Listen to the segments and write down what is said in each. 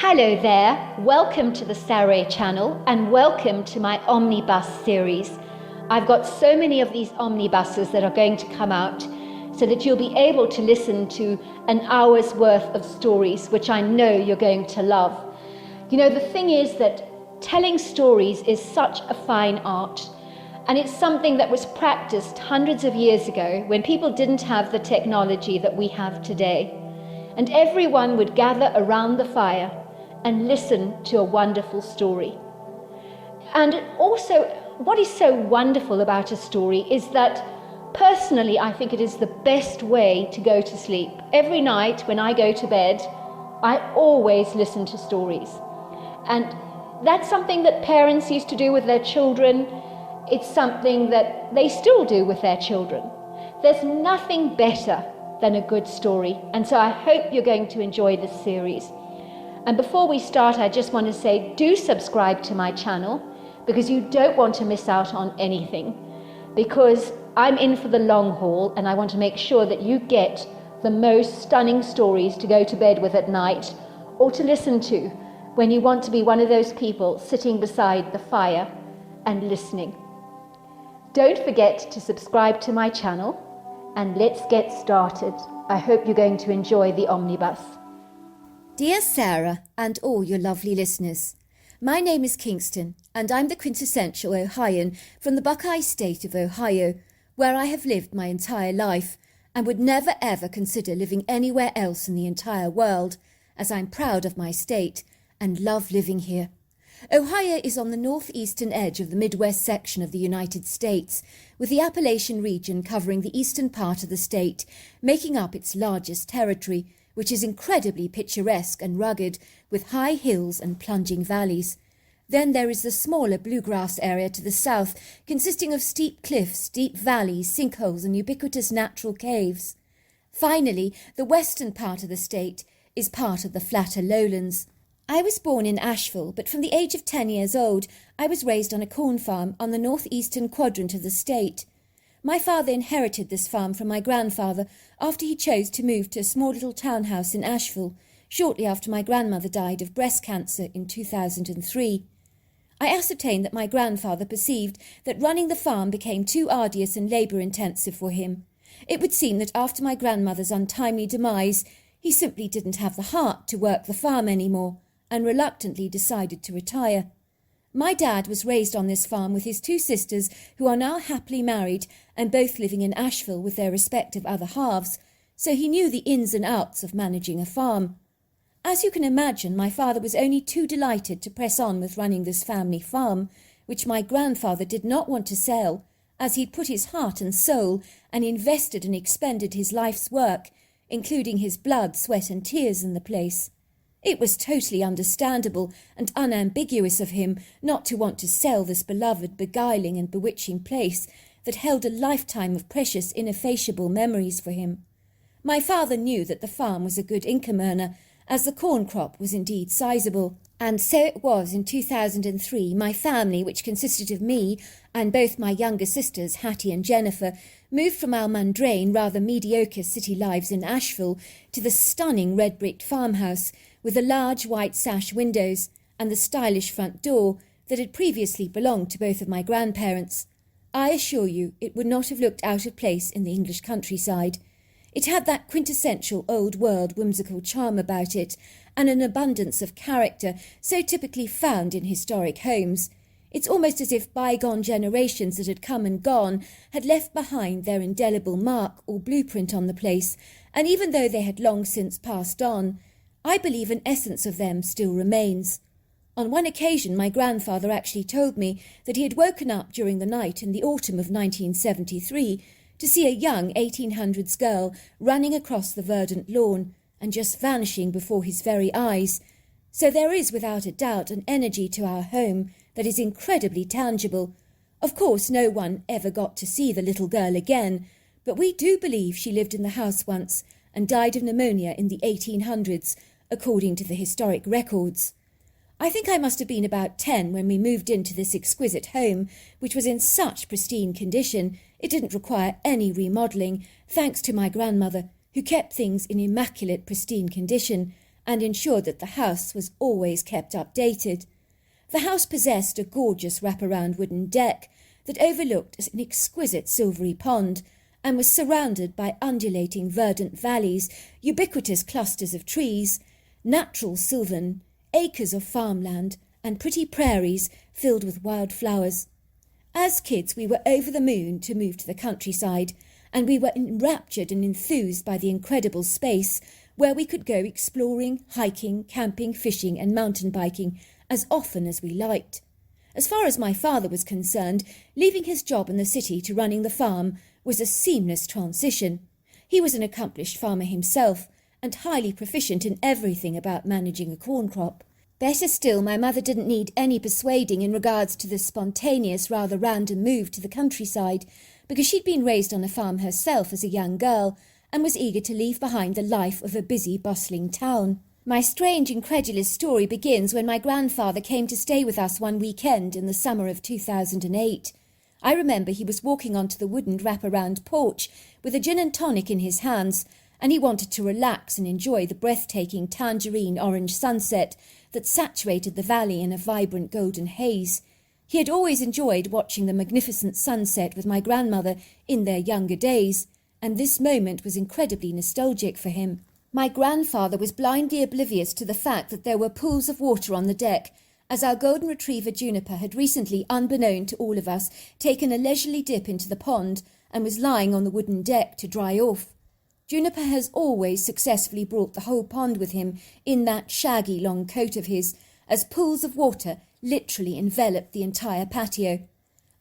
Hello there, welcome to the Saroy channel and welcome to my Omnibus series. I've got so many of these omnibuses that are going to come out so that you'll be able to listen to an hour's worth of stories, which I know you're going to love. You know, the thing is that telling stories is such a fine art, and it's something that was practiced hundreds of years ago when people didn't have the technology that we have today. And everyone would gather around the fire and listen to a wonderful story. And also, what is so wonderful about a story is that personally, I think it is the best way to go to sleep. Every night when I go to bed, I always listen to stories. And that's something that parents used to do with their children. It's something that they still do with their children. There's nothing better than a good story. And so I hope you're going to enjoy this series. And before we start, I just want to say, do subscribe to my channel because you don't want to miss out on anything. Because I'm in for the long haul and I want to make sure that you get the most stunning stories to go to bed with at night or to listen to when you want to be one of those people sitting beside the fire and listening. Don't forget to subscribe to my channel and let's get started. I hope you're going to enjoy the omnibus. Dear Sarah and all your lovely listeners, my name is Kingston and I'm the quintessential Ohioan from the Buckeye state of Ohio, where I have lived my entire life and would never ever consider living anywhere else in the entire world, as I'm proud of my state and love living here. Ohio is on the northeastern edge of the Midwest section of the United States, with the Appalachian region covering the eastern part of the state, making up its largest territory, which is incredibly picturesque and rugged, with high hills and plunging valleys. Then there is the smaller bluegrass area to the south, consisting of steep cliffs, deep valleys, sinkholes and ubiquitous natural caves. Finally, the western part of the state is part of the flatter lowlands. I was born in Asheville, but from the age of 10 years old, I was raised on a corn farm on the northeastern quadrant of the state. My father inherited this farm from my grandfather after he chose to move to a small little townhouse in Asheville, shortly after my grandmother died of breast cancer in 2003. I ascertained that my grandfather perceived that running the farm became too arduous and labour-intensive for him. It would seem that after my grandmother's untimely demise, he simply didn't have the heart to work the farm anymore, and reluctantly decided to retire. My dad was raised on this farm with his two sisters, who are now happily married and both living in Asheville with their respective other halves, so he knew the ins and outs of managing a farm. As you can imagine, my father was only too delighted to press on with running this family farm, which my grandfather did not want to sell, as he'd put his heart and soul and invested and expended his life's work, including his blood, sweat and tears in the place. It was totally understandable and unambiguous of him not to want to sell this beloved, beguiling and bewitching place that held a lifetime of precious, ineffaceable memories for him. My father knew that the farm was a good income earner, as the corn crop was indeed sizable. And so it was in 2003, my family, which consisted of me and both my younger sisters, Hattie and Jennifer, moved from our mundane, rather mediocre city lives in Asheville to the stunning red-brick farmhouse with the large white sash windows and the stylish front door that had previously belonged to both of my grandparents. I assure you it would not have looked out of place in the English countryside. It had that quintessential old-world whimsical charm about it and an abundance of character so typically found in historic homes. It's almost as if bygone generations that had come and gone had left behind their indelible mark or blueprint on the place, and even though they had long since passed on, I believe an essence of them still remains. On one occasion, my grandfather actually told me that he had woken up during the night in the autumn of 1973 to see a young 1800s girl running across the verdant lawn and just vanishing before his very eyes. So there is without a doubt an energy to our home that is incredibly tangible. Of course, no one ever got to see the little girl again, but we do believe she lived in the house once and died of pneumonia in the 1800s, according to the historic records. I think I must have been about 10 when we moved into this exquisite home, which was in such pristine condition it didn't require any remodelling, thanks to my grandmother, who kept things in immaculate pristine condition and ensured that the house was always kept updated. The house possessed a gorgeous wraparound wooden deck that overlooked an exquisite silvery pond and was surrounded by undulating verdant valleys, ubiquitous clusters of trees, natural sylvan, acres of farmland, and pretty prairies filled with wild flowers. As kids, we were over the moon to move to the countryside, and we were enraptured and enthused by the incredible space where we could go exploring, hiking, camping, fishing, and mountain biking as often as we liked. As far as my father was concerned, leaving his job in the city to running the farm was a seamless transition. He was an accomplished farmer himself, and highly proficient in everything about managing a corn crop. Better still, my mother didn't need any persuading in regards to the spontaneous, rather random move to the countryside, because she'd been raised on a farm herself as a young girl and was eager to leave behind the life of a busy, bustling town. My strange, incredulous story begins when my grandfather came to stay with us one weekend in the summer of 2008. I remember he was walking onto the wooden wrap-around porch with a gin and tonic in his hands, and he wanted to relax and enjoy the breathtaking tangerine-orange sunset that saturated the valley in a vibrant golden haze. He had always enjoyed watching the magnificent sunset with my grandmother in their younger days, and this moment was incredibly nostalgic for him. My grandfather was blindly oblivious to the fact that there were pools of water on the deck, as our golden retriever Juniper had recently, unbeknown to all of us, taken a leisurely dip into the pond and was lying on the wooden deck to dry off. Juniper has always successfully brought the whole pond with him in that shaggy long coat of his, as pools of water literally enveloped the entire patio.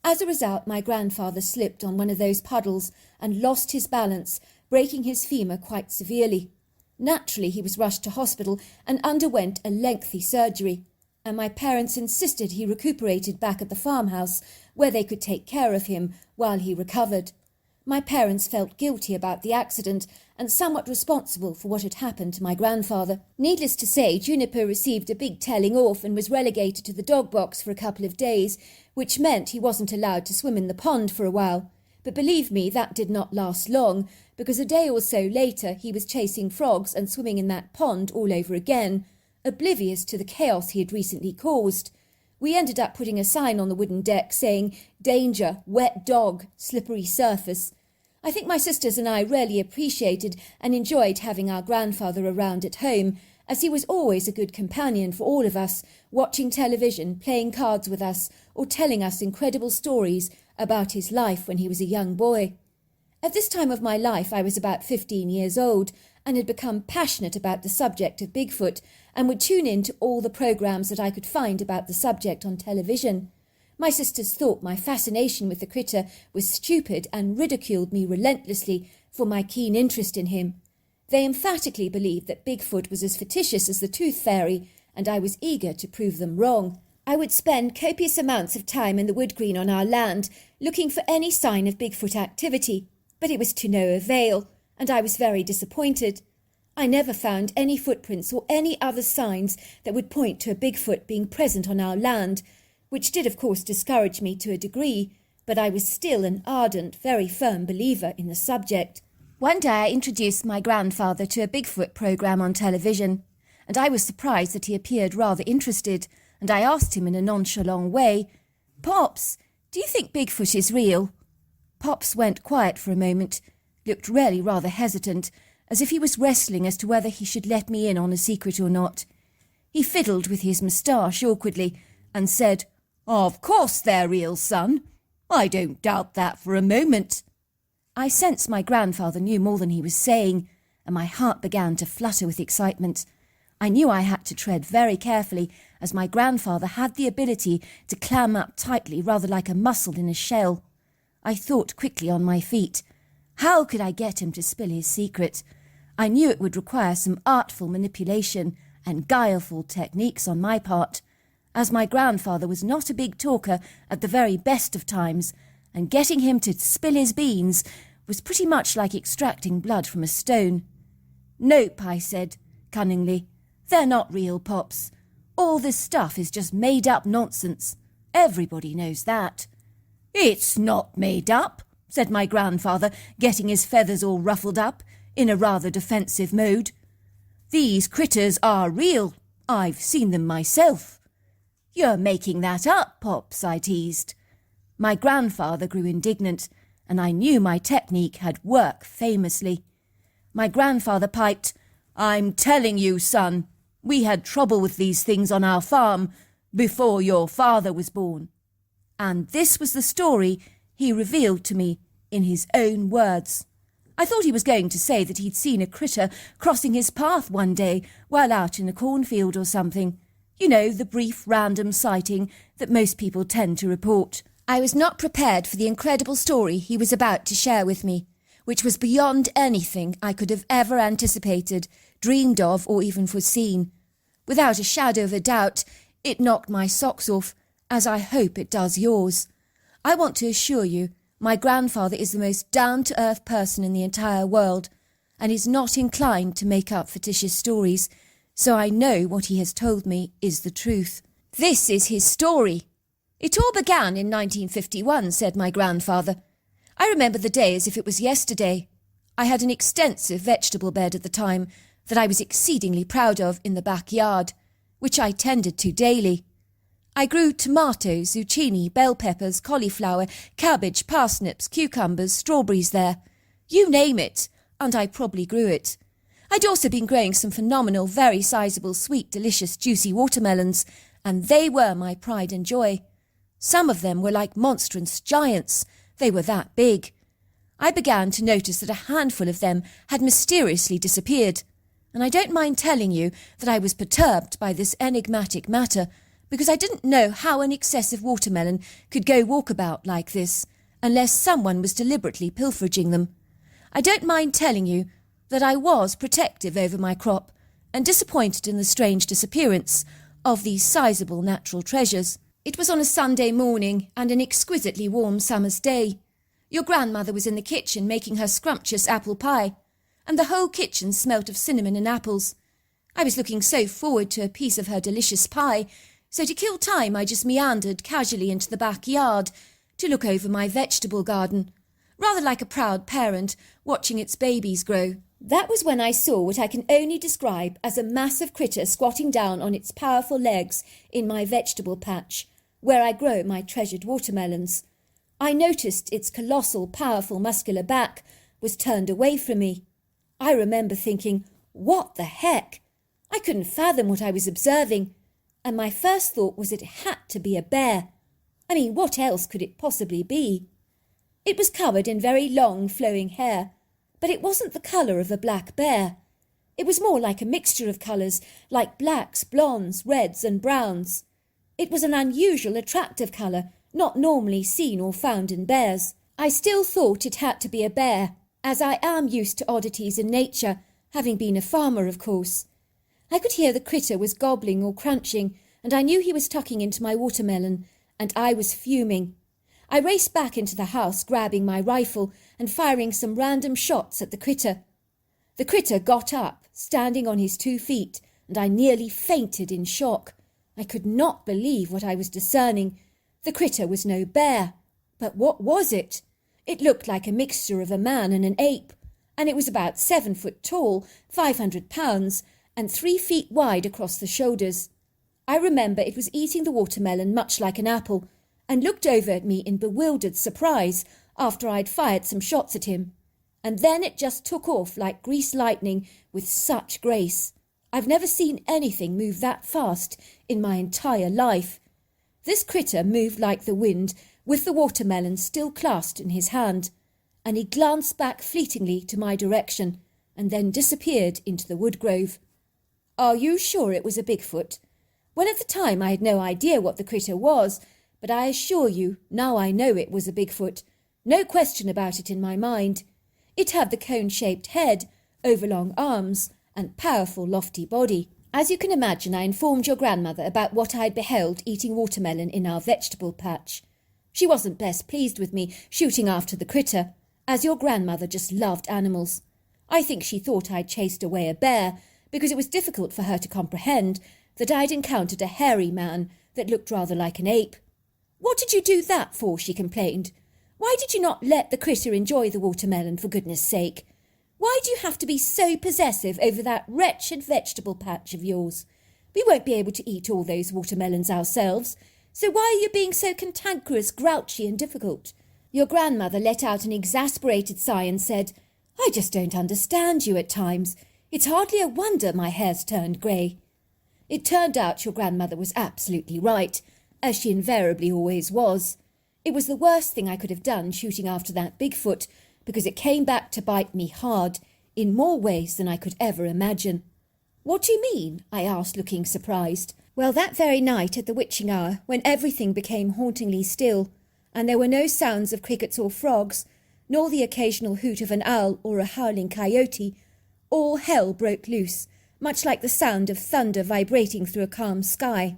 As a result, my grandfather slipped on one of those puddles and lost his balance, breaking his femur quite severely. Naturally, he was rushed to hospital and underwent a lengthy surgery, and my parents insisted he recuperated back at the farmhouse where they could take care of him while he recovered. My parents felt guilty about the accident and somewhat responsible for what had happened to my grandfather. Needless to say, Juniper received a big telling off and was relegated to the dog box for a couple of days, which meant he wasn't allowed to swim in the pond for a while. But believe me, that did not last long, because a day or so later he was chasing frogs and swimming in that pond all over again, oblivious to the chaos he had recently caused. We ended up putting a sign on the wooden deck saying, "Danger, wet dog, slippery surface." I think my sisters and I really appreciated and enjoyed having our grandfather around at home, as he was always a good companion for all of us, watching television, playing cards with us, or telling us incredible stories about his life when he was a young boy. At this time of my life, I was about 15 years old and had become passionate about the subject of Bigfoot and would tune in to all the programs that I could find about the subject on television. My sisters thought my fascination with the critter was stupid and ridiculed me relentlessly for my keen interest in him. They emphatically believed that Bigfoot was as fictitious as the Tooth Fairy, and I was eager to prove them wrong. I would spend copious amounts of time in the wood green on our land, looking for any sign of Bigfoot activity, but it was to no avail, and I was very disappointed. I never found any footprints or any other signs that would point to a Bigfoot being present on our land, which did of course discourage me to a degree, but I was still an ardent, very firm believer in the subject. One day I introduced my grandfather to a Bigfoot program on television, and I was surprised that he appeared rather interested, and I asked him in a nonchalant way, "Pops, do you think Bigfoot is real?" Pops went quiet for a moment, looked really rather hesitant, as if he was wrestling as to whether he should let me in on a secret or not. He fiddled with his moustache awkwardly and said, "Of course they're real, son. I don't doubt that for a moment." I sensed my grandfather knew more than he was saying, and my heart began to flutter with excitement. I knew I had to tread very carefully, as my grandfather had the ability to clam up tightly, rather like a mussel in a shell. I thought quickly on my feet. How could I get him to spill his secret? I knew it would require some artful manipulation and guileful techniques on my part, as my grandfather was not a big talker at the very best of times, and getting him to spill his beans was pretty much like extracting blood from a stone. "Nope," I said, cunningly. "They're not real, Pops. All this stuff is just made-up nonsense. Everybody knows that." "It's not made up," said my grandfather, getting his feathers all ruffled up, in a rather defensive mode. These critters are real. I've seen them myself." "You're making that up, Pops," I teased. My grandfather grew indignant, and I knew my technique had worked famously. My grandfather piped, "I'm telling you, son, we had trouble with these things on our farm before your father was born." And this was the story he revealed to me in his own words. I thought he was going to say that he'd seen a critter crossing his path one day while out in a cornfield or something. You know, the brief random sighting that most people tend to report. I was not prepared for the incredible story he was about to share with me, which was beyond anything I could have ever anticipated, dreamed of, or even foreseen. Without a shadow of a doubt, it knocked my socks off, as I hope it does yours. I want to assure you, my grandfather is the most down-to-earth person in the entire world, and is not inclined to make up fictitious stories, so I know what he has told me is the truth. This is his story. "It all began in 1951, said my grandfather. "I remember the day as if it was yesterday. I had an extensive vegetable bed at the time that I was exceedingly proud of in the backyard, which I tended to daily. I grew tomatoes, zucchini, bell peppers, cauliflower, cabbage, parsnips, cucumbers, strawberries there. You name it, and I probably grew it. I'd also been growing some phenomenal, very sizable, sweet, delicious, juicy watermelons, and they were my pride and joy. Some of them were like monstrous giants. They were that big. I began to notice that a handful of them had mysteriously disappeared, and I don't mind telling you that I was perturbed by this enigmatic matter, because I didn't know how an excessive watermelon could go walkabout like this, unless someone was deliberately pilfering them. I don't mind telling you that I was protective over my crop, and disappointed in the strange disappearance of these sizable natural treasures. It was on a Sunday morning, and an exquisitely warm summer's day. Your grandmother was in the kitchen making her scrumptious apple pie, and the whole kitchen smelt of cinnamon and apples. I was looking so forward to a piece of her delicious pie, so to kill time I just meandered casually into the backyard to look over my vegetable garden, rather like a proud parent watching its babies grow. That was when I saw what I can only describe as a massive critter squatting down on its powerful legs in my vegetable patch, where I grow my treasured watermelons. I noticed its colossal, powerful, muscular back was turned away from me. I remember thinking, what the heck? I couldn't fathom what I was observing, and my first thought was it had to be a bear. I mean, what else could it possibly be? It was covered in very long, flowing hair, but it wasn't the colour of a black bear. It was more like a mixture of colours, like blacks, blondes, reds and browns. It was an unusual, attractive colour, not normally seen or found in bears. I still thought it had to be a bear, as I am used to oddities in nature, having been a farmer, of course. I could hear the critter was gobbling or crunching, and I knew he was tucking into my watermelon, and I was fuming. I raced back into the house, grabbing my rifle and firing some random shots at the critter. The critter got up, standing on his 2 feet, and I nearly fainted in shock. I could not believe what I was discerning. The critter was no bear. But what was it? It looked like a mixture of a man and an ape, and it was about 7 foot tall, 500 pounds, and 3 feet wide across the shoulders. I remember it was eating the watermelon much like an apple, and looked over at me in bewildered surprise after I'd fired some shots at him. And then it just took off like greased lightning with such grace. I've never seen anything move that fast in my entire life. This critter moved like the wind, with the watermelon still clasped in his hand, and he glanced back fleetingly to my direction, and then disappeared into the woodgrove. Are you sure it was a Bigfoot? Well, at the time I had no idea what the critter was, but I assure you, now I know it was a Bigfoot. No question about it in my mind. It had the cone-shaped head, overlong arms, and powerful lofty body. As you can imagine, I informed your grandmother about what I had beheld eating watermelon in our vegetable patch. She wasn't best pleased with me shooting after the critter, as your grandmother just loved animals. I think she thought I'd chased away a bear, because it was difficult for her to comprehend that I'd encountered a hairy man that looked rather like an ape. What did you do that for? She complained. Why did you not let the critter enjoy the watermelon, for goodness sake? Why do you have to be so possessive over that wretched vegetable patch of yours? We won't be able to eat all those watermelons ourselves, so why are you being so cantankerous, grouchy and difficult? Your grandmother let out an exasperated sigh and said, I just don't understand you at times. It's hardly a wonder my hair's turned grey. It turned out your grandmother was absolutely right, as she invariably always was. It was the worst thing I could have done shooting after that Bigfoot, because it came back to bite me hard, in more ways than I could ever imagine. What do you mean? I asked, looking surprised. Well, that very night at the witching hour, when everything became hauntingly still, and there were no sounds of crickets or frogs, nor the occasional hoot of an owl or a howling coyote, all hell broke loose, much like the sound of thunder vibrating through a calm sky.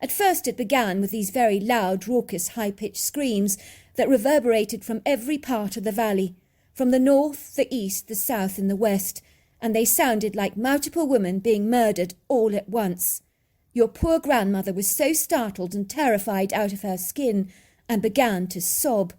At first it began with these very loud, raucous, high-pitched screams that reverberated from every part of the valley, from the north, the east, the south and the west, and they sounded like multiple women being murdered all at once. Your poor grandmother was so startled and terrified out of her skin and began to sob.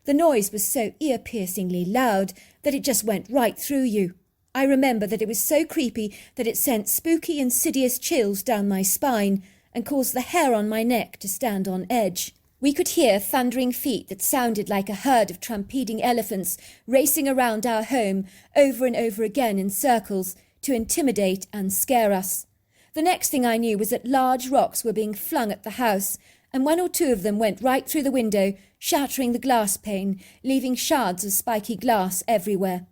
The noise was so ear-piercingly loud that it just went right through you. I remember that it was so creepy that it sent spooky, insidious chills down my spine and caused the hair on my neck to stand on edge. We could hear thundering feet that sounded like a herd of trumpeting elephants racing around our home over and over again in circles to intimidate and scare us. The next thing I knew was that large rocks were being flung at the house, and one or two of them went right through the window, shattering the glass pane, leaving shards of spiky glass everywhere.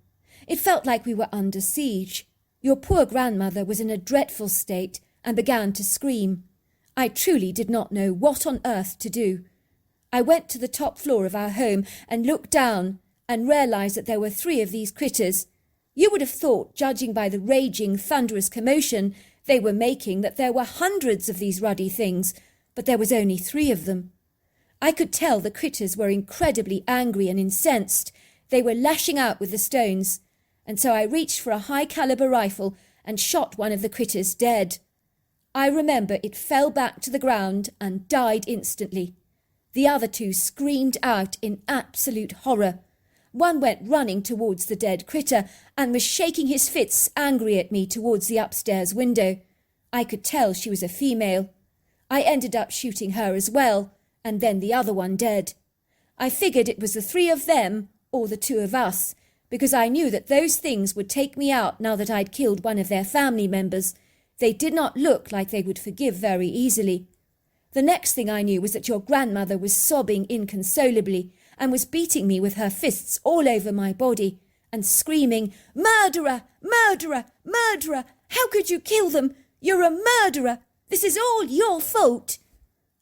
It felt like we were under siege. Your poor grandmother was in a dreadful state and began to scream. I truly did not know what on earth to do. I went to the top floor of our home and looked down and realised that there were 3 of these critters. You would have thought, judging by the raging, thunderous commotion they were making, that there were hundreds of these ruddy things, but there was only 3 of them. I could tell the critters were incredibly angry and incensed. They were lashing out with the stones, and so I reached for a high-caliber rifle and shot one of the critters dead. I remember it fell back to the ground and died instantly. The other 2 screamed out in absolute horror. One went running towards the dead critter and was shaking his fists angry at me towards the upstairs window. I could tell she was a female. I ended up shooting her as well, and then the other one dead. I figured it was the 3 of them or the 2 of us, because I knew that those things would take me out now that I'd killed one of their family members. They did not look like they would forgive very easily. The next thing I knew was that your grandmother was sobbing inconsolably and was beating me with her fists all over my body and screaming, "Murderer! Murderer! Murderer! How could you kill them? You're a murderer! This is all your fault!"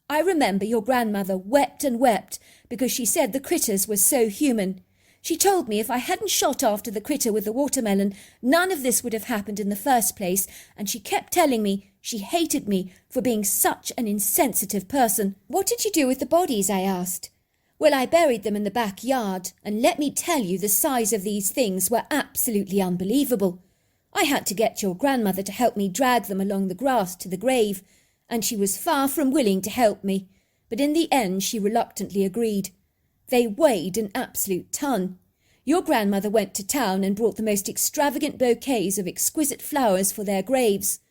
I remember your grandmother wept and wept because she said the critters were so human. She told me if I hadn't shot after the critter with the watermelon, none of this would have happened in the first place, and she kept telling me she hated me for being such an insensitive person. "What did you do with the bodies?" I asked. "Well, I buried them in the backyard, and let me tell you the size of these things were absolutely unbelievable. I had to get your grandmother to help me drag them along the grass to the grave, and she was far from willing to help me, but in the end she reluctantly agreed. They weighed an absolute ton. Your grandmother went to town and brought the most extravagant bouquets of exquisite flowers for their graves.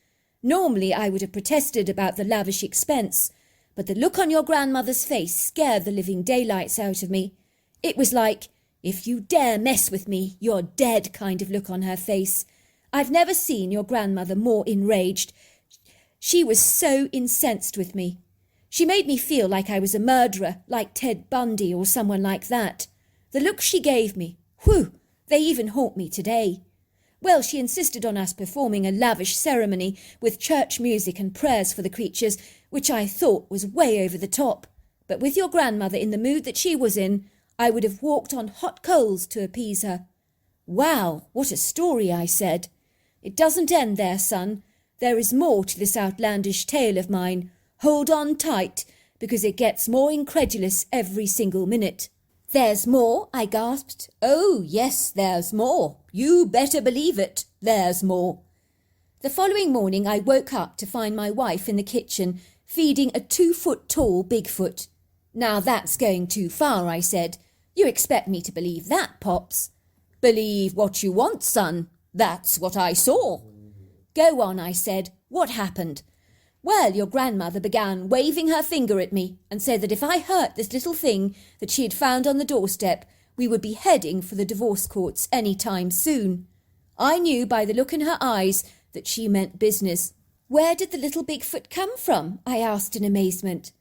Normally I would have protested about the lavish expense, but the look on your grandmother's face scared the living daylights out of me. It was like, 'If you dare mess with me, you're dead' kind of look on her face. I've never seen your grandmother more enraged. She was so incensed with me. She made me feel like I was a murderer, like Ted Bundy or someone like that. The look she gave me, whew, they even haunt me today. Well, she insisted on us performing a lavish ceremony with church music and prayers for the creatures, which I thought was way over the top. But with your grandmother in the mood that she was in, I would have walked on hot coals to appease her." "Wow, what a story," I said. "It doesn't end there, son. There is more to this outlandish tale of mine. Hold on tight, because it gets more incredulous every single minute." "There's more?" I gasped. "Oh, yes, there's more. You better believe it. There's more." The following morning I woke up to find my wife in the kitchen feeding a 2-foot-tall Bigfoot. "Now that's going too far," I said. "You expect me to believe that, Pops?" Believe what you want, son. That's what I saw. Go on, I said. What happened? Well, your grandmother began waving her finger at me and said that if I hurt this little thing that she had found on the doorstep, we would be heading for the divorce courts any time soon. I knew by the look in her eyes that she meant business. Where did the little Bigfoot come from? I asked in amazement.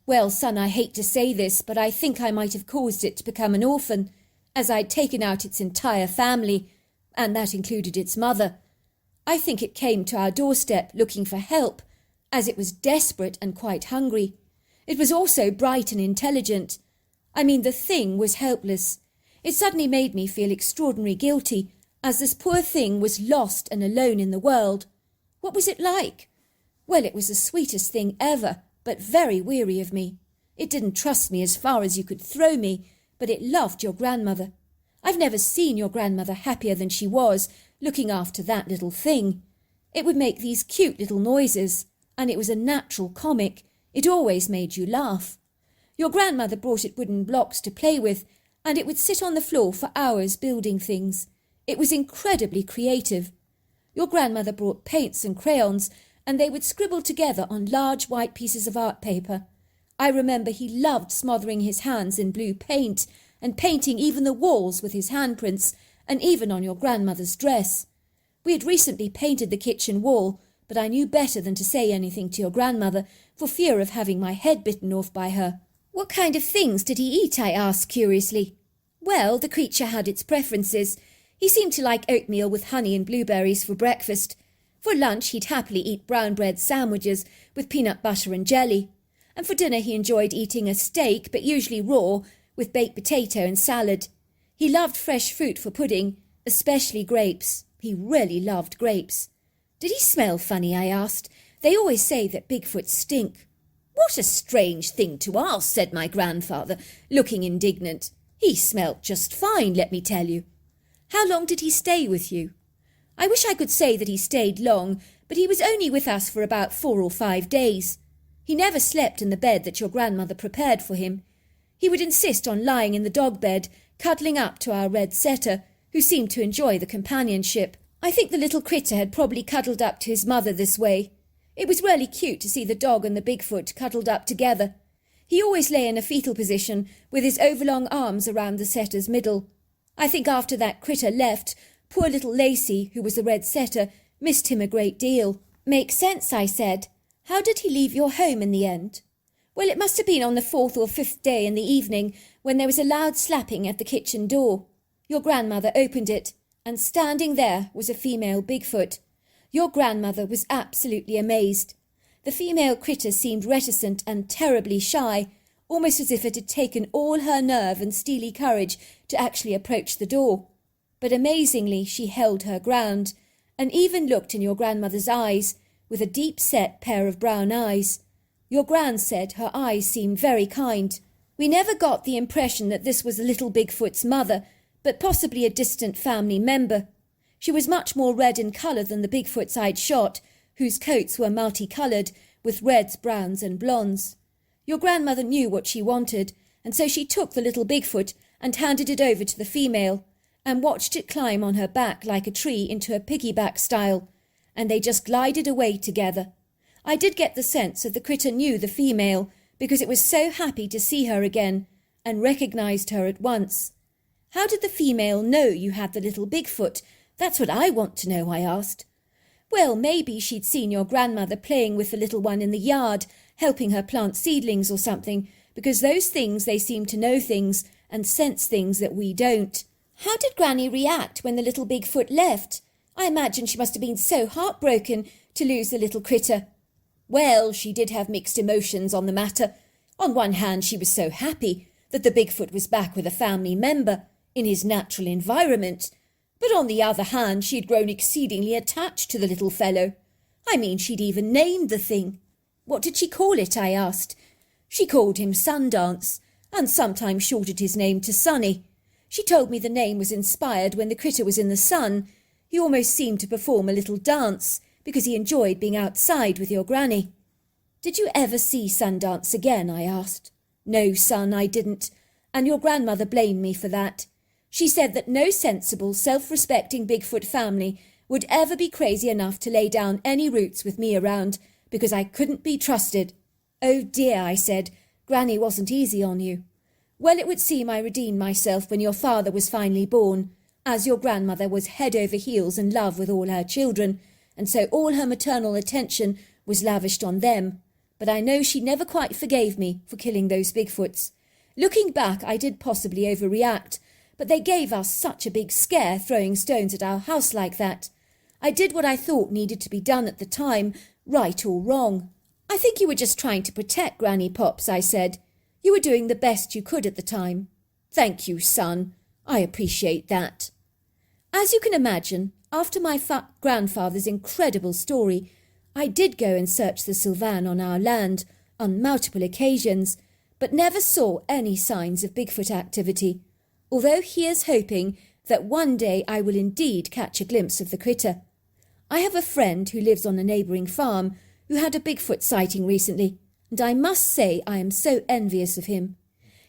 Well, son, I hate to say this, but I think I might have caused it to become an orphan, as I'd taken out its entire family, and that included its mother. I think it came to our doorstep looking for help, as it was desperate and quite hungry. It was also bright and intelligent. I mean, the thing was helpless. It suddenly made me feel extraordinarily guilty, as this poor thing was lost and alone in the world. What was it like? Well, it was the sweetest thing ever, but very weary of me. It didn't trust me as far as you could throw me, but it loved your grandmother. I've never seen your grandmother happier than she was, looking after that little thing. It would make these cute little noises, and it was a natural comic. It always made you laugh. Your grandmother brought it wooden blocks to play with, and it would sit on the floor for hours building things. It was incredibly creative. Your grandmother brought paints and crayons, and they would scribble together on large white pieces of art paper. I remember he loved smothering his hands in blue paint and painting even the walls with his handprints, and even on your grandmother's dress. We had recently painted the kitchen wall, but I knew better than to say anything to your grandmother for fear of having my head bitten off by her. What kind of things did he eat? I asked curiously. Well, the creature had its preferences. He seemed to like oatmeal with honey and blueberries for breakfast. For lunch he'd happily eat brown bread sandwiches with peanut butter and jelly. And for dinner he enjoyed eating a steak, but usually raw, with baked potato and salad. He loved fresh fruit for pudding, especially grapes. He really loved grapes. Did he smell funny? I asked. They always say that Bigfoots stink. What a strange thing to ask, said my grandfather, looking indignant. He smelt just fine, let me tell you. How long did he stay with you? I wish I could say that he stayed long, but he was only with us for about 4 or 5 days. He never slept in the bed that your grandmother prepared for him. He would insist on lying in the dog bed, cuddling up to our red setter, who seemed to enjoy the companionship. I think the little critter had probably cuddled up to his mother this way. It was really cute to see the dog and the Bigfoot cuddled up together. He always lay in a fetal position with his overlong arms around the setter's middle. I think after that critter left, poor little Lacey, who was the red setter, missed him a great deal. Makes sense, I said. How did he leave your home in the end? Well, it must have been on the 4th or 5th day in the evening when there was a loud slapping at the kitchen door. Your grandmother opened it, and standing there was a female Bigfoot. Your grandmother was absolutely amazed. The female critter seemed reticent and terribly shy, almost as if it had taken all her nerve and steely courage to actually approach the door. But amazingly she held her ground, and even looked in your grandmother's eyes, with a deep-set pair of brown eyes. Your gran said her eyes seemed very kind. We never got the impression that this was the little Bigfoot's mother, but possibly a distant family member. She was much more red in colour than the Bigfoots I'd shot, whose coats were multicoloured, with reds, browns and blondes. Your grandmother knew what she wanted, and so she took the little Bigfoot and handed it over to the female, and watched it climb on her back like a tree into a piggyback style, and they just glided away together. I did get the sense that the critter knew the female, because it was so happy to see her again, and recognised her at once. How did the female know you had the little Bigfoot? That's what I want to know, I asked. Well, maybe she'd seen your grandmother playing with the little one in the yard, helping her plant seedlings or something, because those things, they seem to know things and sense things that we don't. How did Granny react when the little Bigfoot left? I imagine she must have been so heartbroken to lose the little critter. Well, she did have mixed emotions on the matter. On one hand, she was so happy that the Bigfoot was back with a family member in his natural environment. But on the other hand, she had grown exceedingly attached to the little fellow. I mean, she'd even named the thing. What did she call it? I asked. She called him Sundance, and sometimes shortened his name to Sunny. She told me the name was inspired when the critter was in the sun. He almost seemed to perform a little dance, because he enjoyed being outside with your granny. Did you ever see Sundance again? I asked. No, son, I didn't, and your grandmother blamed me for that. She said that no sensible, self-respecting Bigfoot family would ever be crazy enough to lay down any roots with me around, because I couldn't be trusted. Oh dear, I said, Granny wasn't easy on you. Well, it would seem I redeemed myself when your father was finally born, as your grandmother was head over heels in love with all her children, and so all her maternal attention was lavished on them. But I know she never quite forgave me for killing those Bigfoots. Looking back, I did possibly overreact, but they gave us such a big scare throwing stones at our house like that. I did what I thought needed to be done at the time, right or wrong. I think you were just trying to protect Granny Pops, I said. You were doing the best you could at the time. Thank you, son. I appreciate that. As you can imagine, after my grandfather's incredible story, I did go and search the Sylvan on our land on multiple occasions, but never saw any signs of Bigfoot activity, although here's hoping that one day I will indeed catch a glimpse of the critter. I have a friend who lives on a neighbouring farm who had a Bigfoot sighting recently, and I must say I am so envious of him.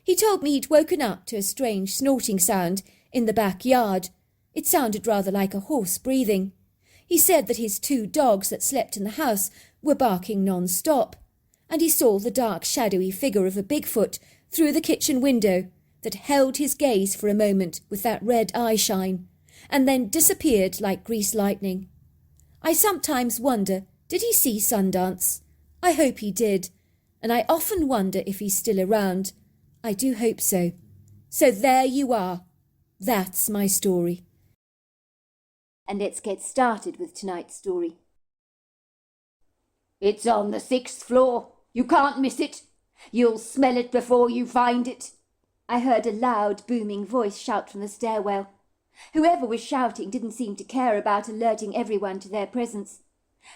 He told me he'd woken up to a strange snorting sound in the backyard. It sounded rather like a horse breathing. He said that his 2 dogs that slept in the house were barking non-stop, and he saw the dark shadowy figure of a Bigfoot through the kitchen window that held his gaze for a moment with that red eye shine, and then disappeared like greased lightning. I sometimes wonder, did he see Sundance? I hope he did, and I often wonder if he's still around. I do hope so. So there you are. That's my story. And let's get started with tonight's story. It's on the 6th floor. You can't miss it. You'll smell it before you find it. I heard a loud, booming voice shout from the stairwell. Whoever was shouting didn't seem to care about alerting everyone to their presence,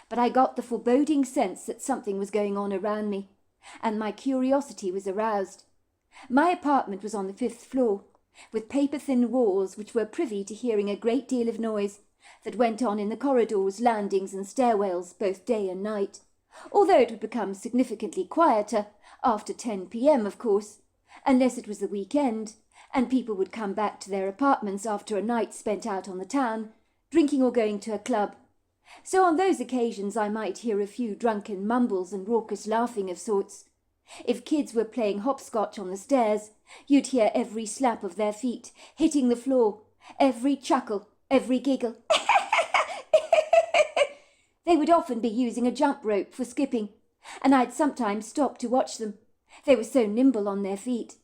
but I got the foreboding sense that something was going on around me, and my curiosity was aroused. My apartment was on the 5th floor, with paper-thin walls which were privy to hearing a great deal of noise that went on in the corridors, landings and stairwells both day and night, although it would become significantly quieter after 10 p.m, of course, unless it was the weekend, and people would come back to their apartments after a night spent out on the town, drinking or going to a club. So on those occasions I might hear a few drunken mumbles and raucous laughing of sorts. If kids were playing hopscotch on the stairs, you'd hear every slap of their feet hitting the floor, every chuckle, every giggle. They would often be using a jump rope for skipping, and I'd sometimes stop to watch them. They were so nimble on their feet.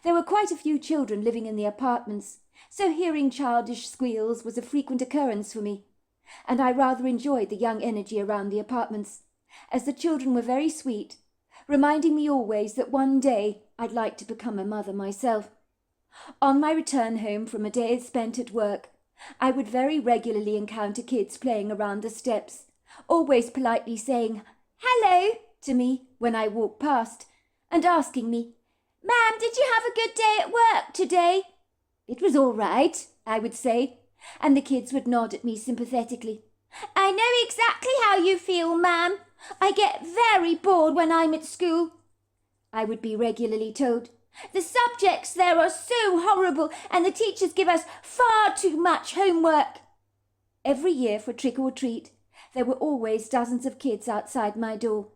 There were quite a few children living in the apartments, so hearing childish squeals was a frequent occurrence for me, and I rather enjoyed the young energy around the apartments, as the children were very sweet, reminding me always that one day I'd like to become a mother myself. On my return home from a day spent at work, I would very regularly encounter kids playing around the steps, always politely saying "hello" to me when I walked past, and asking me, "Ma'am, did you have a good day at work today?" "It was all right," I would say, and the kids would nod at me sympathetically. "I know exactly how you feel, ma'am. I get very bored when I'm at school," I would be regularly told. "The subjects there are so horrible, and the teachers give us far too much homework." Every year for trick or treat, there were always dozens of kids outside my door,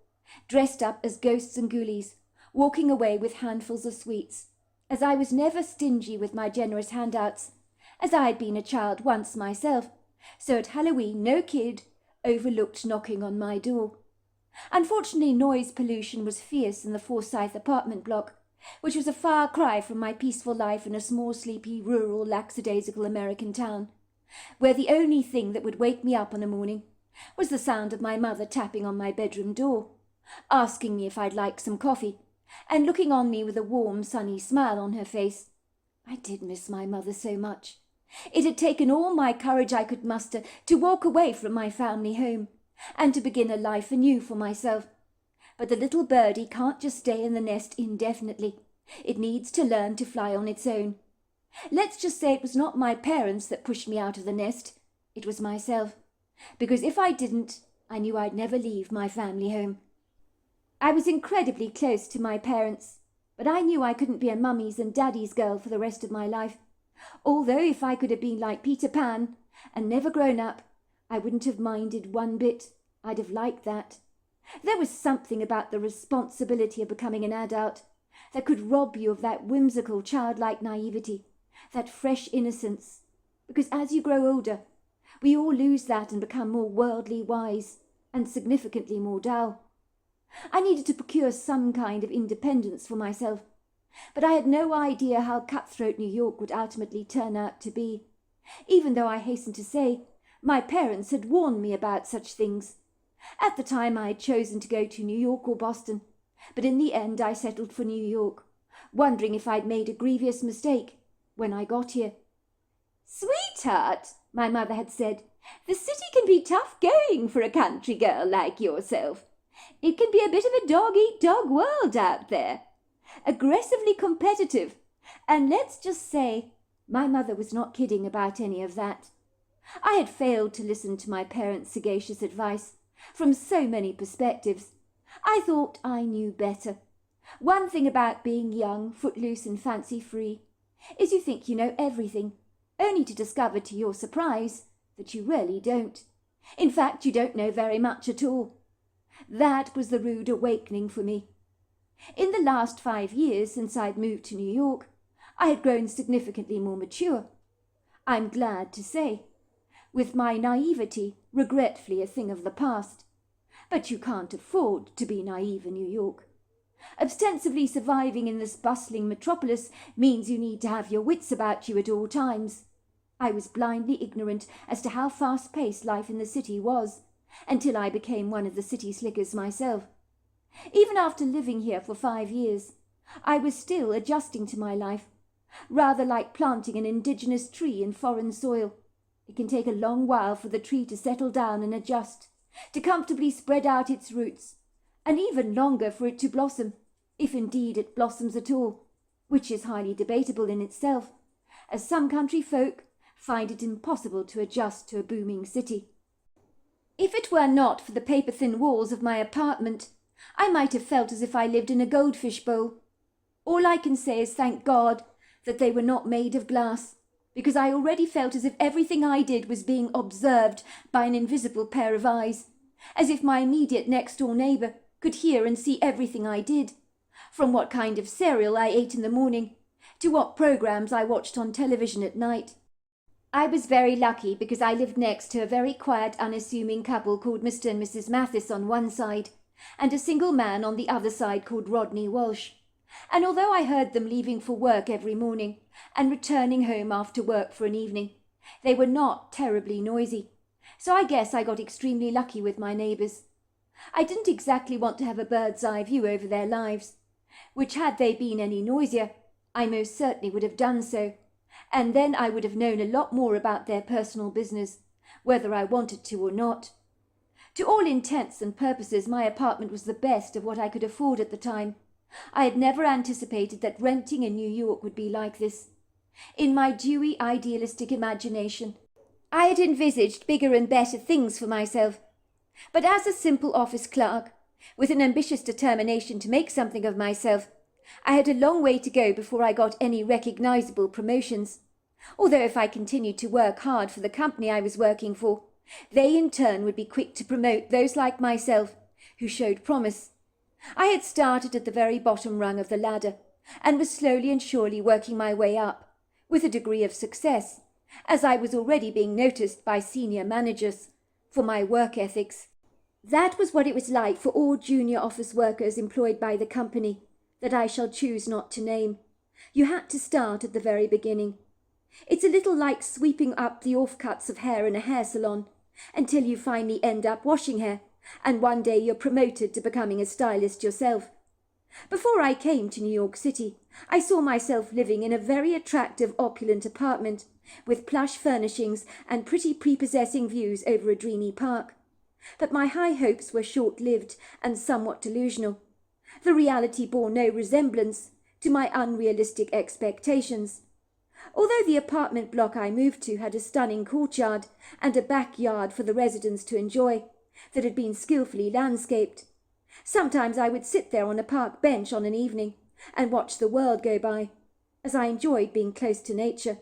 dressed up as ghosts and ghoulies, walking away with handfuls of sweets, as I was never stingy with my generous handouts, as I had been a child once myself, so at Halloween no kid overlooked knocking on my door. Unfortunately, noise pollution was fierce in the Forsyth apartment block, which was a far cry from my peaceful life in a small, sleepy, rural, lackadaisical American town, where the only thing that would wake me up in the morning was the sound of my mother tapping on my bedroom door, asking me if I'd like some coffee, and looking on me with a warm, sunny smile on her face. I did miss my mother so much. It had taken all my courage I could muster to walk away from my family home, and to begin a life anew for myself. But the little birdie can't just stay in the nest indefinitely. It needs to learn to fly on its own. Let's just say it was not my parents that pushed me out of the nest. It was myself. Because if I didn't, I knew I'd never leave my family home. I was incredibly close to my parents, but I knew I couldn't be a mummy's and daddy's girl for the rest of my life. Although if I could have been like Peter Pan and never grown up, I wouldn't have minded one bit. I'd have liked that. There was something about the responsibility of becoming an adult that could rob you of that whimsical childlike naivety, that fresh innocence, because as you grow older, we all lose that and become more worldly wise and significantly more dull. I needed to procure some kind of independence for myself, but I had no idea how cutthroat New York would ultimately turn out to be, even though I hasten to say my parents had warned me about such things. At the time I had chosen to go to New York or Boston, but in the end I settled for New York, wondering if I'd made a grievous mistake when I got here. "Sweetheart," my mother had said, "the city can be tough going for a country girl like yourself. It can be a bit of a dog-eat-dog world out there. Aggressively competitive, and let's just say my mother was not kidding about any of that. I had failed to listen to my parents' sagacious advice from so many perspectives. I thought I knew better. One thing about being young, footloose and fancy-free is you think you know everything, only to discover to your surprise that you really don't. In fact, you don't know very much at all. That was the rude awakening for me. In the last 5 years since I'd moved to New York, I had grown significantly more mature, I'm glad to say, with my naivety regretfully a thing of the past. But you can't afford to be naive in New York. Ostensibly surviving in this bustling metropolis means you need to have your wits about you at all times. I was blindly ignorant as to how fast-paced life in the city was, until I became one of the city slickers myself. Even after living here for 5 years, I was still adjusting to my life, rather like planting an indigenous tree in foreign soil. It can take a long while for the tree to settle down and adjust, to comfortably spread out its roots, and even longer for it to blossom, if indeed it blossoms at all, which is highly debatable in itself, as some country folk find it impossible to adjust to a booming city. If it were not for the paper-thin walls of my apartment, I might have felt as if I lived in a goldfish bowl. All I can say is thank God that they were not made of glass, because I already felt as if everything I did was being observed by an invisible pair of eyes, as if my immediate next-door neighbour could hear and see everything I did, from what kind of cereal I ate in the morning to what programmes I watched on television at night. I was very lucky because I lived next to a very quiet, unassuming couple called Mr. and Mrs. Mathis on one side, and a single man on the other side called Rodney Walsh. And although I heard them leaving for work every morning and returning home after work for an evening, they were not terribly noisy, so I guess I got extremely lucky with my neighbours. I didn't exactly want to have a bird's-eye view over their lives, which had they been any noisier, I most certainly would have done so, and then I would have known a lot more about their personal business, whether I wanted to or not. To all intents and purposes, my apartment was the best of what I could afford at the time. I had never anticipated that renting in New York would be like this. In my dewy, idealistic imagination, I had envisaged bigger and better things for myself. But as a simple office clerk, with an ambitious determination to make something of myself, I had a long way to go before I got any recognizable promotions. Although if I continued to work hard for the company I was working for, they in turn would be quick to promote those like myself who showed promise. I had started at the very bottom rung of the ladder and was slowly and surely working my way up, with a degree of success, as I was already being noticed by senior managers for my work ethics. That was what it was like for all junior office workers employed by the company that I shall choose not to name. You had to start at the very beginning. It's a little like sweeping up the offcuts of hair in a hair salon until you finally end up washing hair, and one day you're promoted to becoming a stylist yourself. Before I came to New York City, I saw myself living in a very attractive, opulent apartment with plush furnishings and pretty prepossessing views over a dreamy park. But my high hopes were short-lived and somewhat delusional. The reality bore no resemblance to my unrealistic expectations. Although the apartment block I moved to had a stunning courtyard and a backyard for the residents to enjoy that had been skillfully landscaped, sometimes I would sit there on a park bench on an evening and watch the world go by, as I enjoyed being close to nature.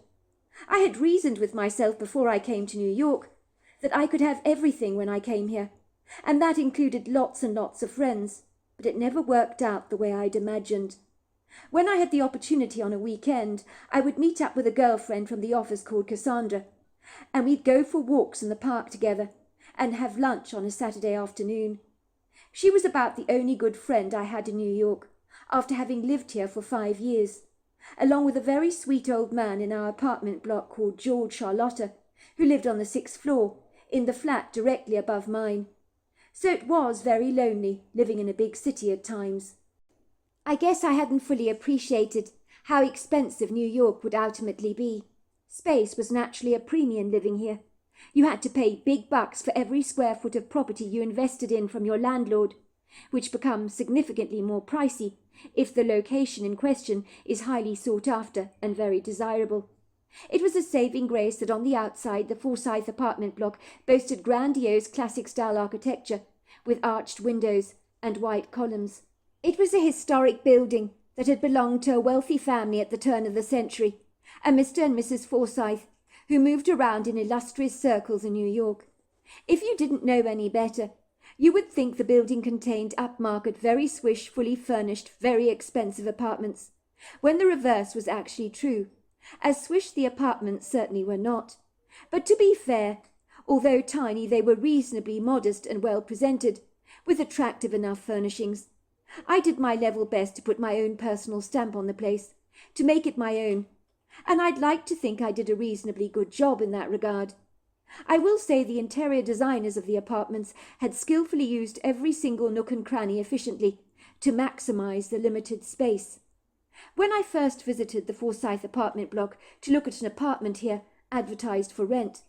I had reasoned with myself before I came to New York that I could have everything when I came here, and that included lots and lots of friends, but it never worked out the way I'd imagined. When I had the opportunity on a weekend, I would meet up with a girlfriend from the office called Cassandra, and we'd go for walks in the park together and have lunch on a Saturday afternoon. She was about the only good friend I had in New York, after having lived here for 5 years, along with a very sweet old man in our apartment block called George Charlotta, who lived on the 6th floor, in the flat directly above mine. So it was very lonely, living in a big city at times. I guess I hadn't fully appreciated how expensive New York would ultimately be. Space was naturally a premium living here. You had to pay big bucks for every square foot of property you invested in from your landlord, which becomes significantly more pricey if the location in question is highly sought after and very desirable. It was a saving grace that on the outside the Forsyth apartment block boasted grandiose classic-style architecture with arched windows and white columns. It was a historic building that had belonged to a wealthy family at the turn of the century, a Mr. and Mrs. Forsyth, who moved around in illustrious circles in New York. If you didn't know any better, you would think the building contained upmarket, very swish, fully furnished, very expensive apartments, when the reverse was actually true, as swish the apartments certainly were not. But to be fair, although tiny, they were reasonably modest and well presented, with attractive enough furnishings. I did my level best to put my own personal stamp on the place, to make it my own, and I'd like to think I did a reasonably good job in that regard. I will say the interior designers of the apartments had skillfully used every single nook and cranny efficiently to maximize the limited space. When I first visited the Forsyth apartment block to look at an apartment here advertised for rent,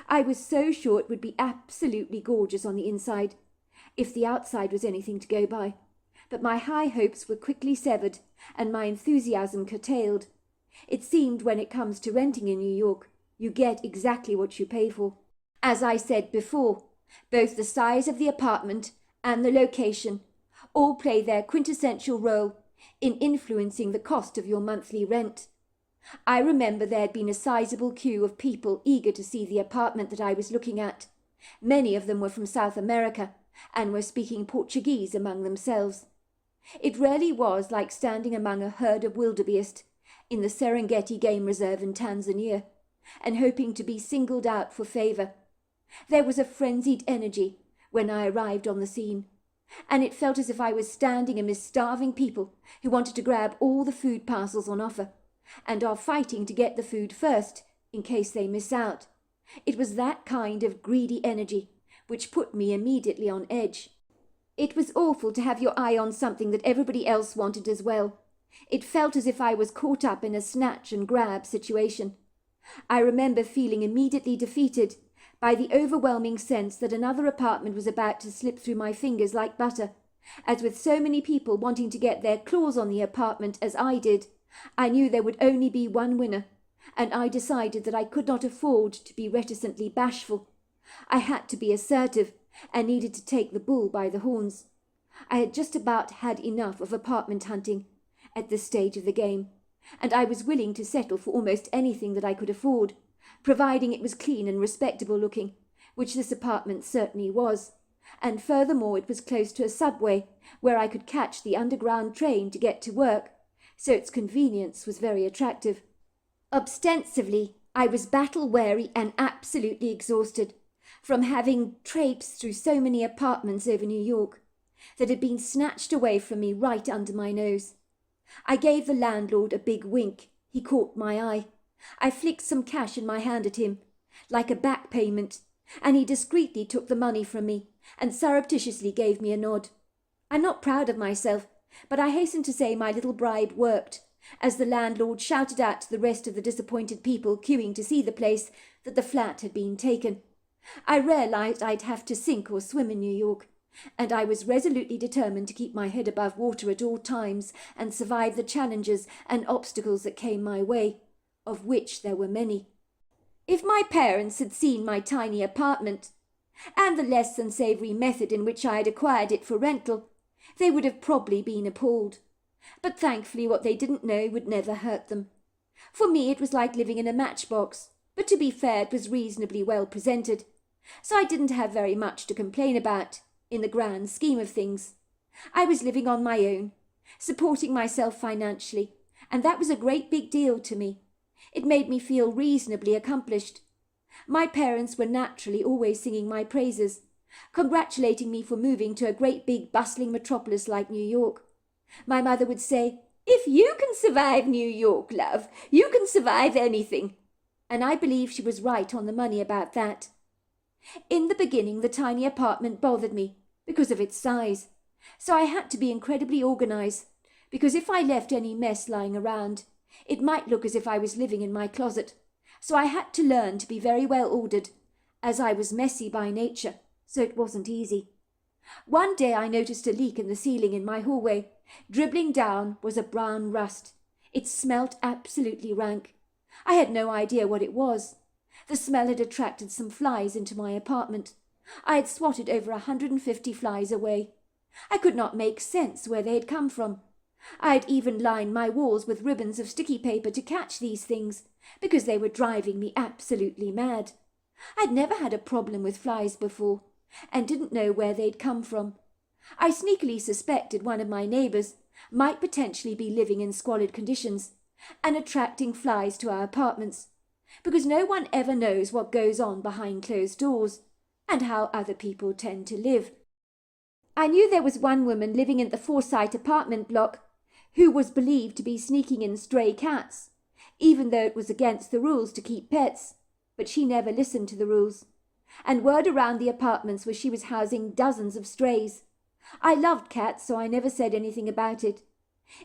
I was so sure it would be absolutely gorgeous on the inside, if the outside was anything to go by. But my high hopes were quickly severed and my enthusiasm curtailed. It seemed when it comes to renting in New York, you get exactly what you pay for. As I said before, both the size of the apartment and the location all play their quintessential role in influencing the cost of your monthly rent. I remember there had been a sizable queue of people eager to see the apartment that I was looking at. Many of them were from South America and were speaking Portuguese among themselves. It really was like standing among a herd of wildebeest in the Serengeti Game Reserve in Tanzania, and hoping to be singled out for favour. There was a frenzied energy when I arrived on the scene, and it felt as if I was standing amidst starving people who wanted to grab all the food parcels on offer, and are fighting to get the food first in case they miss out. It was that kind of greedy energy which put me immediately on edge. It was awful to have your eye on something that everybody else wanted as well. It felt as if I was caught up in a snatch and grab situation. I remember feeling immediately defeated by the overwhelming sense that another apartment was about to slip through my fingers like butter, as with so many people wanting to get their claws on the apartment as I did, I knew there would only be one winner, and I decided that I could not afford to be reticently bashful. I had to be assertive and needed to take the bull by the horns. I had just about had enough of apartment hunting at this stage of the game, and I was willing to settle for almost anything that I could afford, providing it was clean and respectable looking, which this apartment certainly was, and furthermore it was close to a subway where I could catch the underground train to get to work, so its convenience was very attractive. Ostensibly, I was battle-weary and absolutely exhausted from having traipsed through so many apartments over New York that had been snatched away from me right under my nose. I gave the landlord a big wink. He caught my eye. I flicked some cash in my hand at him, like a back payment, and he discreetly took the money from me and surreptitiously gave me a nod. I'm not proud of myself, but I hasten to say my little bribe worked, as the landlord shouted out to the rest of the disappointed people queuing to see the place that the flat had been taken. I realized I'd have to sink or swim in New York, and I was resolutely determined to keep my head above water at all times and survive the challenges and obstacles that came my way, of which there were many. If my parents had seen my tiny apartment, and the less than savoury method in which I had acquired it for rental, they would have probably been appalled. But thankfully what they didn't know would never hurt them. For me it was like living in a matchbox, but to be fair it was reasonably well presented, so I didn't have very much to complain about in the grand scheme of things. I was living on my own, supporting myself financially, and that was a great big deal to me. It made me feel reasonably accomplished. My parents were naturally always singing my praises, congratulating me for moving to a great big bustling metropolis like New York. My mother would say, "If you can survive New York, love, you can survive anything." And I believe she was right on the money about that. In the beginning, the tiny apartment bothered me because of its size, so I had to be incredibly organized, because if I left any mess lying around, it might look as if I was living in my closet. So I had to learn to be very well ordered, as I was messy by nature, so it wasn't easy. One day I noticed a leak in the ceiling in my hallway. Dribbling down was a brown rust. It smelt absolutely rank. I had no idea what it was. The smell had attracted some flies into my apartment. I had swatted over 150 flies away. I could not make sense where they had come from. I had even lined my walls with ribbons of sticky paper to catch these things, because they were driving me absolutely mad. I'd never had a problem with flies before, and didn't know where they'd come from. I sneakily suspected one of my neighbours might potentially be living in squalid conditions and attracting flies to our apartments, because no one ever knows what goes on behind closed doors and how other people tend to live. I knew there was one woman living in the Forsyth apartment block who was believed to be sneaking in stray cats, even though it was against the rules to keep pets, but she never listened to the rules, and word around the apartments was she was housing dozens of strays. I loved cats, so I never said anything about it.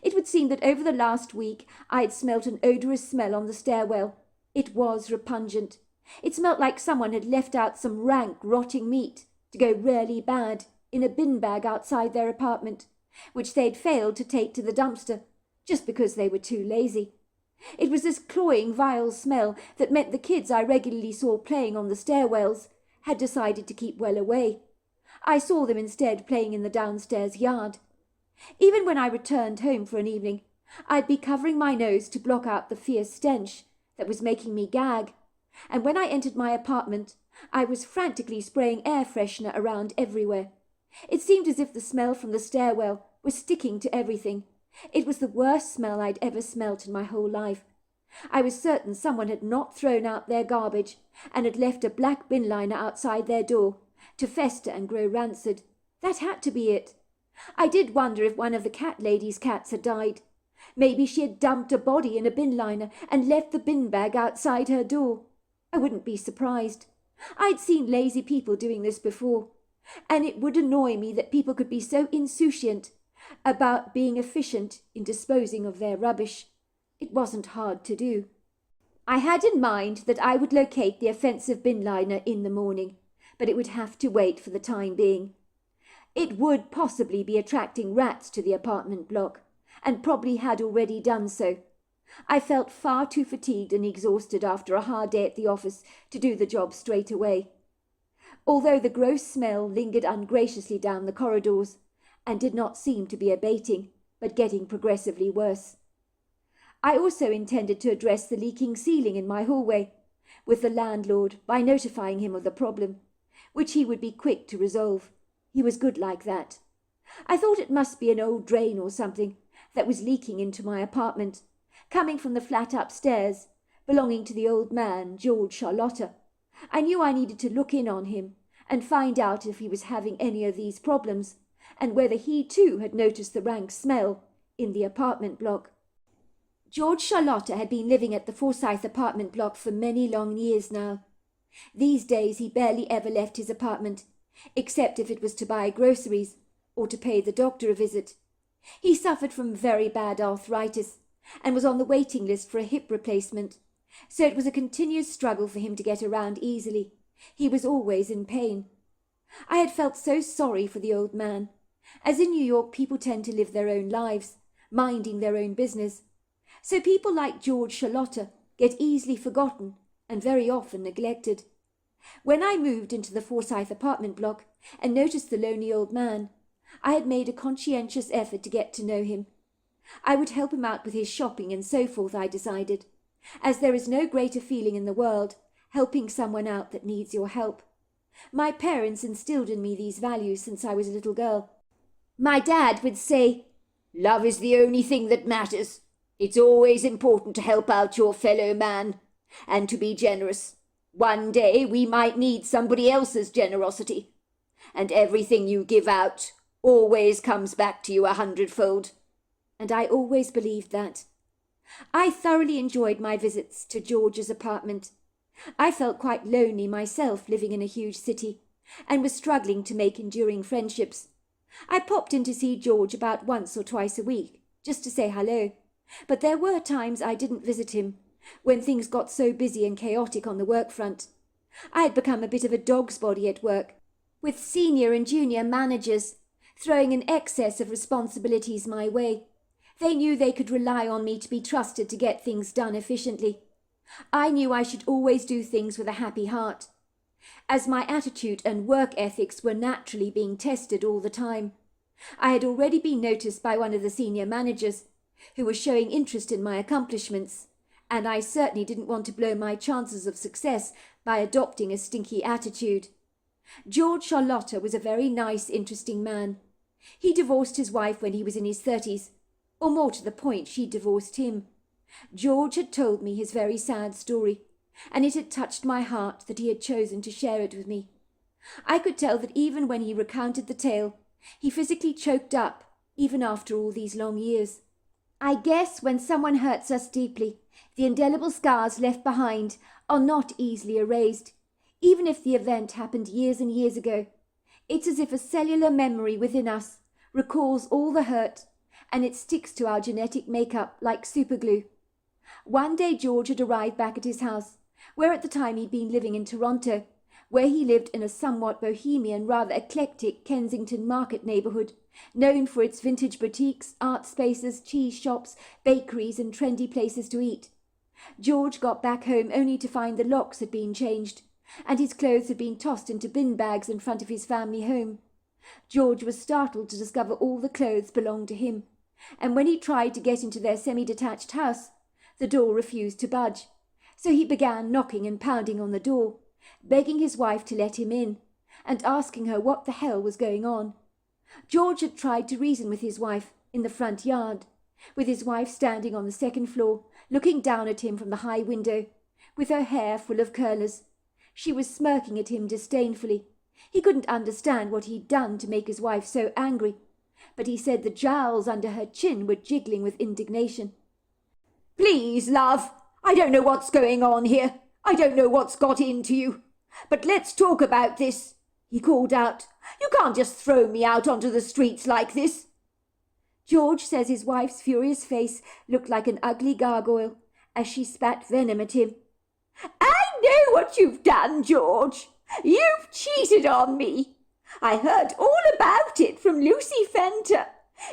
It would seem that over the last week I had smelt an odorous smell on the stairwell. It was repugnant. It smelt like someone had left out some rank, rotting meat to go really bad in a bin bag outside their apartment, which they'd failed to take to the dumpster, just because they were too lazy. It was this cloying, vile smell that meant the kids I regularly saw playing on the stairwells had decided to keep well away. I saw them instead playing in the downstairs yard. Even when I returned home for an evening, I'd be covering my nose to block out the fierce stench that was making me gag, and when I entered my apartment, I was frantically spraying air freshener around everywhere. It seemed as if the smell from the stairwell was sticking to everything. It was the worst smell I'd ever smelt in my whole life. I was certain someone had not thrown out their garbage and had left a black bin liner outside their door to fester and grow rancid. That had to be it. I did wonder if one of the cat lady's cats had died. Maybe she had dumped a body in a bin liner and left the bin bag outside her door. I wouldn't be surprised. I'd seen lazy people doing this before, and it would annoy me that people could be so insouciant about being efficient in disposing of their rubbish. It wasn't hard to do. I had in mind that I would locate the offensive bin liner in the morning, but it would have to wait for the time being. It would possibly be attracting rats to the apartment block, and probably had already done so. I felt far too fatigued and exhausted after a hard day at the office to do the job straight away, although the gross smell lingered ungraciously down the corridors and did not seem to be abating, but getting progressively worse. I also intended to address the leaking ceiling in my hallway with the landlord by notifying him of the problem, which he would be quick to resolve. He was good like that. I thought it must be an old drain or something that was leaking into my apartment, coming from the flat upstairs, belonging to the old man, George Charlotta. I knew I needed to look in on him and find out if he was having any of these problems, and whether he too had noticed the rank smell in the apartment block. George Charlotta had been living at the Forsyth apartment block for many long years now. These days he barely ever left his apartment, except if it was to buy groceries or to pay the doctor a visit. He suffered from very bad arthritis and was on the waiting list for a hip replacement, so it was a continuous struggle for him to get around easily. He was always in pain. I had felt so sorry for the old man, as in New York people tend to live their own lives, minding their own business. So people like George Charlotta get easily forgotten and very often neglected. When I moved into the Forsyth apartment block and noticed the lonely old man, I had made a conscientious effort to get to know him. I would help him out with his shopping and so forth, I decided, as there is no greater feeling in the world, helping someone out that needs your help. My parents instilled in me these values since I was a little girl. My dad would say, "Love is the only thing that matters. It's always important to help out your fellow man, and to be generous. One day we might need somebody else's generosity, and everything you give out always comes back to you 100-fold. And I always believed that. I thoroughly enjoyed my visits to George's apartment. I felt quite lonely myself living in a huge city, and was struggling to make enduring friendships. I popped in to see George about once or twice a week, just to say hello, but there were times I didn't visit him, when things got so busy and chaotic on the work front. I had become a bit of a dog's body at work, with senior and junior managers throwing an excess of responsibilities my way. They knew they could rely on me to be trusted to get things done efficiently. I knew I should always do things with a happy heart, as my attitude and work ethics were naturally being tested all the time. I had already been noticed by one of the senior managers, who was showing interest in my accomplishments, and I certainly didn't want to blow my chances of success by adopting a stinky attitude. George Charlotta was a very nice, interesting man. He divorced his wife when he was in his 30s, or more to the point, she divorced him. George had told me his very sad story, and it had touched my heart that he had chosen to share it with me. I could tell that even when he recounted the tale, he physically choked up, even after all these long years. I guess when someone hurts us deeply, the indelible scars left behind are not easily erased, even if the event happened years and years ago. It's as if a cellular memory within us recalls all the hurt, and it sticks to our genetic makeup like superglue. One day George had arrived back at his house, where at the time he'd been living in Toronto, where he lived in a somewhat bohemian, rather eclectic Kensington market neighbourhood, known for its vintage boutiques, art spaces, cheese shops, bakeries and trendy places to eat. George got back home only to find the locks had been changed, and his clothes had been tossed into bin bags in front of his family home. George was startled to discover all the clothes belonged to him, and when he tried to get into their semi-detached house, the door refused to budge. So he began knocking and pounding on the door, begging his wife to let him in, and asking her what the hell was going on. George had tried to reason with his wife in the front yard, with his wife standing on the second floor, looking down at him from the high window, with her hair full of curlers. She was smirking at him disdainfully. He couldn't understand what he'd done to make his wife so angry, but he said the jowls under her chin were jiggling with indignation. "Please, love, I don't know what's going on here. I don't know what's got into you. But let's talk about this," he called out. "You can't just throw me out onto the streets like this." George says his wife's furious face looked like an ugly gargoyle as she spat venom at him. "I know what you've done, George. You've cheated on me. I heard all about it from Lucy Fenter.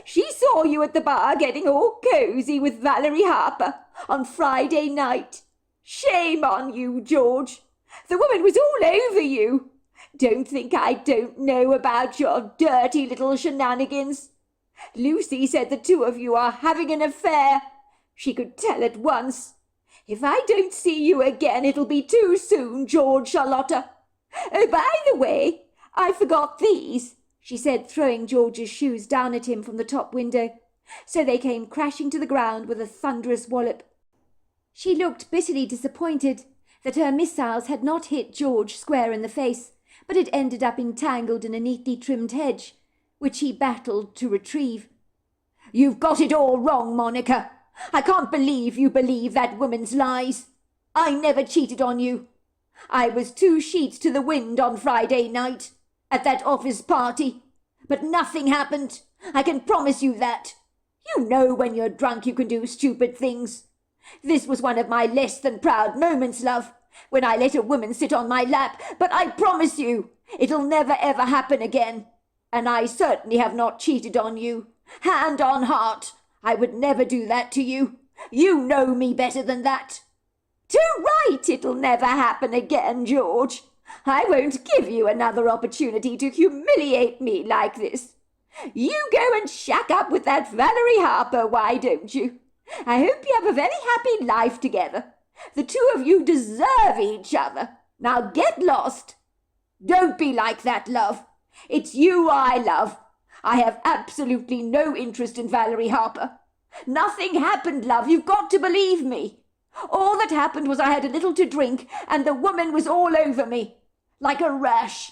She saw you at the bar getting all cosy with Valerie Harper on Friday night. Shame on you, George. The woman was all over you. Don't think I don't know about your dirty little shenanigans. Lucy said the two of you are having an affair. She could tell at once. If I don't see you again, it'll be too soon, George Charlotta. Oh, by the way, I forgot these," she said, throwing George's shoes down at him from the top window, so they came crashing to the ground with a thunderous wallop. She looked bitterly disappointed that her missiles had not hit George square in the face, but had ended up entangled in a neatly trimmed hedge, which he battled to retrieve. "You've got it all wrong, Monica. I can't believe you believe that woman's lies. I never cheated on you. I was 2 sheets to the wind on Friday night, at that office party, but nothing happened. I can promise you that. You know when you're drunk you can do stupid things. This was one of my less than proud moments, love, when I let a woman sit on my lap, but I promise you it'll never ever happen again. And I certainly have not cheated on you. Hand on heart, I would never do that to you. You know me better than that. Too right, it'll never happen again, George. I won't give you another opportunity to humiliate me like this. You go and shack up with that Valerie Harper, why don't you? I hope you have a very happy life together, The two of you deserve each other. Now get lost. Don't be like that, love. It's you I love. I have absolutely no interest in Valerie Harper. Nothing happened, love. You've got to believe me. All that happened was I had a little to drink, and the woman was all over me, like a rash.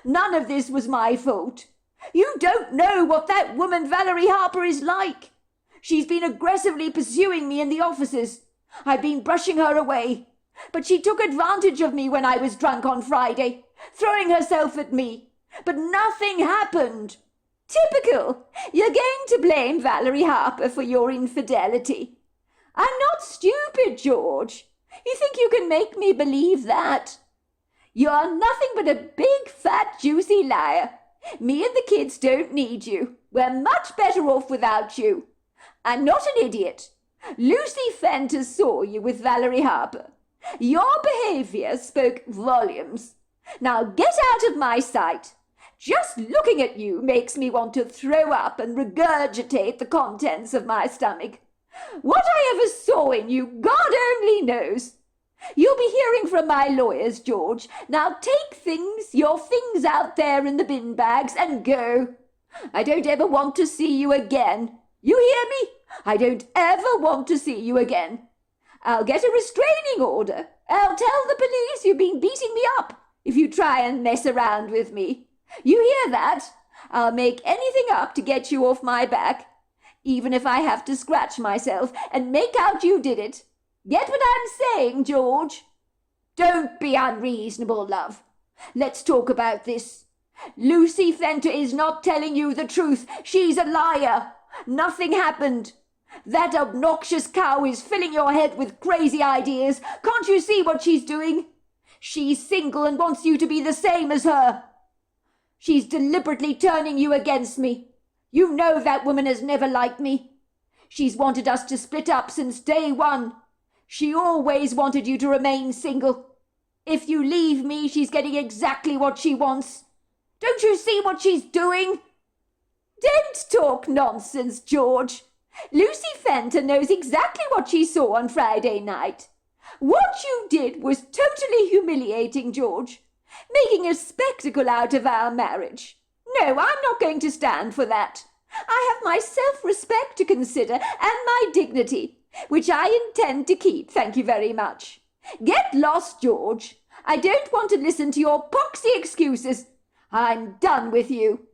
None of this was my fault. You don't know what that woman Valerie Harper is like. She's been aggressively pursuing me in the offices. I've been brushing her away. But she took advantage of me when I was drunk on Friday, throwing herself at me. But nothing happened. Typical. You're going to blame Valerie Harper for your infidelity. I'm not stupid, George. You think you can make me believe that? You're nothing but a big, fat, juicy liar. Me and the kids don't need you. We're much better off without you. I'm not an idiot. Lucy Fenter saw you with Valerie Harper. Your behaviour spoke volumes. Now get out of my sight. Just looking at you makes me want to throw up and regurgitate the contents of my stomach. What I ever saw in you, God only knows. You'll be hearing from my lawyers, George. Now take your things out there in the bin bags and go. I don't ever want to see you again. You hear me? I don't ever want to see you again. I'll get a restraining order. I'll tell the police you've been beating me up if you try and mess around with me. You hear that? I'll make anything up to get you off my back, even if I have to scratch myself and make out you did it. Get what I'm saying, George? Don't be unreasonable, love. Let's talk about this. Lucy Fenter is not telling you the truth. She's a liar. Nothing happened. That obnoxious cow is filling your head with crazy ideas. Can't you see what she's doing? She's single and wants you to be the same as her. She's deliberately turning you against me. You know that woman has never liked me. She's wanted us to split up since day one. She always wanted you to remain single. If you leave me, she's getting exactly what she wants. Don't you see what she's doing? Don't talk nonsense, George. Lucy Fenter knows exactly what she saw on Friday night. What you did was totally humiliating, George, making a spectacle out of our marriage. No, I'm not going to stand for that. I have my self-respect to consider and my dignity, which I intend to keep, thank you very much. Get lost, George. I don't want to listen to your poxy excuses. I'm done with you.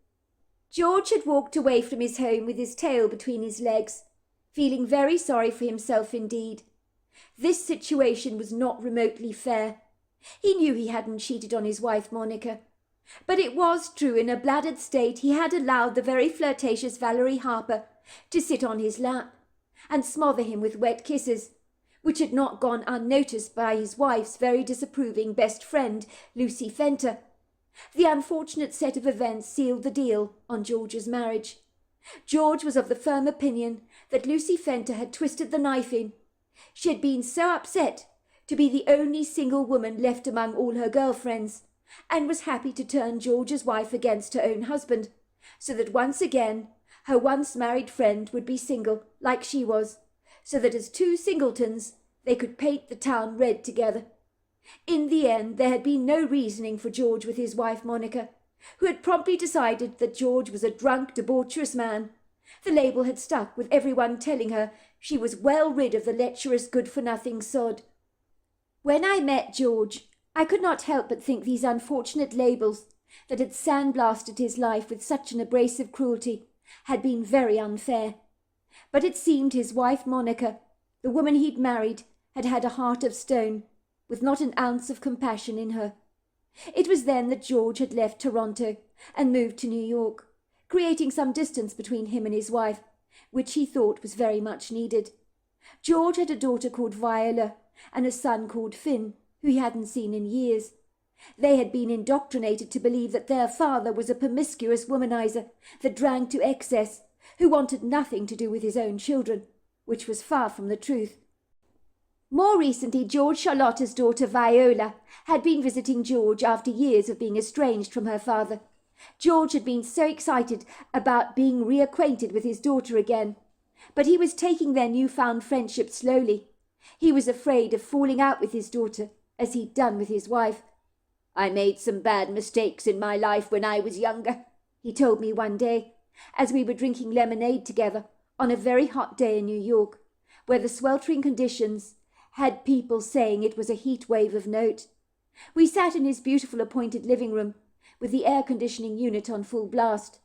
George had walked away from his home with his tail between his legs, feeling very sorry for himself indeed. This situation was not remotely fair. He knew he hadn't cheated on his wife Monica. But it was true in a bladdered state he had allowed the very flirtatious Valerie Harper to sit on his lap and smother him with wet kisses, which had not gone unnoticed by his wife's very disapproving best friend, Lucy Fenter. The unfortunate set of events sealed the deal on George's marriage. George was of the firm opinion that Lucy Fenter had twisted the knife in. She had been so upset to be the only single woman left among all her girlfriends, and was happy to turn George's wife against her own husband, so that once again her once married friend would be single, like she was, so that as two singletons they could paint the town red together. In the end, there had been no reasoning for George with his wife Monica, who had promptly decided that George was a drunk, debaucherous man. The label had stuck, with everyone telling her she was well rid of the lecherous good-for-nothing sod. When I met George, I could not help but think these unfortunate labels, that had sandblasted his life with such an abrasive cruelty, had been very unfair. But it seemed his wife Monica, the woman he'd married, had had a heart of stone, with not an ounce of compassion in her. It was then that George had left Toronto and moved to New York, creating some distance between him and his wife, which he thought was very much needed. George had a daughter called Viola and a son called Finn, who he hadn't seen in years. They had been indoctrinated to believe that their father was a promiscuous womanizer that drank to excess, who wanted nothing to do with his own children, which was far from the truth. More recently, George Charlotta's daughter Viola had been visiting George after years of being estranged from her father. George had been so excited about being reacquainted with his daughter again, but he was taking their newfound friendship slowly, He was afraid of falling out with his daughter, as he'd done with his wife. "I made some bad mistakes in my life when I was younger," he told me one day, as we were drinking lemonade together on a very hot day in New York, where the sweltering conditions had people saying it was a heat wave of note. We sat in his beautiful appointed living room, with the air conditioning unit on full blast.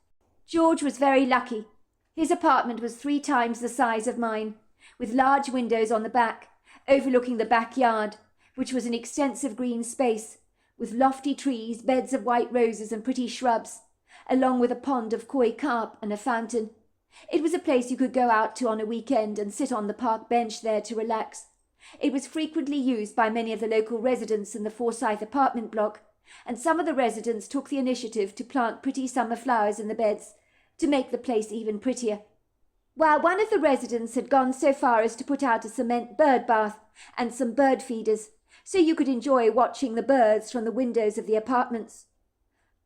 George was very lucky. His apartment was 3 times the size of mine, with large windows on the back, overlooking the backyard, which was an extensive green space, with lofty trees, beds of white roses and pretty shrubs, along with a pond of koi carp and a fountain. It was a place you could go out to on a weekend and sit on the park bench there to relax. It was frequently used by many of the local residents in the Forsyth apartment block, and some of the residents took the initiative to plant pretty summer flowers in the beds to make the place even prettier. While one of the residents had gone so far as to put out a cement bird bath and some bird feeders, so you could enjoy watching the birds from the windows of the apartments.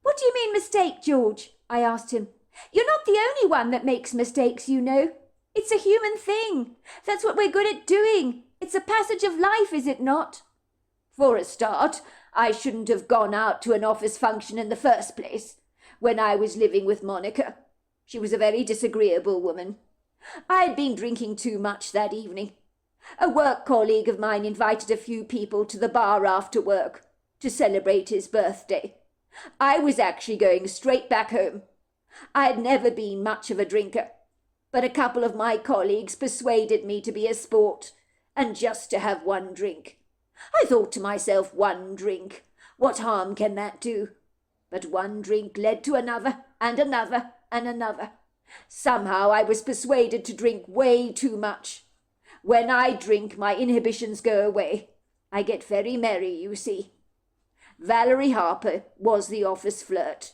"What do you mean mistake, George?" I asked him. "You're not the only one that makes mistakes, you know. It's a human thing. That's what we're good at doing. It's a passage of life, is it not?" "For a start, I shouldn't have gone out to an office function in the first place, when I was living with Monica. She was a very disagreeable woman. I had been drinking too much that evening. A work colleague of mine invited a few people to the bar after work to celebrate his birthday. I was actually going straight back home. I had never been much of a drinker, but a couple of my colleagues persuaded me to be a sport and just to have one drink. I thought to myself, 1 drink, what harm can that do? But 1 drink led to another and another and another. Somehow I was persuaded to drink way too much. When I drink, my inhibitions go away. I get very merry, you see. Valerie Harper was the office flirt.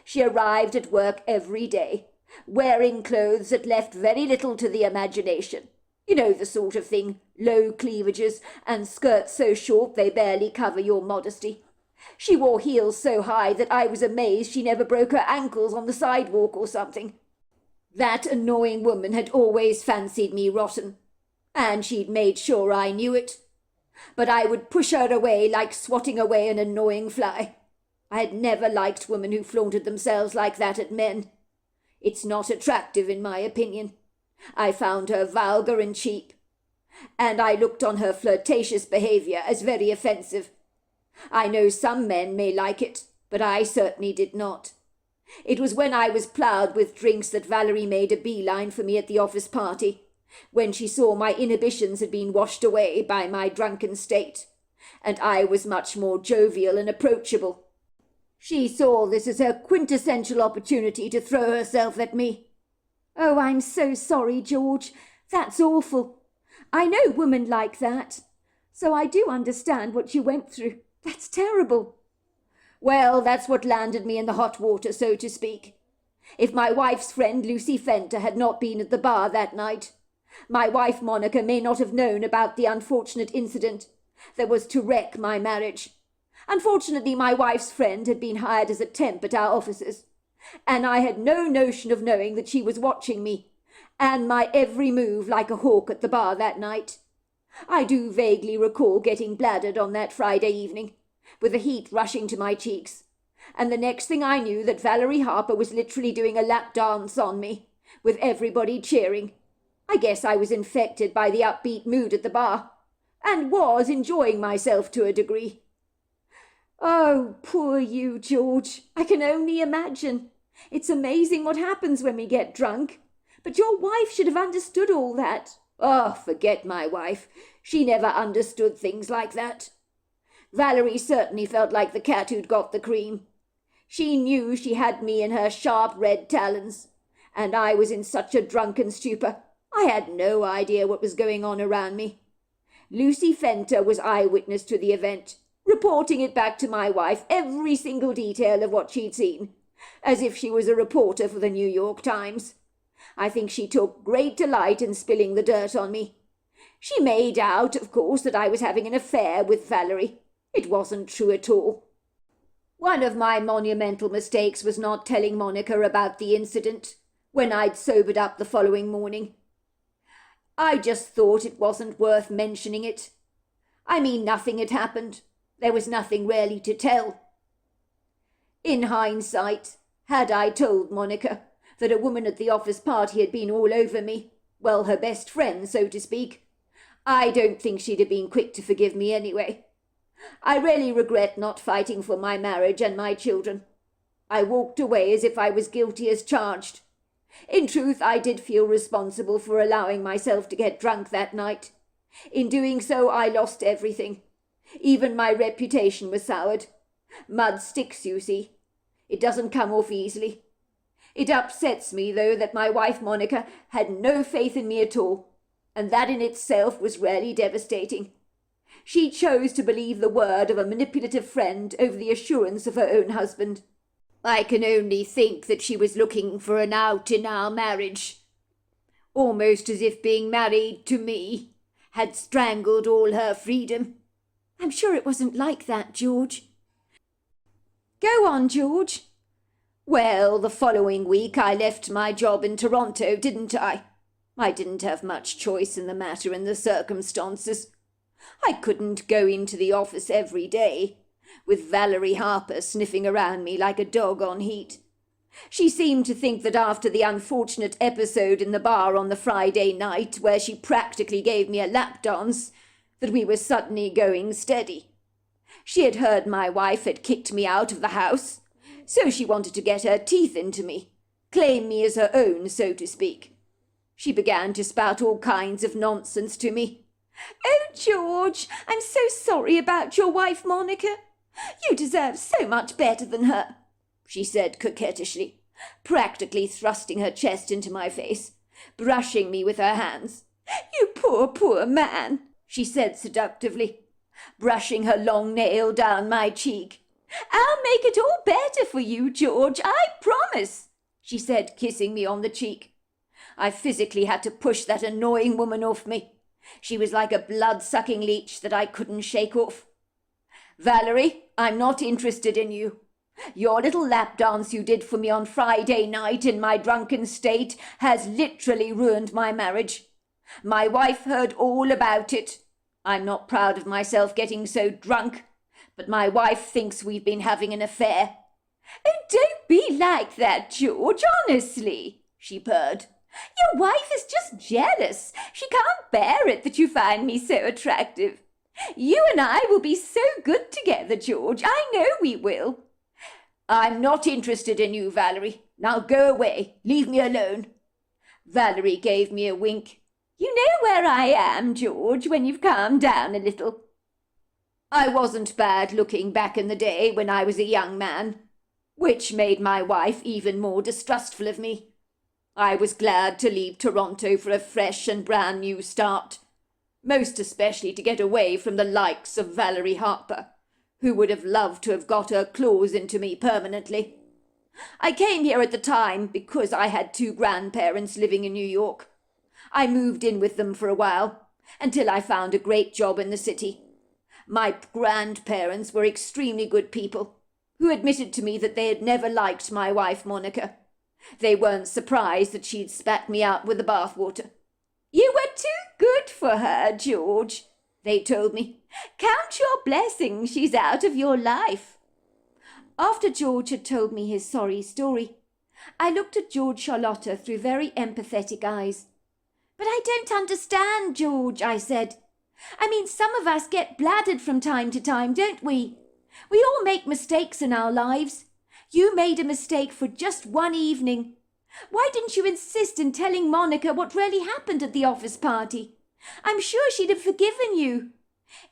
She arrived at work every day, wearing clothes that left very little to the imagination. You know the sort of thing, low cleavages and skirts so short they barely cover your modesty. She wore heels so high that I was amazed she never broke her ankles on the sidewalk or something. That annoying woman had always fancied me rotten, and she'd made sure I knew it. But I would push her away like swatting away an annoying fly. I had never liked women who flaunted themselves like that at men. It's not attractive, in my opinion. I found her vulgar and cheap, and I looked on her flirtatious behaviour as very offensive. I know some men may like it, but I certainly did not. It was when I was ploughed with drinks that Valerie made a beeline for me at the office party, when she saw my inhibitions had been washed away by my drunken state, and I was much more jovial and approachable. She saw this as her quintessential opportunity to throw herself at me. "Oh, I'm so sorry, George. That's awful. I know women like that, so I do understand what you went through. That's terrible." "Well, that's what landed me in the hot water, so to speak. If my wife's friend Lucy Fenter had not been at the bar that night, my wife Monica may not have known about the unfortunate incident that was to wreck my marriage. Unfortunately, my wife's friend had been hired as a temp at our offices, and I had no notion of knowing that she was watching me and my every move like a hawk at the bar that night. I do vaguely recall getting bladdered on that Friday evening, with the heat rushing to my cheeks, and the next thing I knew that Valerie Harper was literally doing a lap dance on me, with everybody cheering. I guess I was infected by the upbeat mood at the bar, and was enjoying myself to a degree. Oh, poor you, George. I can only imagine. It's amazing what happens when we get drunk. But your wife should have understood all that." "Oh, forget my wife. She never understood things like that. Valerie certainly felt like the cat who'd got the cream. She knew she had me in her sharp red talons, and I was in such a drunken stupor, I had no idea what was going on around me. Lucy Fenter was eyewitness to the event, reporting it back to my wife, every single detail of what she'd seen, as if she was a reporter for the New York Times. I think she took great delight in spilling the dirt on me. She made out, of course, that I was having an affair with Valerie. It wasn't true at all. One of my monumental mistakes was not telling Monica about the incident when I'd sobered up the following morning. I just thought it wasn't worth mentioning it. I mean, nothing had happened. There was nothing really to tell. In hindsight, had I told Monica that a woman at the office party had been all over me, well, her best friend, so to speak, I don't think she'd have been quick to forgive me anyway. I really regret not fighting for my marriage and my children. I walked away as if I was guilty as charged. In truth, I did feel responsible for allowing myself to get drunk that night. In doing so, I lost everything. Even my reputation was soured. Mud sticks, you see. It doesn't come off easily. It upsets me, though, that my wife Monica had no faith in me at all, and that in itself was really devastating. She chose to believe the word of a manipulative friend over the assurance of her own husband. I can only think that she was looking for an out in our marriage, almost as if being married to me had strangled all her freedom. I'm sure it wasn't like that, George. Go on, George. Well, the following week I left my job in Toronto, didn't I? I didn't have much choice in the matter in the circumstances. I couldn't go into the office every day, with Valerie Harper sniffing around me like a dog on heat. She seemed to think that after the unfortunate episode in the bar on the Friday night, where she practically gave me a lap dance, that we were suddenly going steady. She had heard my wife had kicked me out of the house, so she wanted to get her teeth into me, claim me as her own, so to speak. She began to spout all kinds of nonsense to me. Oh, George, I'm so sorry about your wife, Monica. You deserve so much better than her, she said coquettishly, practically thrusting her chest into my face, brushing me with her hands. You poor, poor man, she said seductively, brushing her long nail down my cheek. I'll make it all better for you, George, I promise, she said, kissing me on the cheek. I physically had to push that annoying woman off me. She was like a blood-sucking leech that I couldn't shake off. Valerie, I'm not interested in you. Your little lap dance you did for me on Friday night in my drunken state has literally ruined my marriage. My wife heard all about it. I'm not proud of myself getting so drunk, but my wife thinks we've been having an affair. Oh, don't be like that, George, honestly, she purred. Your wife is just jealous. She can't bear it that you find me so attractive. You and I will be so good together, George. I know we will. I'm not interested in you, Valerie. Now go away. Leave me alone. Valerie gave me a wink. You know where I am, George, when you've calmed down a little. I wasn't bad looking back in the day when I was a young man, which made my wife even more distrustful of me. I was glad to leave Toronto for a fresh and brand new start, most especially to get away from the likes of Valerie Harper, who would have loved to have got her claws into me permanently. I came here at the time because I had two grandparents living in New York. I moved in with them for a while, until I found a great job in the city. My grandparents were extremely good people, who admitted to me that they had never liked my wife Monica. They weren't surprised that she'd spat me out with the bathwater. You were too good for her, George, they told me. Count your blessings she's out of your life. After George had told me his sorry story, I looked at George Charlotta through very empathetic eyes. But I don't understand, George, I said. I mean, some of us get bladdered from time to time, don't we? We all make mistakes in our lives. You made a mistake for just one evening. Why didn't you insist in telling Monica what really happened at the office party? I'm sure she'd have forgiven you.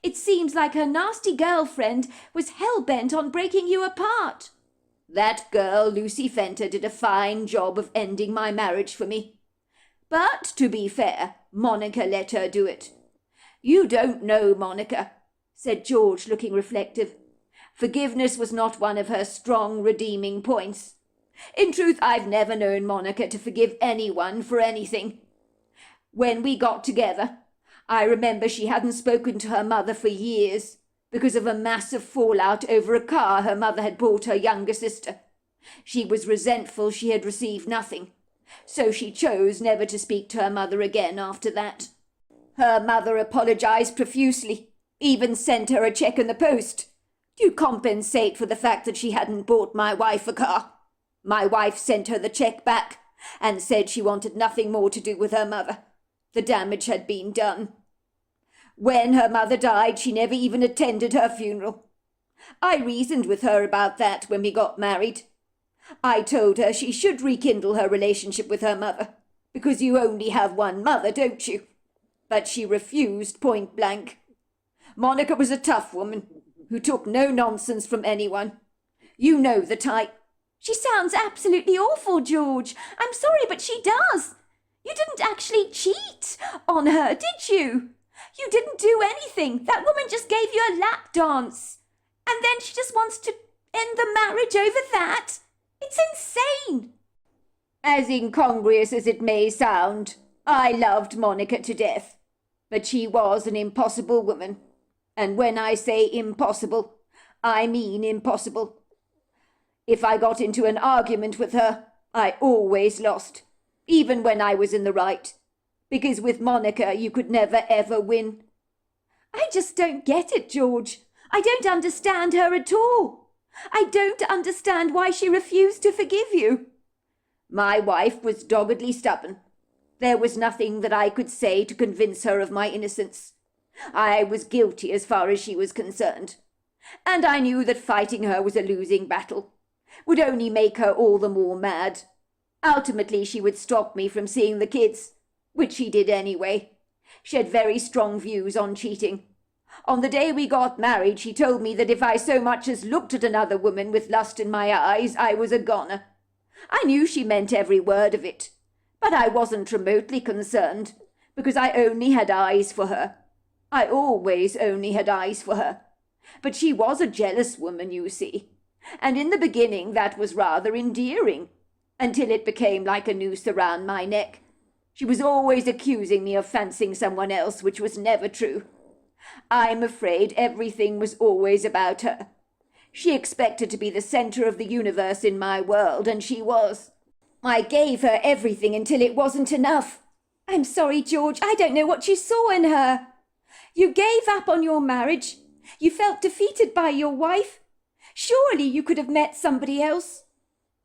It seems like her nasty girlfriend was hell-bent on breaking you apart. That girl, Lucy Fenter, did a fine job of ending my marriage for me. But, to be fair, Monica let her do it. You don't know Monica, said George, looking reflective. Forgiveness was not one of her strong redeeming points. In truth, I've never known Monica to forgive anyone for anything. When we got together, I remember she hadn't spoken to her mother for years because of a massive fallout over a car her mother had bought her younger sister. She was resentful she had received nothing, so she chose never to speak to her mother again after that. Her mother apologized profusely, even sent her a check in the post to compensate for the fact that she hadn't bought my wife a car. My wife sent her the check back and said she wanted nothing more to do with her mother. The damage had been done. When her mother died, she never even attended her funeral. I reasoned with her about that when we got married. I told her she should rekindle her relationship with her mother, because you only have one mother, don't you? But she refused point blank. Monica was a tough woman who took no nonsense from anyone. You know the type. She sounds absolutely awful, George. I'm sorry, but she does. You didn't actually cheat on her, did you? You didn't do anything. That woman just gave you a lap dance. And then she just wants to end the marriage over that. It's insane. As incongruous as it may sound, I loved Monica to death. But she was an impossible woman. And when I say impossible, I mean impossible. If I got into an argument with her, I always lost, even when I was in the right. Because with Monica, you could never ever win. I just don't get it, George. I don't understand her at all. I don't understand why she refused to forgive you. My wife was doggedly stubborn. There was nothing that I could say to convince her of my innocence. I was guilty as far as she was concerned. And I knew that fighting her was a losing battle. Would only make her all the more mad. Ultimately, she would stop me from seeing the kids, which she did anyway. She had very strong views on cheating. On the day we got married, she told me that if I so much as looked at another woman with lust in my eyes, I was a goner. I knew she meant every word of it, but I wasn't remotely concerned, because I only had eyes for her. I always only had eyes for her. But she was a jealous woman, you see. And in the beginning that was rather endearing, until it became like a noose around my neck. She was always accusing me of fancying someone else, which was never true. I'm afraid everything was always about her. She expected to be the center of the universe in my world, and she was. I gave her everything until it wasn't enough. I'm sorry, George, I don't know what you saw in her. You gave up on your marriage. You felt defeated by your wife. Surely you could have met somebody else.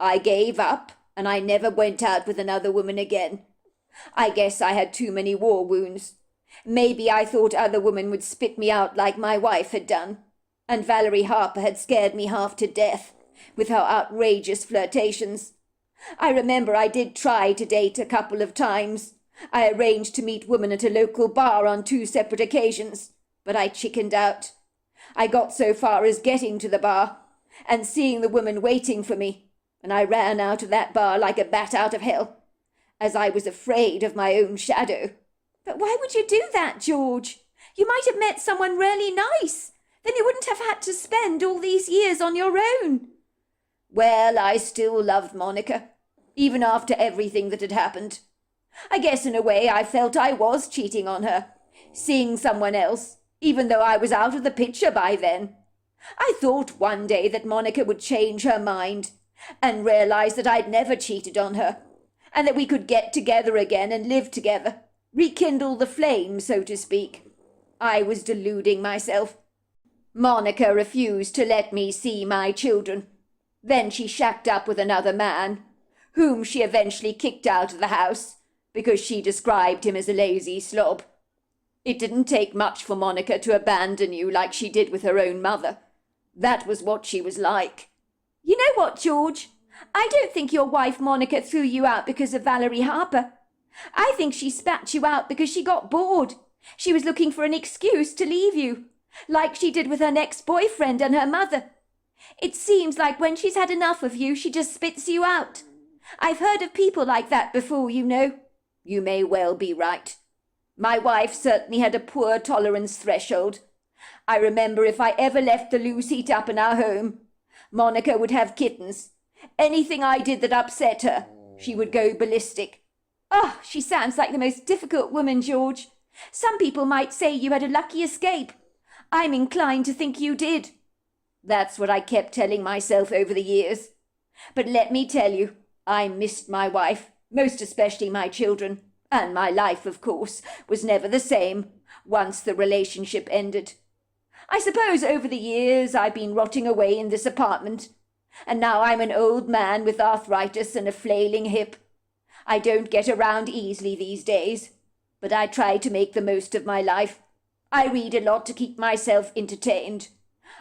I gave up, and I never went out with another woman again. I guess I had too many war wounds. Maybe I thought other women would spit me out like my wife had done. And Valerie Harper had scared me half to death with her outrageous flirtations. I remember I did try to date a couple of times. I arranged to meet women at a local bar on 2 separate occasions, but I chickened out. I got so far as getting to the bar and seeing the woman waiting for me, and I ran out of that bar like a bat out of hell, as I was afraid of my own shadow. But why would you do that, George? You might have met someone really nice. Then you wouldn't have had to spend all these years on your own. Well, I still loved Monica, even after everything that had happened. I guess in a way I felt I was cheating on her, seeing someone else, even though I was out of the picture by then. I thought one day that Monica would change her mind and realize that I'd never cheated on her, and that we could get together again and live together, rekindle the flame, so to speak. I was deluding myself. Monica refused to let me see my children. Then she shacked up with another man, whom she eventually kicked out of the house because she described him as a lazy slob. It didn't take much for Monica to abandon you like she did with her own mother. That was what she was like. You know what, George? I don't think your wife Monica threw you out because of Valerie Harper. I think she spat you out because she got bored. She was looking for an excuse to leave you, like she did with her next boyfriend and her mother. It seems like when she's had enough of you, she just spits you out. I've heard of people like that before, you know. You may well be right. My wife certainly had a poor tolerance threshold. I remember if I ever left the loo seat up in our home, Monica would have kittens. Anything I did that upset her, she would go ballistic. Oh, she sounds like the most difficult woman, George. Some people might say you had a lucky escape. I'm inclined to think you did. That's what I kept telling myself over the years. But let me tell you, I missed my wife, most especially my children. And my life, of course, was never the same once the relationship ended. I suppose over the years I've been rotting away in this apartment, and now I'm an old man with arthritis and a flailing hip. I don't get around easily these days, but I try to make the most of my life. I read a lot to keep myself entertained.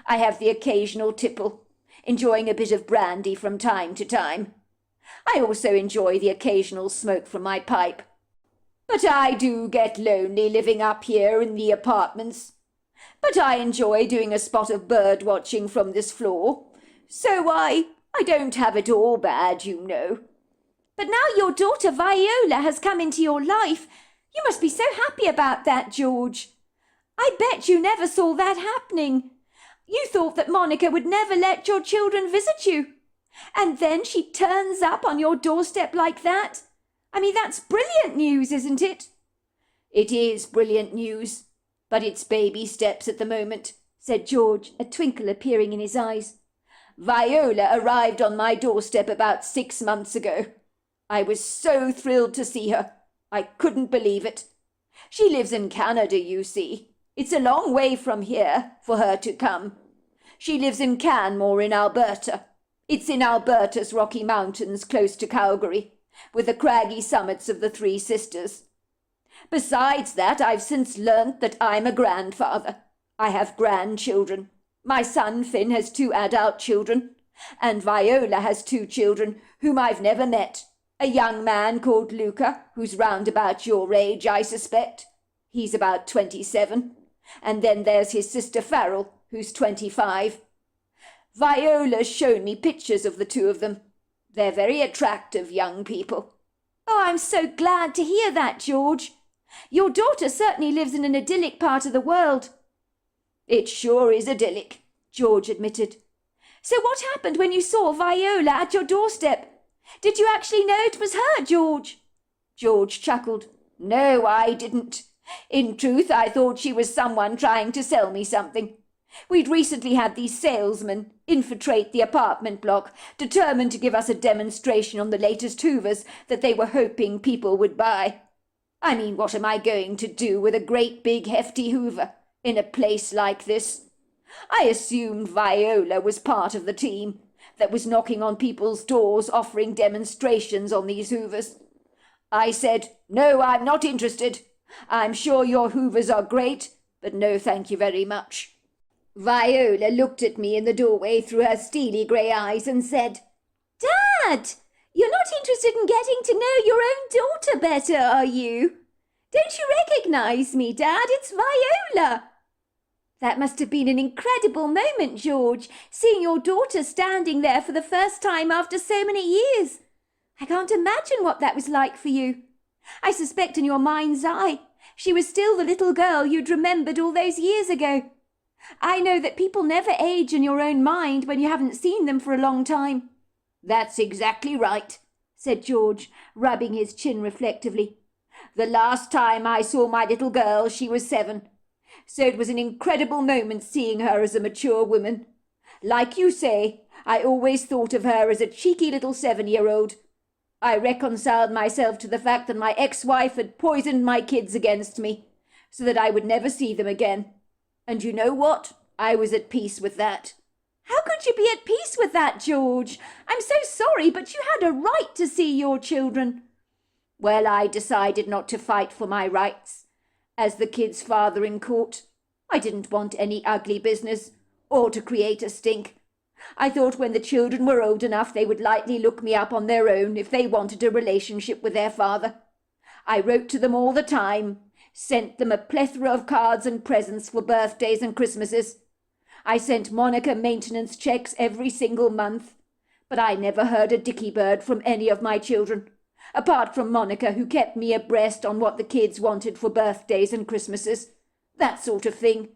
I have the occasional tipple, enjoying a bit of brandy from time to time. I also enjoy the occasional smoke from my pipe. But I do get lonely living up here in the apartments. But I enjoy doing a spot of bird watching from this floor. So I don't have it all bad, you know. But now your daughter Viola has come into your life. You must be so happy about that, George. I bet you never saw that happening. You thought that Monica would never let your children visit you. And then she turns up on your doorstep like that. I mean, that's brilliant news, isn't it? It is brilliant news, but it's baby steps at the moment, said George, a twinkle appearing in his eyes. Viola arrived on my doorstep about 6 months ago. I was so thrilled to see her. I couldn't believe it. She lives in Canada, you see. It's a long way from here for her to come. She lives in Canmore in Alberta. It's in Alberta's Rocky Mountains close to Calgary, with the craggy summits of the Three Sisters. Besides that, I've since learnt that I'm a grandfather. I have grandchildren. My son Finn has 2 adult children, and Viola has 2 children whom I've never met. A young man called Luca, who's round about your age, I suspect. He's about 27. And then there's his sister Farrell, who's 25. Viola's shown me pictures of the 2 of them. They're very attractive young people. Oh, I'm so glad to hear that, George. Your daughter certainly lives in an idyllic part of the world. It sure is idyllic, George admitted. So what happened when you saw Viola at your doorstep? Did you actually know it was her, George? George chuckled. No, I didn't. In truth, I thought she was someone trying to sell me something. We'd recently had these salesmen infiltrate the apartment block, determined to give us a demonstration on the latest hoovers that they were hoping people would buy. I mean, what am I going to do with a great big hefty hoover in a place like this? I assumed Viola was part of the team that was knocking on people's doors offering demonstrations on these hoovers. I said, no, I'm not interested. I'm sure your hoovers are great, but no thank you very much. Viola looked at me in the doorway through her steely grey eyes and said, Dad, you're not interested in getting to know your own daughter better, are you? Don't you recognise me, Dad? It's Viola. That must have been an incredible moment, George, seeing your daughter standing there for the first time after so many years. I can't imagine what that was like for you. I suspect in your mind's eye she was still the little girl you'd remembered all those years ago. I know that people never age in your own mind when you haven't seen them for a long time. That's exactly right, said George, rubbing his chin reflectively. The last time I saw my little girl she was 7. So it was an incredible moment seeing her as a mature woman. Like you say, I always thought of her as a cheeky little 7-year-old. I reconciled myself to the fact that my ex-wife had poisoned my kids against me, so that I would never see them again. And you know what? I was at peace with that. How could you be at peace with that, George? I'm so sorry, but you had a right to see your children. Well, I decided not to fight for my rights. As the kid's father in court, I didn't want any ugly business, or to create a stink. I thought when the children were old enough they would likely look me up on their own if they wanted a relationship with their father. I wrote to them all the time, sent them a plethora of cards and presents for birthdays and Christmases. I sent Monica maintenance checks every single month, but I never heard a dicky bird from any of my children, apart from Monica, who kept me abreast on what the kids wanted for birthdays and Christmases, that sort of thing.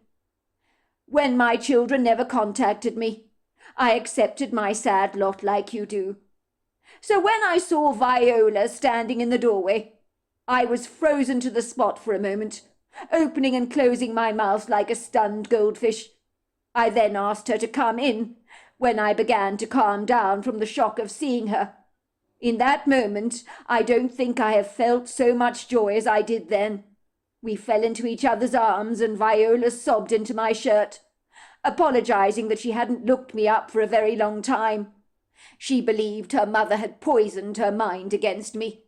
When my children never contacted me, I accepted my sad lot like you do. So when I saw Viola standing in the doorway, I was frozen to the spot for a moment, opening and closing my mouth like a stunned goldfish. I then asked her to come in, when I began to calm down from the shock of seeing her. In that moment, I don't think I have felt so much joy as I did then. We fell into each other's arms and Viola sobbed into my shirt, apologizing that she hadn't looked me up for a very long time. She believed her mother had poisoned her mind against me.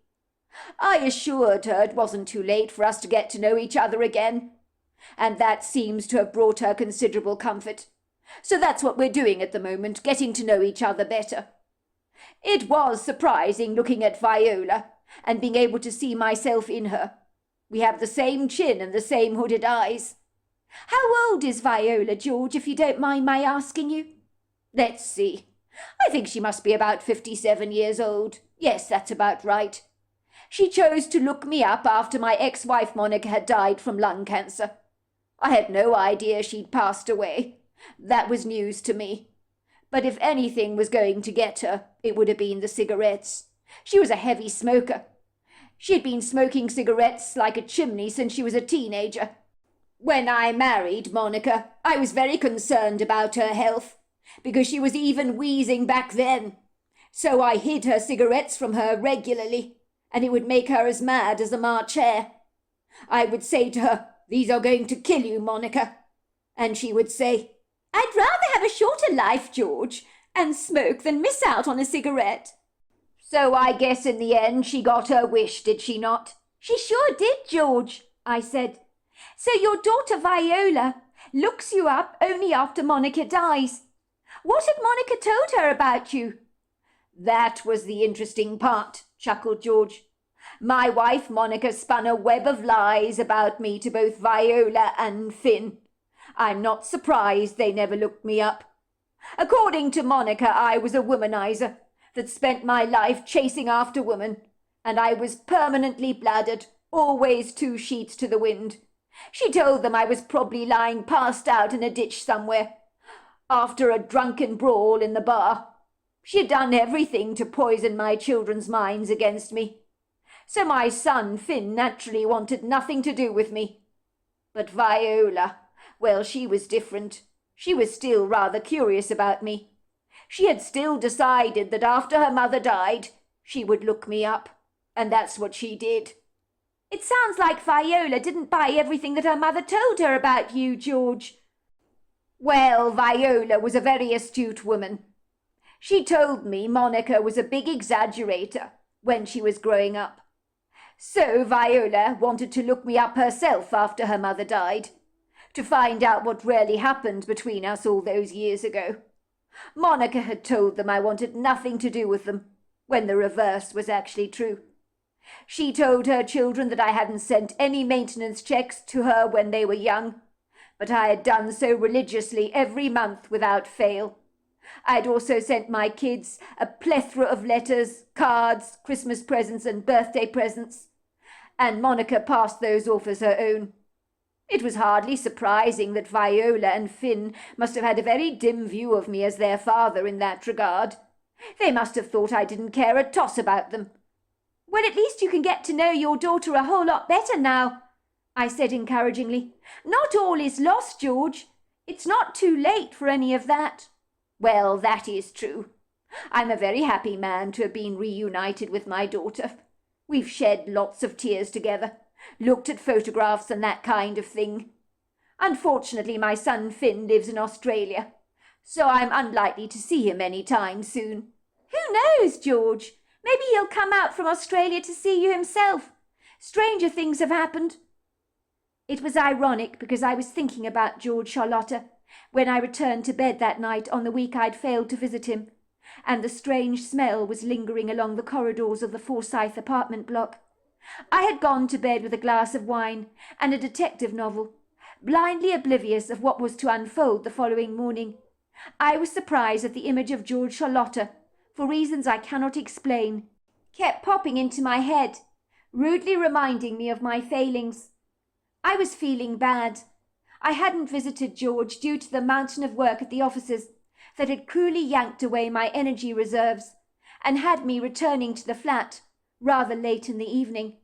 I assured her it wasn't too late for us to get to know each other again, and that seems to have brought her considerable comfort. So that's what we're doing at the moment, getting to know each other better. It was surprising looking at Viola and being able to see myself in her. We have the same chin and the same hooded eyes. How old is Viola, George, if you don't mind my asking you? Let's see. I think she must be about 57 years old. Yes, that's about right. She chose to look me up after my ex-wife Monica had died from lung cancer. I had no idea she'd passed away. That was news to me. But if anything was going to get her, it would have been the cigarettes. She was a heavy smoker. She had been smoking cigarettes like a chimney since she was a teenager. When I married Monica, I was very concerned about her health, because she was even wheezing back then. So I hid her cigarettes from her regularly, and it would make her as mad as a March hare. I would say to her, "These are going to kill you, Monica." And she would say, "I'd rather have a shorter life, George, and smoke than miss out on a cigarette." So I guess in the end she got her wish, did she not? "She sure did, George," I said. "So your daughter Viola looks you up only after Monica dies. What had Monica told her about you?" "That was the interesting part," chuckled George. "My wife Monica spun a web of lies about me to both Viola and Finn. I'm not surprised they never looked me up. According to Monica, I was a womanizer that spent my life chasing after women, and I was permanently bladdered, always 2 sheets to the wind. She told them I was probably lying passed out in a ditch somewhere, after a drunken brawl in the bar. She had done everything to poison my children's minds against me. So my son Finn naturally wanted nothing to do with me. But Viola, well, she was different. She was still rather curious about me. She had still decided that after her mother died, she would look me up, and that's what she did." "It sounds like Viola didn't buy everything that her mother told her about you, George." "Well, Viola was a very astute woman. She told me Monica was a big exaggerator when she was growing up. So Viola wanted to look me up herself after her mother died, to find out what really happened between us all those years ago. Monica had told them I wanted nothing to do with them, when the reverse was actually true. She told her children that I hadn't sent any maintenance checks to her when they were young, but I had done so religiously every month without fail. I'd also sent my kids a plethora of letters, cards, Christmas presents and birthday presents, and Monica passed those off as her own. It was hardly surprising that Viola and Finn must have had a very dim view of me as their father in that regard. They must have thought I didn't care a toss about them. "Well, at least you can get to know your daughter a whole lot better now," I said encouragingly. "Not all is lost, George. It's not too late for any of that." "Well, that is true. I'm a very happy man to have been reunited with my daughter. We've shed lots of tears together, looked at photographs and that kind of thing. Unfortunately, my son Finn lives in Australia, so I'm unlikely to see him any time soon." "Who knows, George? Maybe he'll come out from Australia to see you himself. Stranger things have happened." It was ironic because I was thinking about George Charlotta when I returned to bed that night on the week I'd failed to visit him, and the strange smell was lingering along the corridors of the Forsyth apartment block. I had gone to bed with a glass of wine and a detective novel, blindly oblivious of what was to unfold the following morning. I was surprised that the image of George Charlotta, for reasons I cannot explain, kept popping into my head, rudely reminding me of my failings. I was feeling bad. I hadn't visited George due to the mountain of work at the offices that had cruelly yanked away my energy reserves and had me returning to the flat rather late in the evening.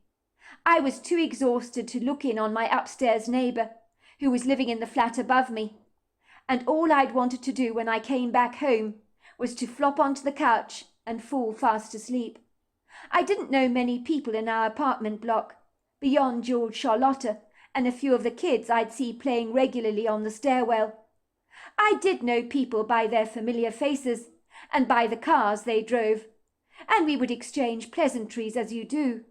I was too exhausted to look in on my upstairs neighbour, who was living in the flat above me, and all I'd wanted to do when I came back home was to flop onto the couch and fall fast asleep. I didn't know many people in our apartment block, beyond George Charlotta and a few of the kids I'd see playing regularly on the stairwell. I did know people by their familiar faces and by the cars they drove, and we would exchange pleasantries as you do.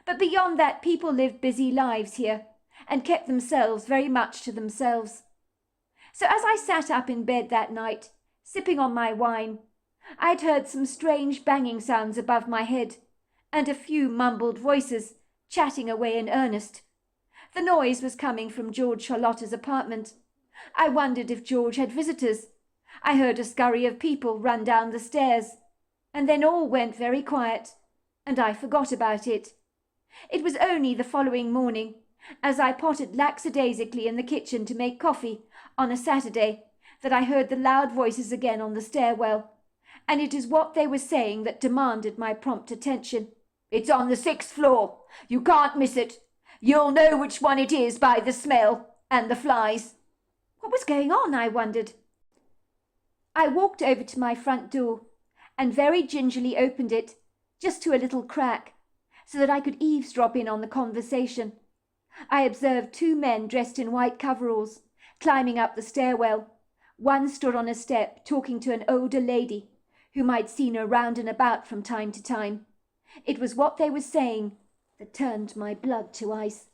But beyond that, people lived busy lives here and kept themselves very much to themselves. So as I sat up in bed that night, sipping on my wine, I'd heard some strange banging sounds above my head and a few mumbled voices chatting away in earnest. The noise was coming from George Charlotta's apartment. I wondered if George had visitors. I heard a scurry of people run down the stairs, and then all went very quiet, and I forgot about it. It was only the following morning, as I pottered lackadaisically in the kitchen to make coffee on a Saturday, that I heard the loud voices again on the stairwell, and it is what they were saying that demanded my prompt attention. It's on the 6th floor. You can't miss it. You'll know which one it is by the smell and the flies. What was going on, I wondered. I walked over to my front door and very gingerly opened it, just to a little crack, so that I could eavesdrop in on the conversation. I observed 2 men dressed in white coveralls climbing up the stairwell. One stood on a step talking to an older lady whom I'd seen her round and about from time to time. It was what they were saying that turned my blood to ice.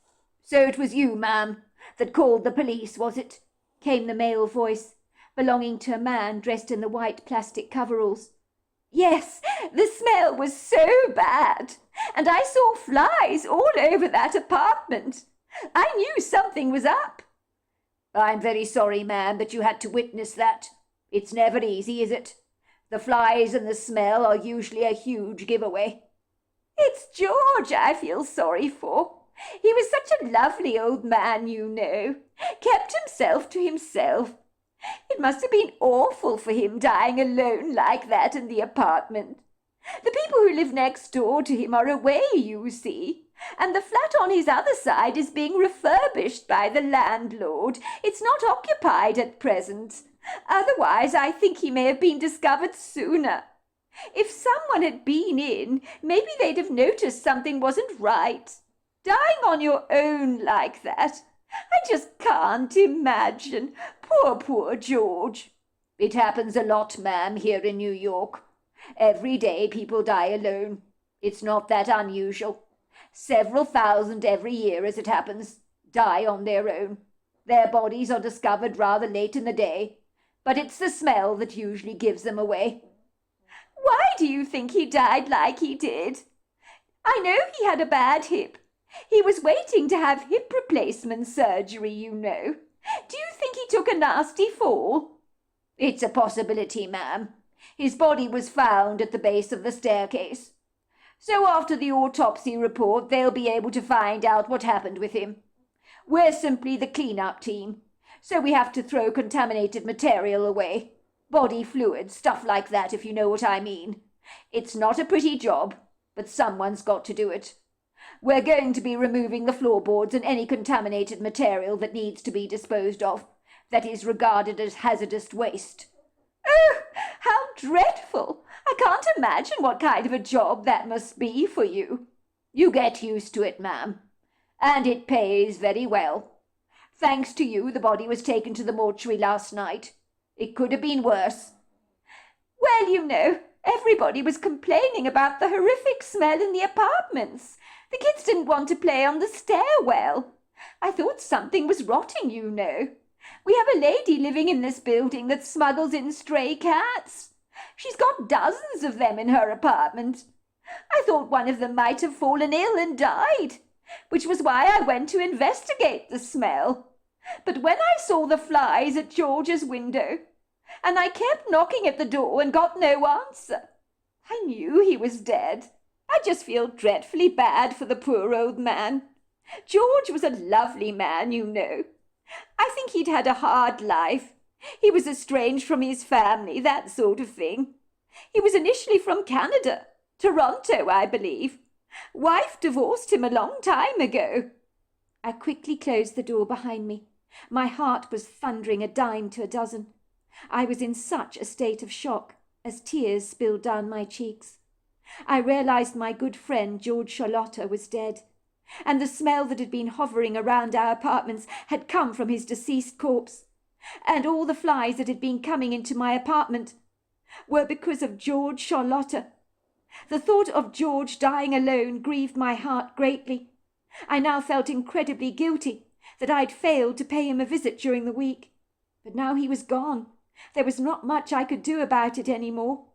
So it was you, ma'am, that called the police, was it? Came the male voice, belonging to a man dressed in the white plastic coveralls. Yes, the smell was so bad, and I saw flies all over that apartment. I knew something was up. I'm very sorry, ma'am, that you had to witness that. It's never easy, is it? The flies and the smell are usually a huge giveaway. It's George I feel sorry for. He was such a lovely old man, you know. Kept himself to himself. It must have been awful for him dying alone like that in the apartment. The people who live next door to him are away, you see, and the flat on his other side is being refurbished by the landlord. It's not occupied at present. Otherwise, I think he may have been discovered sooner. If someone had been in, maybe they'd have noticed something wasn't right. Dying on your own like that, I just can't imagine. Poor George. It happens a lot, ma'am, here in New York. Every day people die alone. It's not that unusual. Several thousand every year, as it happens, die on their own. Their bodies are discovered rather late in the day, but it's the smell that usually gives them away. Why do you think he died like he did? I know he had a bad hip. He was waiting to have hip replacement surgery, you know. Do you think he took a nasty fall? It's a possibility, ma'am. His body was found at the base of the staircase. So after the autopsy report, they'll be able to find out what happened with him. We're simply the clean-up team, so we have to throw contaminated material away. Body fluids, stuff like that, if you know what I mean. It's not a pretty job, but someone's got to do it. We're going to be removing the floorboards and any contaminated material that needs to be disposed of, that is regarded as hazardous waste. Oh, how dreadful! I can't imagine what kind of a job that must be for you. You get used to it, ma'am, and it pays very well. Thanks to you, the body was taken to the mortuary last night. It could have been worse. Well, you know, everybody was complaining about the horrific smell in the apartments. The kids didn't want to play on the stairwell. I thought something was rotting, you know. We have a lady living in this building that smuggles in stray cats. She's got dozens of them in her apartment. I thought one of them might have fallen ill and died, which was why I went to investigate the smell. But when I saw the flies at George's window, and I kept knocking at the door and got no answer, I knew he was dead. I just feel dreadfully bad for the poor old man. George was a lovely man, you know. I think he'd had a hard life. He was estranged from his family, that sort of thing. He was initially from Canada, Toronto, I believe. Wife divorced him a long time ago. I quickly closed the door behind me. My heart was thundering a dime to a dozen. I was in such a state of shock as tears spilled down my cheeks. I realized my good friend George Charlotta was dead, and the smell that had been hovering around our apartments had come from his deceased corpse, and all the flies that had been coming into my apartment were because of George Charlotta. The thought of George dying alone grieved my heart greatly. I now felt incredibly guilty that I'd failed to pay him a visit during the week. But now he was gone. There was not much I could do about it any more.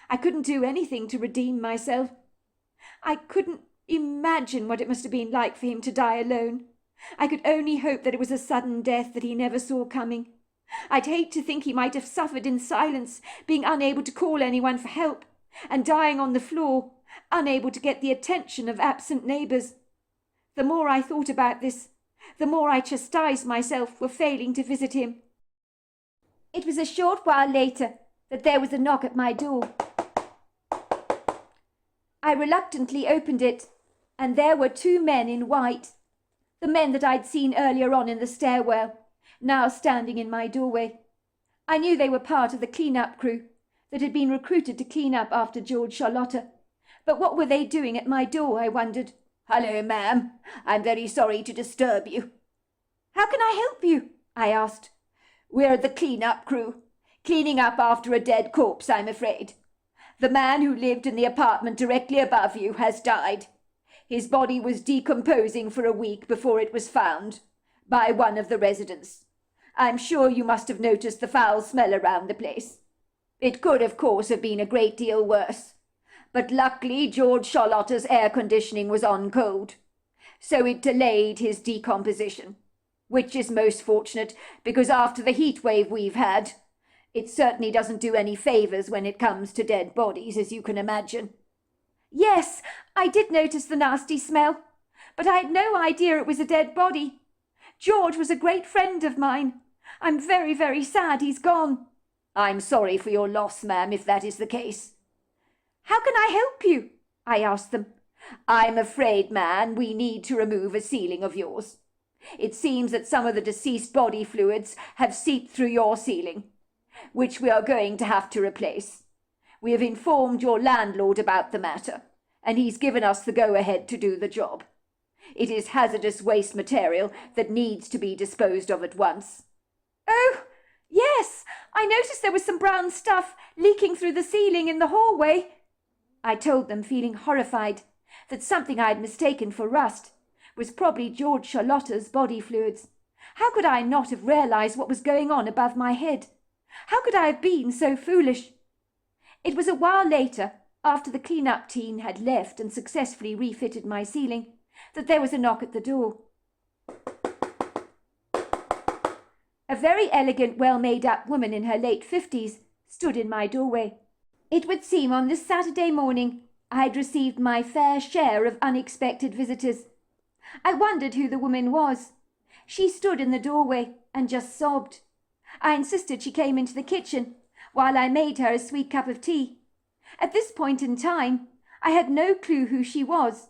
I couldn't do anything to redeem myself. I couldn't imagine what it must have been like for him to die alone. I could only hope that it was a sudden death that he never saw coming. I'd hate to think he might have suffered in silence, being unable to call anyone for help, and dying on the floor, unable to get the attention of absent neighbours. The more I thought about this, the more I chastised myself for failing to visit him. It was a short while later that there was a knock at my door. I reluctantly opened it, and there were two men in white, the men that I'd seen earlier on in the stairwell, now standing in my doorway. I knew they were part of the clean-up crew that had been recruited to clean up after George Charlotta. But what were they doing at my door, I wondered. "Hello, ma'am. I'm very sorry to disturb you." "How can I help you?" I asked. "We're the clean-up crew. Cleaning up after a dead corpse, I'm afraid. The man who lived in the apartment directly above you has died. His body was decomposing for a week before it was found by one of the residents. I'm sure you must have noticed the foul smell around the place. It could, of course, have been a great deal worse. But luckily George Charlotta's air conditioning was on cold, so it delayed his decomposition, which is most fortunate, because after the heat wave we've had, it certainly doesn't do any favours when it comes to dead bodies, as you can imagine." "Yes, I did notice the nasty smell, but I had no idea it was a dead body. George was a great friend of mine. I'm very, very sad he's gone." "I'm sorry for your loss, ma'am, if that is the case." "How can I help you?" I asked them. "I'm afraid, man, we need to remove a ceiling of yours. It seems that some of the deceased body fluids have seeped through your ceiling, which we are going to have to replace. We have informed your landlord about the matter, and he's given us the go-ahead to do the job. It is hazardous waste material that needs to be disposed of at once." "Oh, yes, I noticed there was some brown stuff leaking through the ceiling in the hallway," I told them, feeling horrified that something I had mistaken for rust was probably George Charlotta's body fluids. How could I not have realized what was going on above my head? How could I have been so foolish? It was a while later, after the clean-up team had left and successfully refitted my ceiling, that there was a knock at the door. A very elegant, well-made-up woman in her late 50s stood in my doorway. It would seem on this Saturday morning I had received my fair share of unexpected visitors. I wondered who the woman was. She stood in the doorway and just sobbed. I insisted she came into the kitchen while I made her a sweet cup of tea. At this point in time, I had no clue who she was.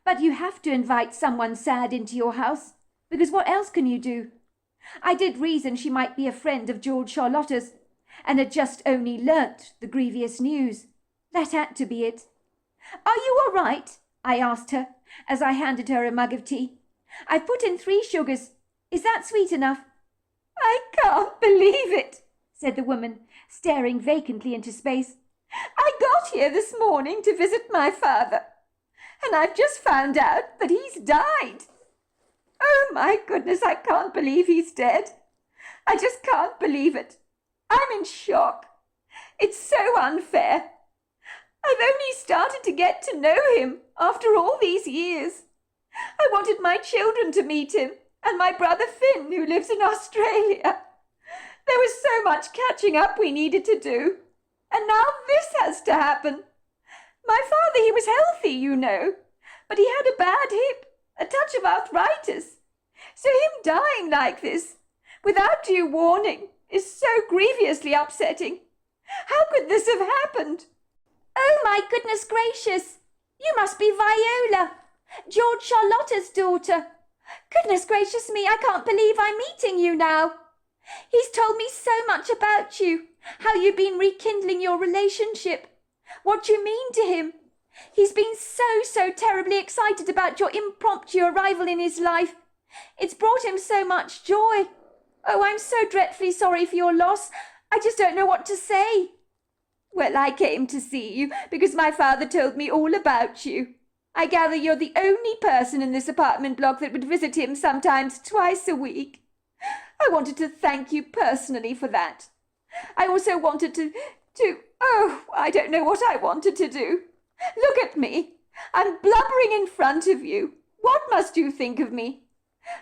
But you have to invite someone sad into your house, because what else can you do? I did reason she might be a friend of George Charlotta's, and had just only learnt the grievous news. That had to be it. "Are you all right?" I asked her, as I handed her a mug of tea. "I've put in 3 sugars. Is that sweet enough?" "I can't believe it," said the woman, staring vacantly into space. "I got here this morning to visit my father, and I've just found out that he's died. Oh, my goodness, I can't believe he's dead. I just can't believe it. I'm in shock. It's so unfair. I've only started to get to know him after all these years. I wanted my children to meet him, and my brother Finn, who lives in Australia. There was so much catching up we needed to do, and now this has to happen. My father, he was healthy, you know, but he had a bad hip, a touch of arthritis. So him dying like this, without due warning, is so grievously upsetting. How could this have happened?" "Oh, my goodness gracious! You must be Viola, George Charlotta's daughter. Goodness gracious me, I can't believe I'm meeting you now. He's told me so much about you, how you've been rekindling your relationship, what you mean to him. He's been so terribly excited about your impromptu arrival in his life. It's brought him so much joy. Oh, I'm so dreadfully sorry for your loss. I just don't know what to say. Well, I came to see you because my father told me all about you. I gather you're the only person in this apartment block that would visit him sometimes twice a week. I wanted to thank you personally for that. I also wanted I don't know what I wanted to do. Look at me. I'm blubbering in front of you. What must you think of me?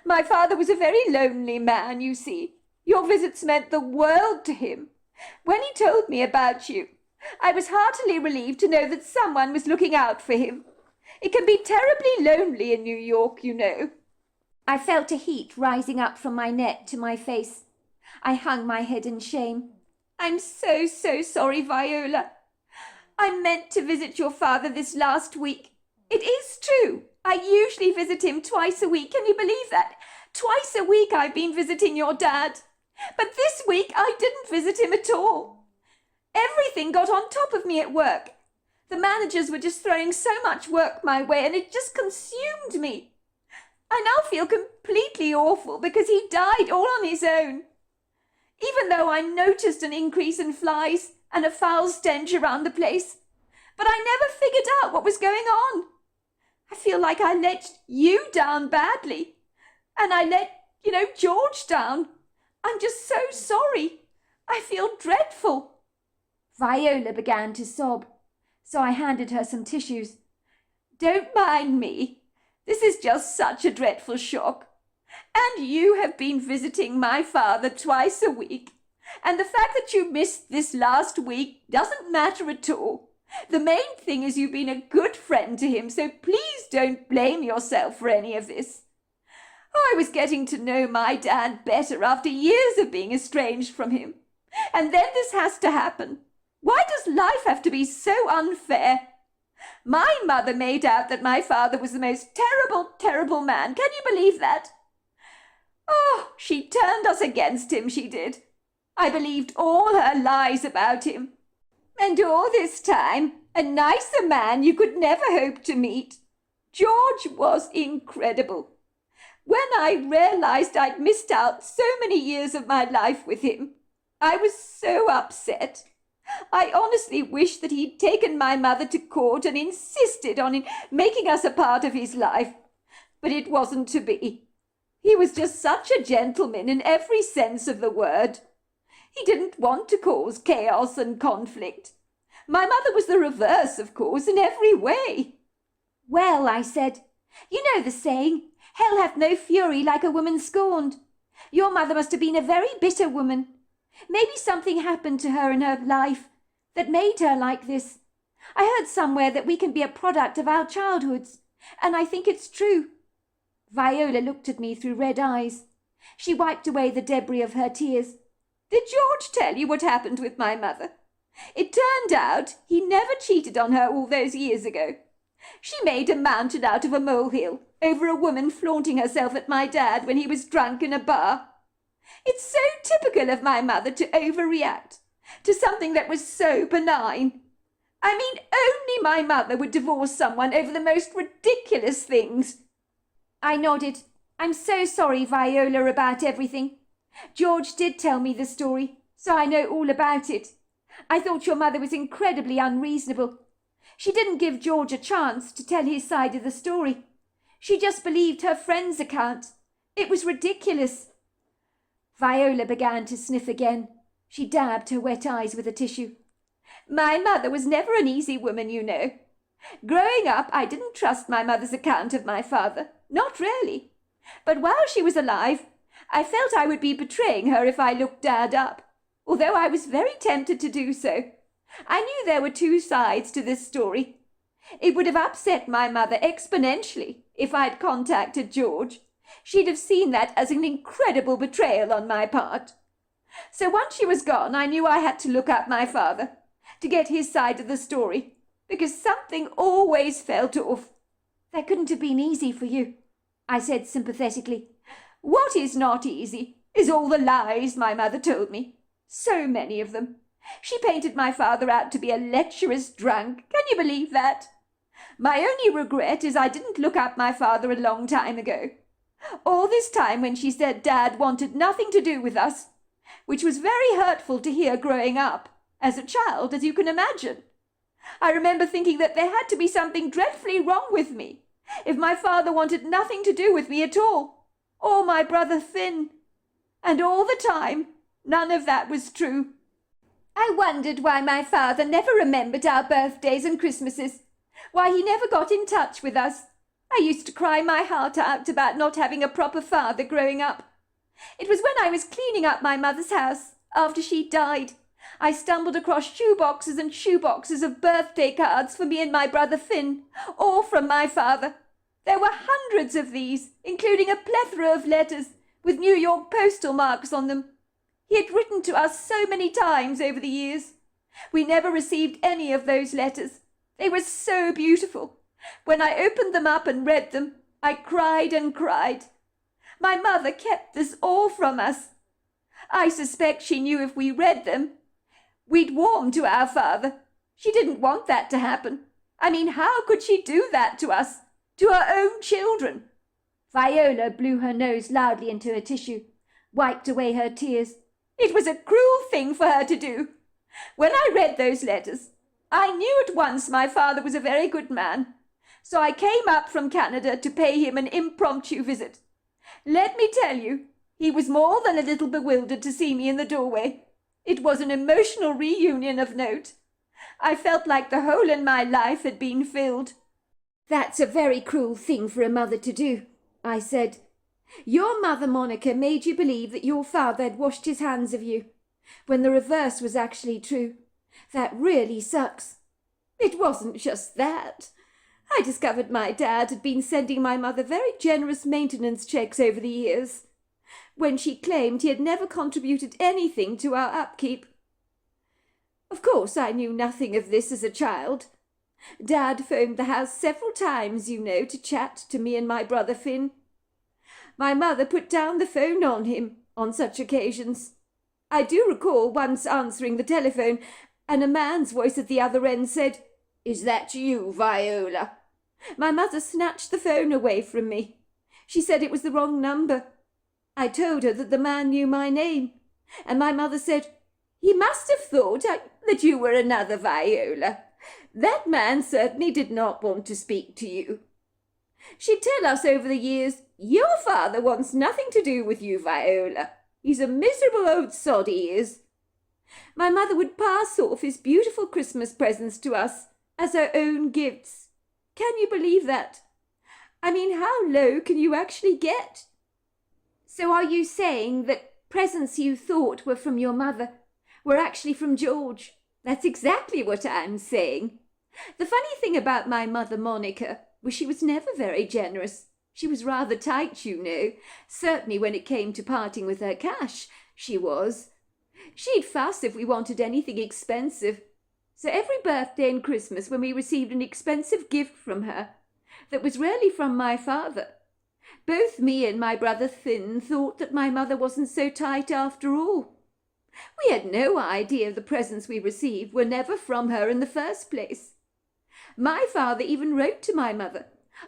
My father was a very lonely man, you see. Your visits meant the world to him. When he told me about you, I was heartily relieved to know that someone was looking out for him. It can be terribly lonely in New York, you know. I felt a heat rising up from my neck to my face. I hung my head in shame. I'm so sorry, Viola. I meant to visit your father this last week. It is true. I usually visit him twice a week. Can you believe that? Twice a week I've been visiting your dad. But this week I didn't visit him at all. Everything got on top of me at work. The managers were just throwing so much work my way, and it just consumed me. I now feel completely awful because he died all on his own. Even though I noticed an increase in flies and a foul stench around the place, but I never figured out what was going on. I feel like I let you down badly, and I let, George down. I'm just so sorry. I feel dreadful. Viola began to sob, so I handed her some tissues. Don't mind me. This is just such a dreadful shock. And you have been visiting my father twice a week, and the fact that you missed this last week doesn't matter at all. The main thing is you've been a good friend to him, so please don't blame yourself for any of this. I was getting to know my dad better after years of being estranged from him, and then this has to happen. Why does life have to be so unfair? My mother made out that my father was the most terrible man. Can you believe that? Oh, she turned us against him, she did. I believed all her lies about him. And all this time, a nicer man you could never hope to meet. George was incredible. When I realized I'd missed out so many years of my life with him, I was so upset. I honestly wish that he'd taken my mother to court and insisted on making us a part of his life. But it wasn't to be. He was just such a gentleman in every sense of the word. He didn't want to cause chaos and conflict. My mother was the reverse, of course, in every way. Well, I said, you know the saying, hell hath no fury like a woman scorned. Your mother must have been a very bitter woman. Maybe something happened to her in her life that made her like this. I heard somewhere that we can be a product of our childhoods, and I think it's true. Viola looked at me through red eyes. She wiped away the debris of her tears. Did George tell you what happened with my mother? It turned out he never cheated on her all those years ago. She made a mountain out of a molehill over a woman flaunting herself at my dad when he was drunk in a bar. It's so typical of my mother to overreact to something that was so benign. I mean, only my mother would divorce someone over the most ridiculous things. I nodded. I'm so sorry, Viola, about everything. George did tell me the story, so I know all about it. I thought your mother was incredibly unreasonable. She didn't give George a chance to tell his side of the story. She just believed her friend's account. It was ridiculous. Viola began to sniff again. She dabbed her wet eyes with a tissue. My mother was never an easy woman, you know. Growing up, I didn't trust my mother's account of my father. Not really. But while she was alive, I felt I would be betraying her if I looked Dad up, although I was very tempted to do so. I knew there were two sides to this story. It would have upset my mother exponentially if I'd contacted George. She'd have seen that as an incredible betrayal on my part. So once she was gone, I knew I had to look up my father, to get his side of the story, because something always felt off. That couldn't have been easy for you, I said sympathetically. What is not easy is all the lies my mother told me. So many of them. She painted my father out to be a lecherous drunk. Can you believe that? My only regret is I didn't look up my father a long time ago. All this time when she said Dad wanted nothing to do with us, which was very hurtful to hear growing up, as a child, as you can imagine. I remember thinking that there had to be something dreadfully wrong with me, if my father wanted nothing to do with me at all, or my brother Finn. And all the time, none of that was true. I wondered why my father never remembered our birthdays and Christmases, why he never got in touch with us. I used to cry my heart out about not having a proper father growing up. It was when I was cleaning up my mother's house, after she died. I stumbled across shoeboxes and shoeboxes of birthday cards for me and my brother Finn, all from my father. There were hundreds of these, including a plethora of letters with New York postal marks on them. He had written to us so many times over the years. We never received any of those letters. They were so beautiful. When I opened them up and read them, I cried and cried. My mother kept this all from us. I suspect she knew if we read them, we'd warm to our father. She didn't want that to happen. I mean, how could she do that to us, to her own children? Viola blew her nose loudly into her tissue, wiped away her tears. It was a cruel thing for her to do. When I read those letters, I knew at once my father was a very good man. So I came up from Canada to pay him an impromptu visit. Let me tell you, he was more than a little bewildered to see me in the doorway. It was an emotional reunion of note. I felt like the hole in my life had been filled. That's a very cruel thing for a mother to do, I said. Your mother, Monica, made you believe that your father had washed his hands of you, when the reverse was actually true. That really sucks. It wasn't just that. I discovered my dad had been sending my mother very generous maintenance checks over the years, when she claimed he had never contributed anything to our upkeep. Of course, I knew nothing of this as a child. Dad phoned the house several times, you know, to chat to me and my brother Finn. My mother put down the phone on him on such occasions. I do recall once answering the telephone, and a man's voice at the other end said, "Is that you, Viola?" My mother snatched the phone away from me. She said it was the wrong number. I told her that the man knew my name, and my mother said, "He must have thought that you were another Viola. That man certainly did not want to speak to you." She'd tell us over the years, "Your father wants nothing to do with you, Viola. He's a miserable old sod, he is." My mother would pass off his beautiful Christmas presents to us as her own gifts. Can you believe that? I mean, how low can you actually get? So are you saying that presents you thought were from your mother were actually from George? That's exactly what I'm saying. The funny thing about my mother, Monica, was she was never very generous. She was rather tight, you know. Certainly when it came to parting with her cash, she was. She'd fuss if we wanted anything expensive. So every birthday and Christmas when we received an expensive gift from her, that was really from my father, both me and my brother Finn thought that my mother wasn't so tight after all. We had no idea the presents we received were never from her in the first place. My father even wrote to my mother,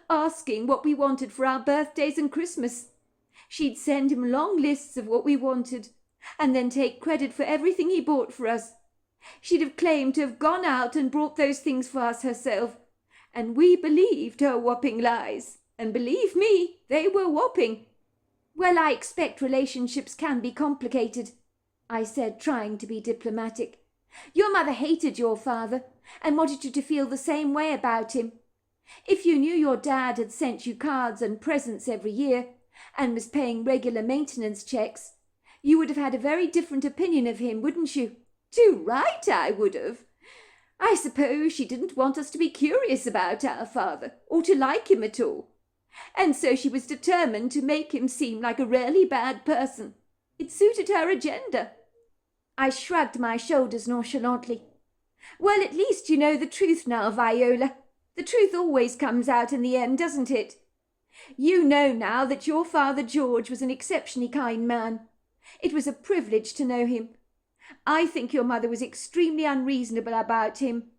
asking what we wanted for our birthdays and Christmas. She'd send him long lists of what we wanted, and then take credit for everything he bought for us. She'd have claimed to have gone out and brought those things for us herself, and we believed her whopping lies. And believe me, they were whopping. Well, I expect relationships can be complicated, I said, trying to be diplomatic. Your mother hated your father and wanted you to feel the same way about him. If you knew your dad had sent you cards and presents every year and was paying regular maintenance checks, you would have had a very different opinion of him, wouldn't you? Too right, I would have. I suppose she didn't want us to be curious about our father, or to like him at all. And so she was determined to make him seem like a really bad person. It suited her agenda. I shrugged my shoulders nonchalantly. Well, at least you know the truth now, Viola. The truth always comes out in the end, doesn't it? You know now that your father George was an exceptionally kind man. It was a privilege to know him. I think your mother was extremely unreasonable about him.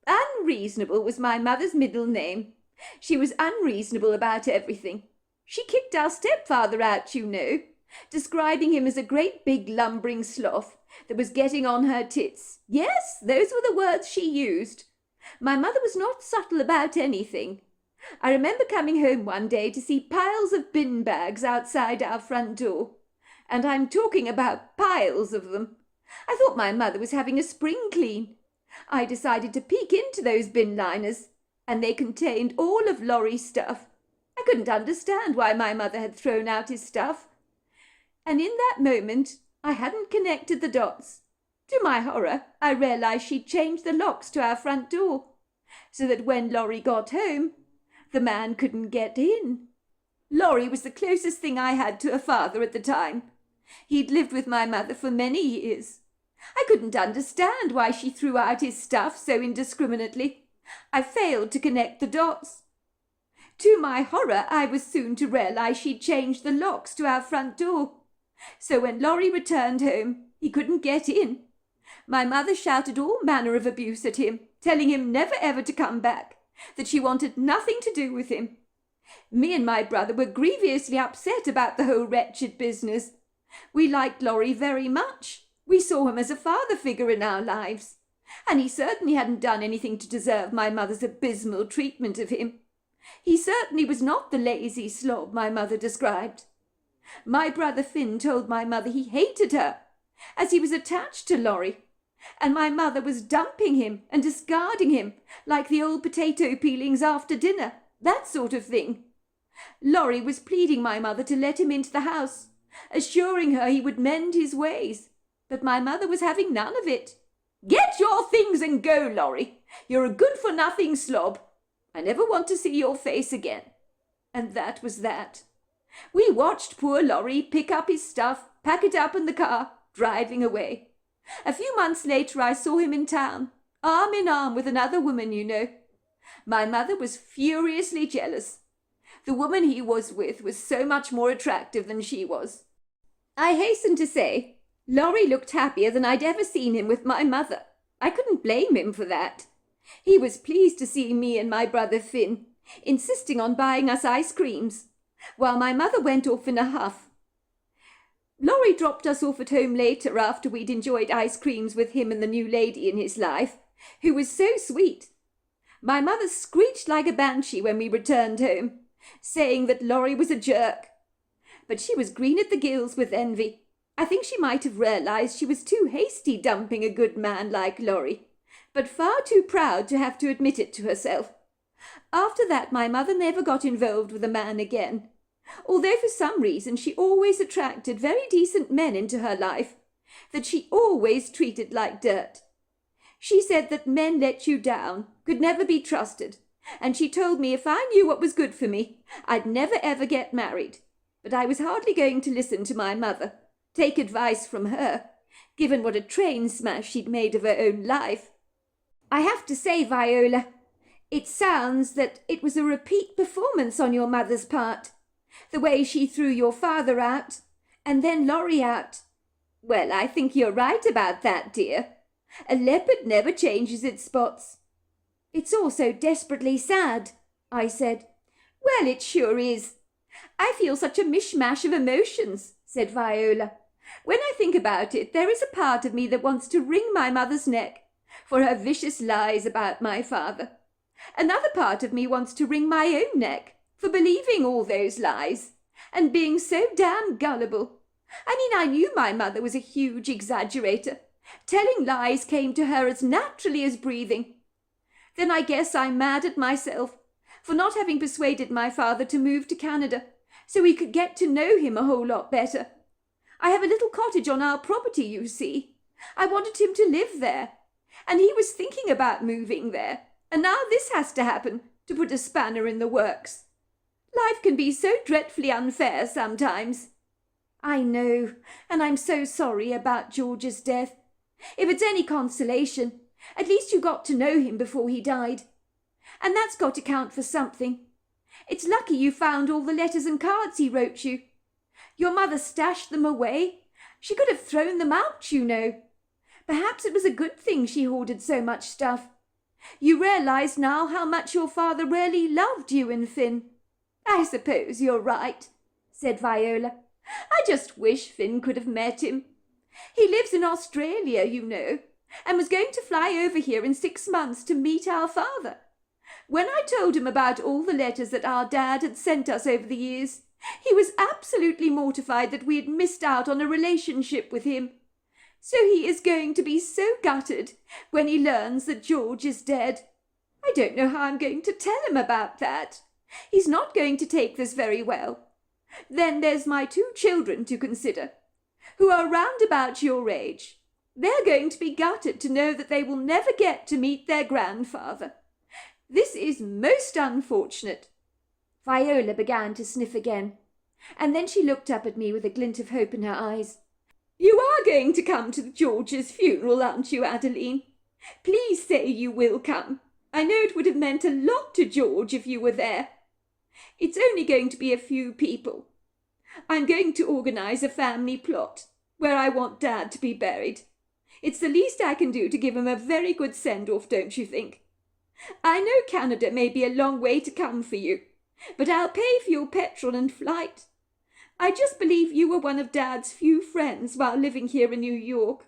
Unreasonable was my mother's middle name. She was unreasonable about everything. She kicked our stepfather out, you know, describing him as a great big lumbering sloth that was getting on her tits. Yes, those were the words she used. My mother was not subtle about anything. I remember coming home one day to see piles of bin bags outside our front door. And I'm talking about piles of them. I thought my mother was having a spring clean. I decided to peek into those bin liners, and they contained all of Laurie's stuff. I couldn't understand why my mother had thrown out his stuff. And in that moment, I hadn't connected the dots. To my horror, I realized she'd changed the locks to our front door, so that when Laurie got home, the man couldn't get in. Laurie was the closest thing I had to a father at the time. He'd lived with my mother for many years. I couldn't understand why she threw out his stuff so indiscriminately. I failed to connect the dots. To my horror, I was soon to realize she'd changed the locks to our front door. So when Laurie returned home, he couldn't get in. My mother shouted all manner of abuse at him, telling him never ever to come back, that she wanted nothing to do with him. Me and my brother were grievously upset about the whole wretched business. We liked Laurie very much. We saw him as a father figure in our lives, and he certainly hadn't done anything to deserve my mother's abysmal treatment of him. He certainly was not the lazy slob my mother described. My brother Finn told my mother he hated her, as he was attached to Laurie, and my mother was dumping him and discarding him like the old potato peelings after dinner, that sort of thing. Laurie was pleading my mother to let him into the house, assuring her he would mend his ways, but my mother was having none of it. "Get your things and go, Laurie. You're a good-for-nothing slob. I never want to see your face again." And that was that. We watched poor Laurie pick up his stuff, pack it up in the car, driving away. A few months later I saw him in town, arm in arm with another woman, you know. My mother was furiously jealous. The woman he was with was so much more attractive than she was. I hasten to say, Laurie looked happier than I'd ever seen him with my mother. I couldn't blame him for that. He was pleased to see me and my brother Finn, insisting on buying us ice creams, while my mother went off in a huff. Laurie dropped us off at home later after we'd enjoyed ice creams with him and the new lady in his life, who was so sweet. My mother screeched like a banshee when we returned home, saying that Laurie was a jerk. But she was green at the gills with envy. I think she might have realized she was too hasty dumping a good man like Laurie, but far too proud to have to admit it to herself. After that, my mother never got involved with a man again, although for some reason she always attracted very decent men into her life, that she always treated like dirt. She said that men let you down, could never be trusted, and she told me if I knew what was good for me, I'd never ever get married. But I was hardly going to listen to my mother, take advice from her, given what a train smash she'd made of her own life. I have to say, Viola, it sounds that it was a repeat performance on your mother's part. The way she threw your father out, and then Laurie out. Well, I think you're right about that, dear. A leopard never changes its spots. It's all so desperately sad, I said. Well, it sure is. I feel such a mishmash of emotions, said Viola. When I think about it, there is a part of me that wants to wring my mother's neck for her vicious lies about my father. Another part of me wants to wring my own neck for believing all those lies and being so damn gullible. I mean, I knew my mother was a huge exaggerator. Telling lies came to her as naturally as breathing. Then I guess I'm mad at myself for not having persuaded my father to move to Canada so we could get to know him a whole lot better. I have a little cottage on our property, you see. I wanted him to live there, and he was thinking about moving there, and now this has to happen to put a spanner in the works. Life can be so dreadfully unfair sometimes. I know, and I'm so sorry about George's death. If it's any consolation, at least you got to know him before he died. And that's got to count for something. It's lucky you found all the letters and cards he wrote you. Your mother stashed them away. She could have thrown them out, you know. Perhaps it was a good thing she hoarded so much stuff. You realise now how much your father really loved you and Finn." "I suppose you're right," said Viola. "I just wish Finn could have met him. He lives in Australia, you know, and was going to fly over here in 6 months to meet our father. When I told him about all the letters that our dad had sent us over the years, he was absolutely mortified that we had missed out on a relationship with him. So he is going to be so gutted when he learns that George is dead. I don't know how I'm going to tell him about that. He's not going to take this very well. Then there's my 2 children to consider, who are round about your age. They're going to be gutted to know that they will never get to meet their grandfather. This is most unfortunate." Viola began to sniff again, and then she looked up at me with a glint of hope in her eyes. "You are going to come to George's funeral, aren't you, Adeline? Please say you will come. I know it would have meant a lot to George if you were there. It's only going to be a few people. I'm going to organise a family plot where I want Dad to be buried. It's the least I can do to give him a very good send-off, don't you think? I know Canada may be a long way to come for you, but I'll pay for your petrol and flight. I just believe you were one of Dad's few friends while living here in New York.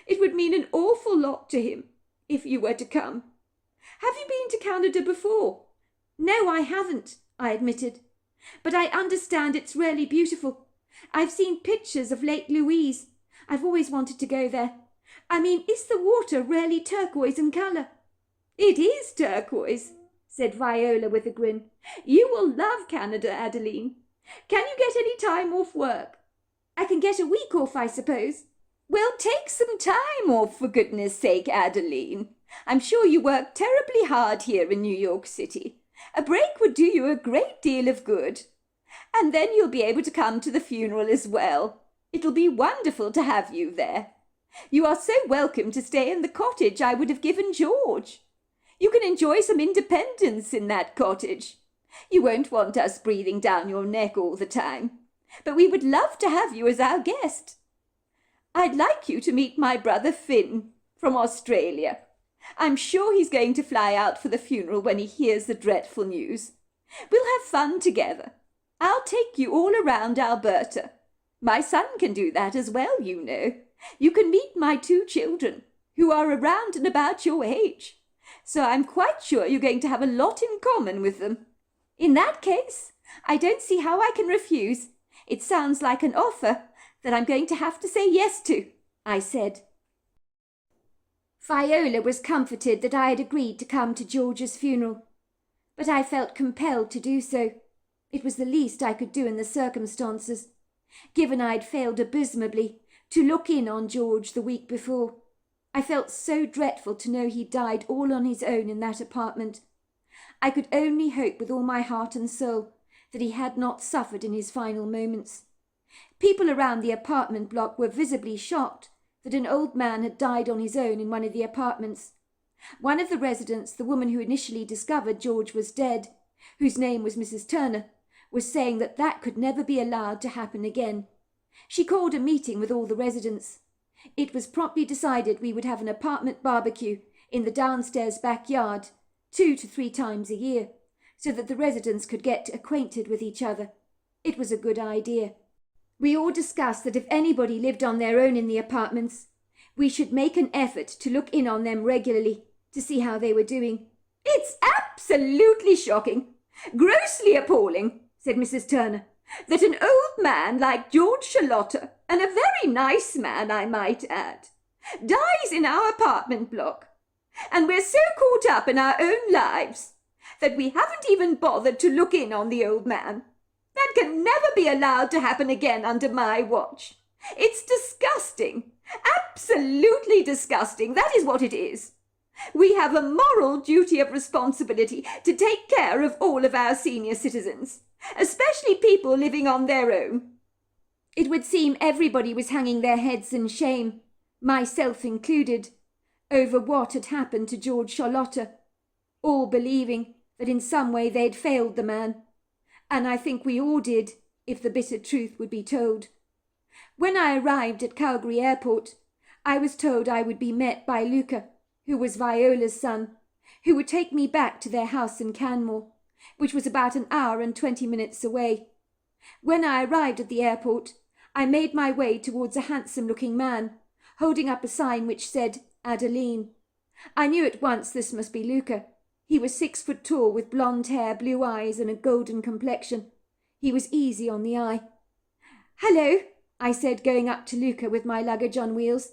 It would mean an awful lot to him if you were to come. Have you been to Canada before?" "No, I haven't," I admitted. "But I understand it's really beautiful. I've seen pictures of Lake Louise. I've always wanted to go there. I mean, is the water really turquoise in colour?" "It is turquoise," said Viola with a grin. "You will love Canada, Adeline. Can you get any time off work?" "I can get a week off, I suppose." "Well, take some time off, for goodness sake, Adeline. I'm sure you work terribly hard here in New York City. A break would do you a great deal of good. And then you'll be able to come to the funeral as well. It'll be wonderful to have you there. You are so welcome to stay in the cottage I would have given George. You can enjoy some independence in that cottage. You won't want us breathing down your neck all the time, but we would love to have you as our guest. I'd like you to meet my brother Finn from Australia. I'm sure he's going to fly out for the funeral when he hears the dreadful news. We'll have fun together. I'll take you all around Alberta. My son can do that as well, you know. You can meet my 2 children, who are around and about your age. So I'm quite sure you're going to have a lot in common with them. In that case, I don't see how I can refuse. It sounds like an offer that I'm going to have to say yes to," I said. Viola was comforted that I had agreed to come to George's funeral, but I felt compelled to do so. It was the least I could do in the circumstances, given I'd failed abysmally to look in on George the week before. I felt so dreadful to know he died all on his own in that apartment. I could only hope with all my heart and soul that he had not suffered in his final moments. People around the apartment block were visibly shocked that an old man had died on his own in one of the apartments. One of the residents, the woman who initially discovered George was dead, whose name was Mrs. Turner, was saying that that could never be allowed to happen again. She called a meeting with all the residents. It was promptly decided we would have an apartment barbecue in the downstairs backyard 2 to 3 times a year, so that the residents could get acquainted with each other. It was a good idea. We all discussed that if anybody lived on their own in the apartments, we should make an effort to look in on them regularly to see how they were doing. "It's absolutely shocking, grossly appalling," said Mrs. Turner, "that an old man like George Charlotta, and a very nice man, I might add, dies in our apartment block. And we're so caught up in our own lives that we haven't even bothered to look in on the old man. That can never be allowed to happen again under my watch. It's disgusting, absolutely disgusting, that is what it is. We have a moral duty of responsibility to take care of all of our senior citizens, especially people living on their own." It would seem everybody was hanging their heads in shame, myself included, over what had happened to George Charlotta, all believing that in some way they'd failed the man. And I think we all did, if the bitter truth would be told. When I arrived at Calgary Airport, I was told I would be met by Luca, who was Viola's son, who would take me back to their house in Canmore, which was about an hour and 20 minutes away. When I arrived at the airport, I made my way towards a handsome-looking man, holding up a sign which said Adeline. I knew at once this must be Luca. He was 6 foot tall, with blonde hair, blue eyes, and a golden complexion. He was easy on the eye. "Hello," I said, going up to Luca with my luggage on wheels.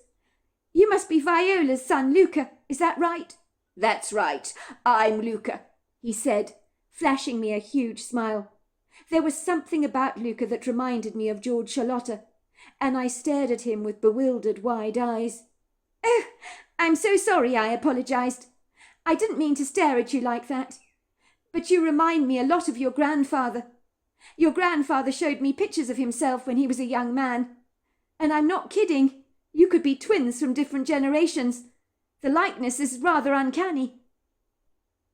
"You must be Viola's son, Luca, is that right?" "That's right. I'm Luca," he said, flashing me a huge smile. There was something about Luca that reminded me of George Charlotta, and I stared at him with bewildered, wide eyes. "Oh, I'm so sorry," I apologized. "I didn't mean to stare at you like that. But you remind me a lot of your grandfather. Your grandfather showed me pictures of himself when he was a young man. And I'm not kidding. You could be twins from different generations. The likeness is rather uncanny."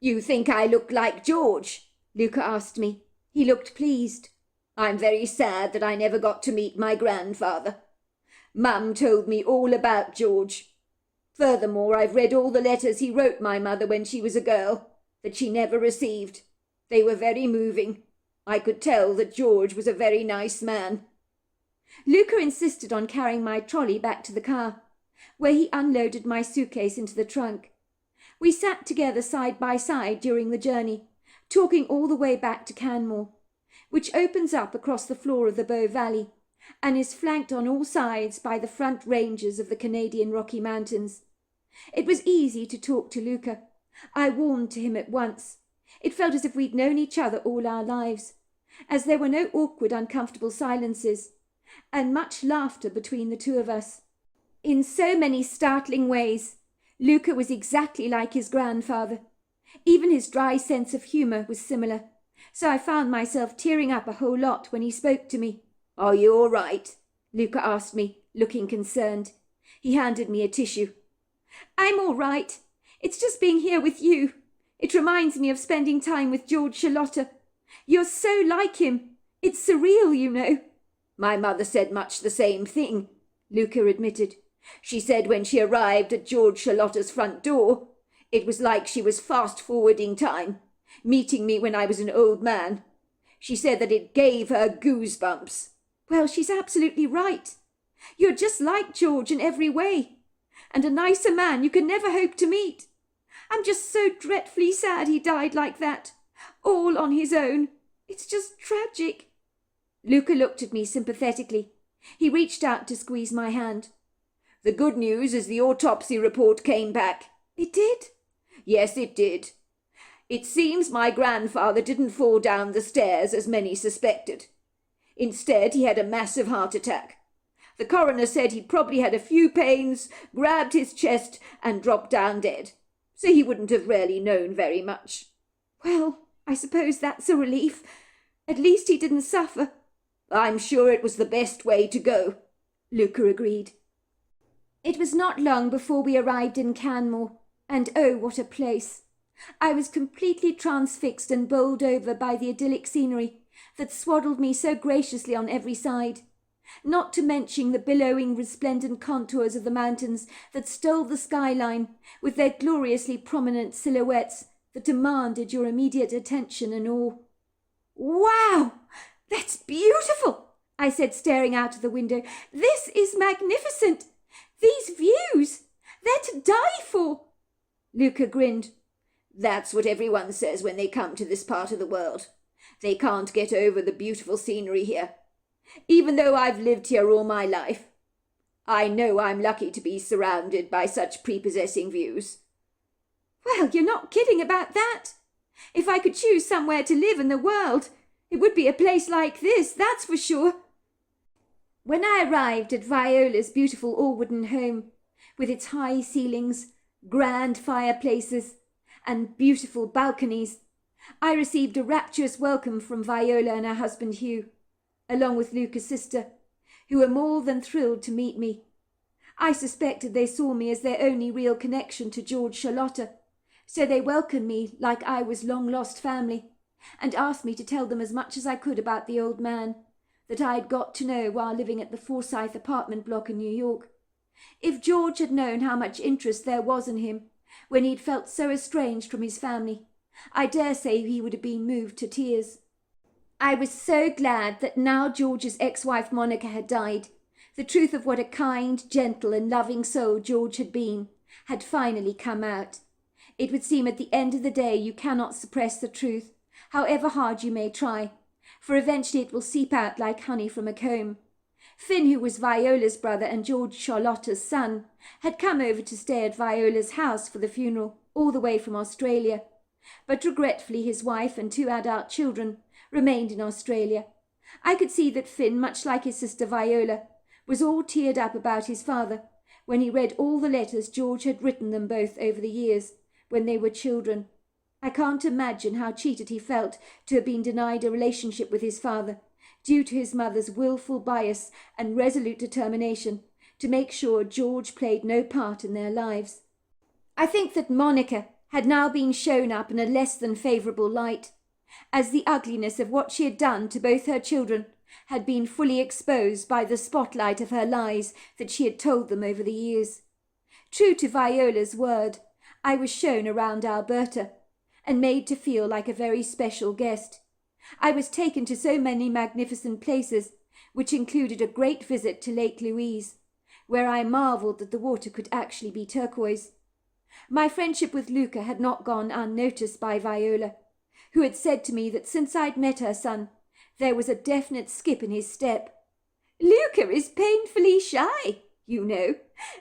"You think I look like George?" Luca asked me. He looked pleased. "I'm very sad that I never got to meet my grandfather. Mum told me all about George. Furthermore, I've read all the letters he wrote my mother when she was a girl, that she never received. They were very moving. I could tell that George was a very nice man." Luca insisted on carrying my trolley back to the car, where he unloaded my suitcase into the trunk. We sat together side by side during the journey, talking all the way back to Canmore, which opens up across the floor of the Bow Valley and is flanked on all sides by the front ranges of the Canadian Rocky Mountains. It was easy to talk to Luca. I warmed to him at once. It felt as if we'd known each other all our lives, as there were no awkward, uncomfortable silences, and much laughter between the two of us. In so many startling ways, Luca was exactly like his grandfather. Even his dry sense of humour was similar, so I found myself tearing up a whole lot when he spoke to me. "Are you all right?" Luca asked me, looking concerned. He handed me a tissue. "I'm all right. It's just being here with you. It reminds me of spending time with George Charlotta. You're so like him. It's surreal, you know." "My mother said much the same thing," Luca admitted. "She said when she arrived at George Charlotta's front door, it was like she was fast-forwarding time, meeting me when I was an old man. She said that it gave her goosebumps." "Well, she's absolutely right. You're just like George in every way, and a nicer man you can never hope to meet. I'm just so dreadfully sad he died like that, all on his own. It's just tragic." Luca looked at me sympathetically. He reached out to squeeze my hand. "The good news is the autopsy report came back." "It did?" "Yes, it did. It seems my grandfather didn't fall down the stairs as many suspected. Instead, he had a massive heart attack. The coroner said he'd probably had a few pains, grabbed his chest, and dropped down dead, so he wouldn't have really known very much." "Well, I suppose that's a relief. At least he didn't suffer." "I'm sure it was the best way to go," Luca agreed. It was not long before we arrived in Canmore, and oh, what a place! I was completely transfixed and bowled over by the idyllic scenery that swaddled me so graciously on every side, not to mention the billowing, resplendent contours of the mountains that stole the skyline with their gloriously prominent silhouettes that demanded your immediate attention and awe. "Wow! That's beautiful!" I said, staring out of the window. "This is magnificent! These views! They're to die for!" Luca grinned. "That's what everyone says when they come to this part of the world. They can't get over the beautiful scenery here. Even though I've lived here all my life, I know I'm lucky to be surrounded by such prepossessing views." "Well, you're not kidding about that. If I could choose somewhere to live in the world, it would be a place like this, that's for sure." When I arrived at Viola's beautiful all-wooden home, with its high ceilings, grand fireplaces, and beautiful balconies, I received a rapturous welcome from Viola and her husband Hugh, along with Luca's sister, who were more than thrilled to meet me. I suspected they saw me as their only real connection to George Charlotta, so they welcomed me like I was long-lost family, and asked me to tell them as much as I could about the old man that I had got to know while living at the Forsyth apartment block in New York. If George had known how much interest there was in him, when he had felt so estranged from his family. I dare say he would have been moved to tears. I was so glad that now George's ex-wife Monica had died, the truth of what a kind, gentle and loving soul George had been had finally come out. It would seem at the end of the day you cannot suppress the truth, however hard you may try, for eventually it will seep out like honey from a comb. Finn, who was Viola's brother and George Charlotta's son, had come over to stay at Viola's house for the funeral, all the way from Australia. But regretfully his wife and 2 adult children remained in Australia. I could see that Finn, much like his sister Viola, was all teared up about his father when he read all the letters George had written them both over the years, when they were children. I can't imagine how cheated he felt to have been denied a relationship with his father, due to his mother's willful bias and resolute determination to make sure George played no part in their lives. I think that Monica had now been shown up in a less than favourable light, as the ugliness of what she had done to both her children had been fully exposed by the spotlight of her lies that she had told them over the years. True to Viola's word, I was shown around Alberta, and made to feel like a very special guest. I was taken to so many magnificent places, which included a great visit to Lake Louise, where I marvelled that the water could actually be turquoise. My friendship with Luca had not gone unnoticed by Viola, who had said to me that since I'd met her son, there was a definite skip in his step. "Luca is painfully shy, you know,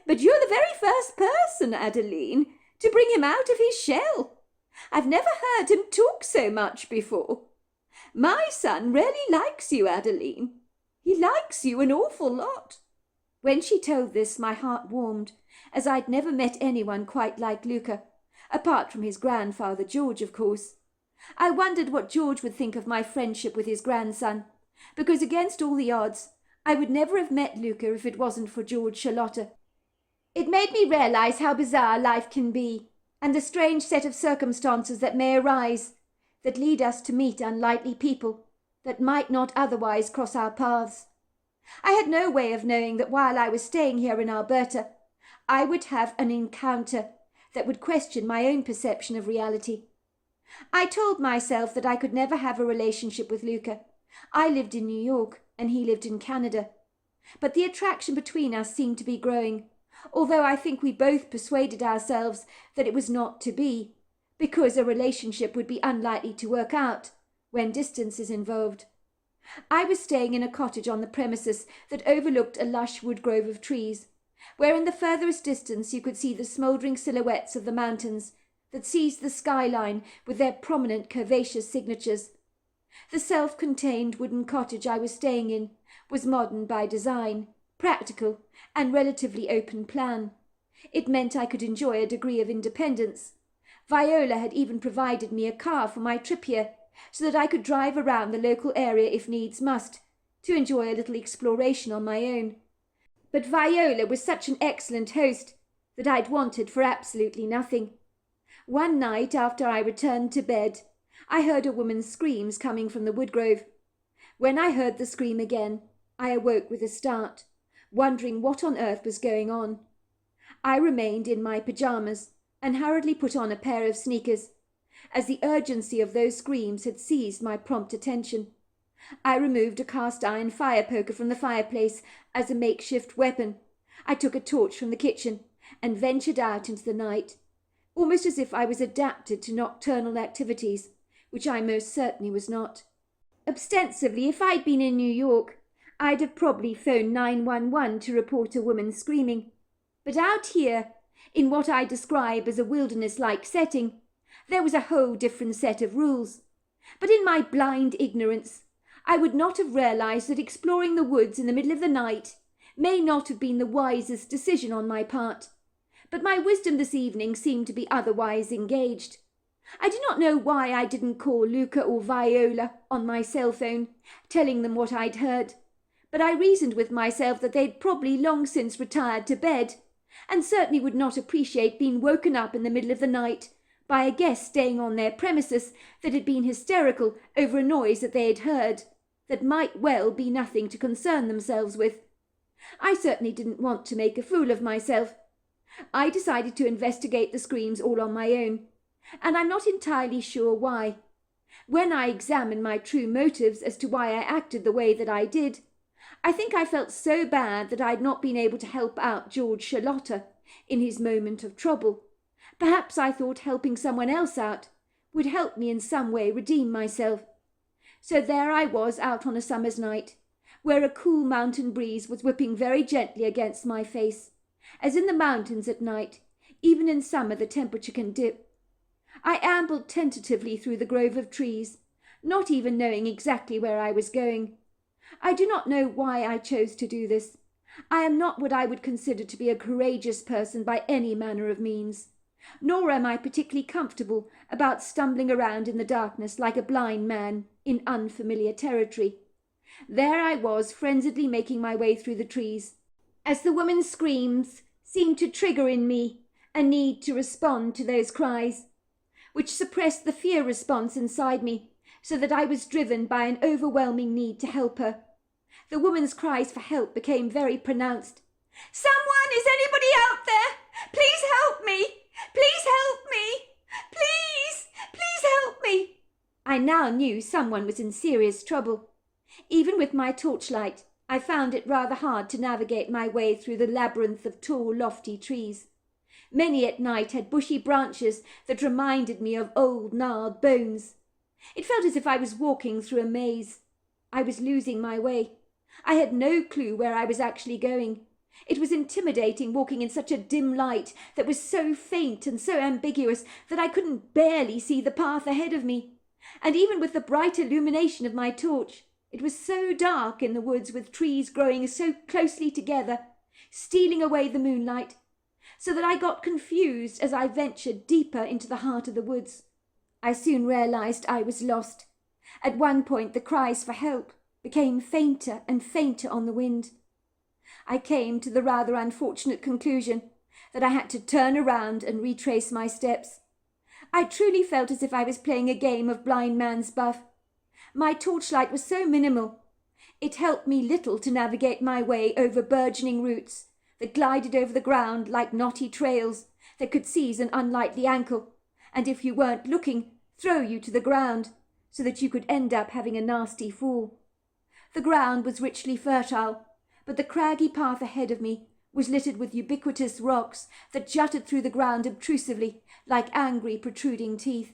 but you're the very first person, Adeline, to bring him out of his shell. I've never heard him talk so much before. My son really likes you, Adeline. He likes you an awful lot." When she told this, my heart warmed, as I'd never met anyone quite like Luca, apart from his grandfather George, of course. I wondered what George would think of my friendship with his grandson, because against all the odds, I would never have met Luca if it wasn't for George Charlotta. It made me realise how bizarre life can be, and the strange set of circumstances that may arise, that lead us to meet unlikely people that might not otherwise cross our paths. I had no way of knowing that while I was staying here in Alberta, I would have an encounter that would question my own perception of reality. I told myself that I could never have a relationship with Luca. I lived in New York, and he lived in Canada. But the attraction between us seemed to be growing, although I think we both persuaded ourselves that it was not to be, because a relationship would be unlikely to work out when distance is involved. I was staying in a cottage on the premises that overlooked a lush wood grove of trees, where in the furthest distance you could see the smouldering silhouettes of the mountains that seized the skyline with their prominent curvaceous signatures. The self-contained wooden cottage I was staying in was modern by design, practical, and relatively open plan. It meant I could enjoy a degree of independence. Viola had even provided me a car for my trip here, so that I could drive around the local area if needs must, to enjoy a little exploration on my own. But Viola was such an excellent host that I'd wanted for absolutely nothing. One night after I returned to bed, I heard a woman's screams coming from the woodgrove. When I heard the scream again, I awoke with a start, wondering what on earth was going on. I remained in my pyjamas and hurriedly put on a pair of sneakers, as the urgency of those screams had seized my prompt attention. I removed a cast-iron fire poker from the fireplace as a makeshift weapon. I took a torch from the kitchen and ventured out into the night, almost as if I was adapted to nocturnal activities, which I most certainly was not. Ostensibly, if I'd been in New York, I'd have probably phoned 911 to report a woman screaming. But out here, in what I describe as a wilderness-like setting, there was a whole different set of rules. But in my blind ignorance, I would not have realised that exploring the woods in the middle of the night may not have been the wisest decision on my part. But my wisdom this evening seemed to be otherwise engaged. I do not know why I didn't call Luca or Viola on my cell phone, telling them what I'd heard, but I reasoned with myself that they'd probably long since retired to bed, and certainly would not appreciate being woken up in the middle of the night by a guest staying on their premises that had been hysterical over a noise that they had heard, that might well be nothing to concern themselves with. I certainly didn't want to make a fool of myself. I decided to investigate the screams all on my own, and I'm not entirely sure why. When I examined my true motives as to why I acted the way that I did, I think I felt so bad that I'd not been able to help out George Charlotta in his moment of trouble. Perhaps I thought helping someone else out would help me in some way redeem myself. So there I was out on a summer's night, where a cool mountain breeze was whipping very gently against my face, as in the mountains at night, even in summer the temperature can dip. I ambled tentatively through the grove of trees, not even knowing exactly where I was going. I do not know why I chose to do this. I am not what I would consider to be a courageous person by any manner of means, nor am I particularly comfortable about stumbling around in the darkness like a blind man in unfamiliar territory. There I was, frenziedly making my way through the trees, as the woman's screams seemed to trigger in me a need to respond to those cries, which suppressed the fear response inside me, so that I was driven by an overwhelming need to help her. The woman's cries for help became very pronounced. "Someone! Is anybody out there? Please help me! Please help me! Please! Please help me!" I now knew someone was in serious trouble. Even with my torchlight, I found it rather hard to navigate my way through the labyrinth of tall, lofty trees. Many at night had bushy branches that reminded me of old, gnarled bones. It felt as if I was walking through a maze. I was losing my way. I had no clue where I was actually going. It was intimidating walking in such a dim light that was so faint and so ambiguous that I couldn't barely see the path ahead of me. And even with the bright illumination of my torch, it was so dark in the woods, with trees growing so closely together, stealing away the moonlight, so that I got confused as I ventured deeper into the heart of the woods. I soon realized I was lost. At one point the cries for help became fainter and fainter on the wind. I came to the rather unfortunate conclusion that I had to turn around and retrace my steps. I truly felt as if I was playing a game of blind man's buff. My torchlight was so minimal. It helped me little to navigate my way over burgeoning roots that glided over the ground like knotty trails that could seize an unlikely ankle, and if you weren't looking, throw you to the ground, so that you could end up having a nasty fall. The ground was richly fertile, but the craggy path ahead of me was littered with ubiquitous rocks that jutted through the ground obtrusively like angry protruding teeth.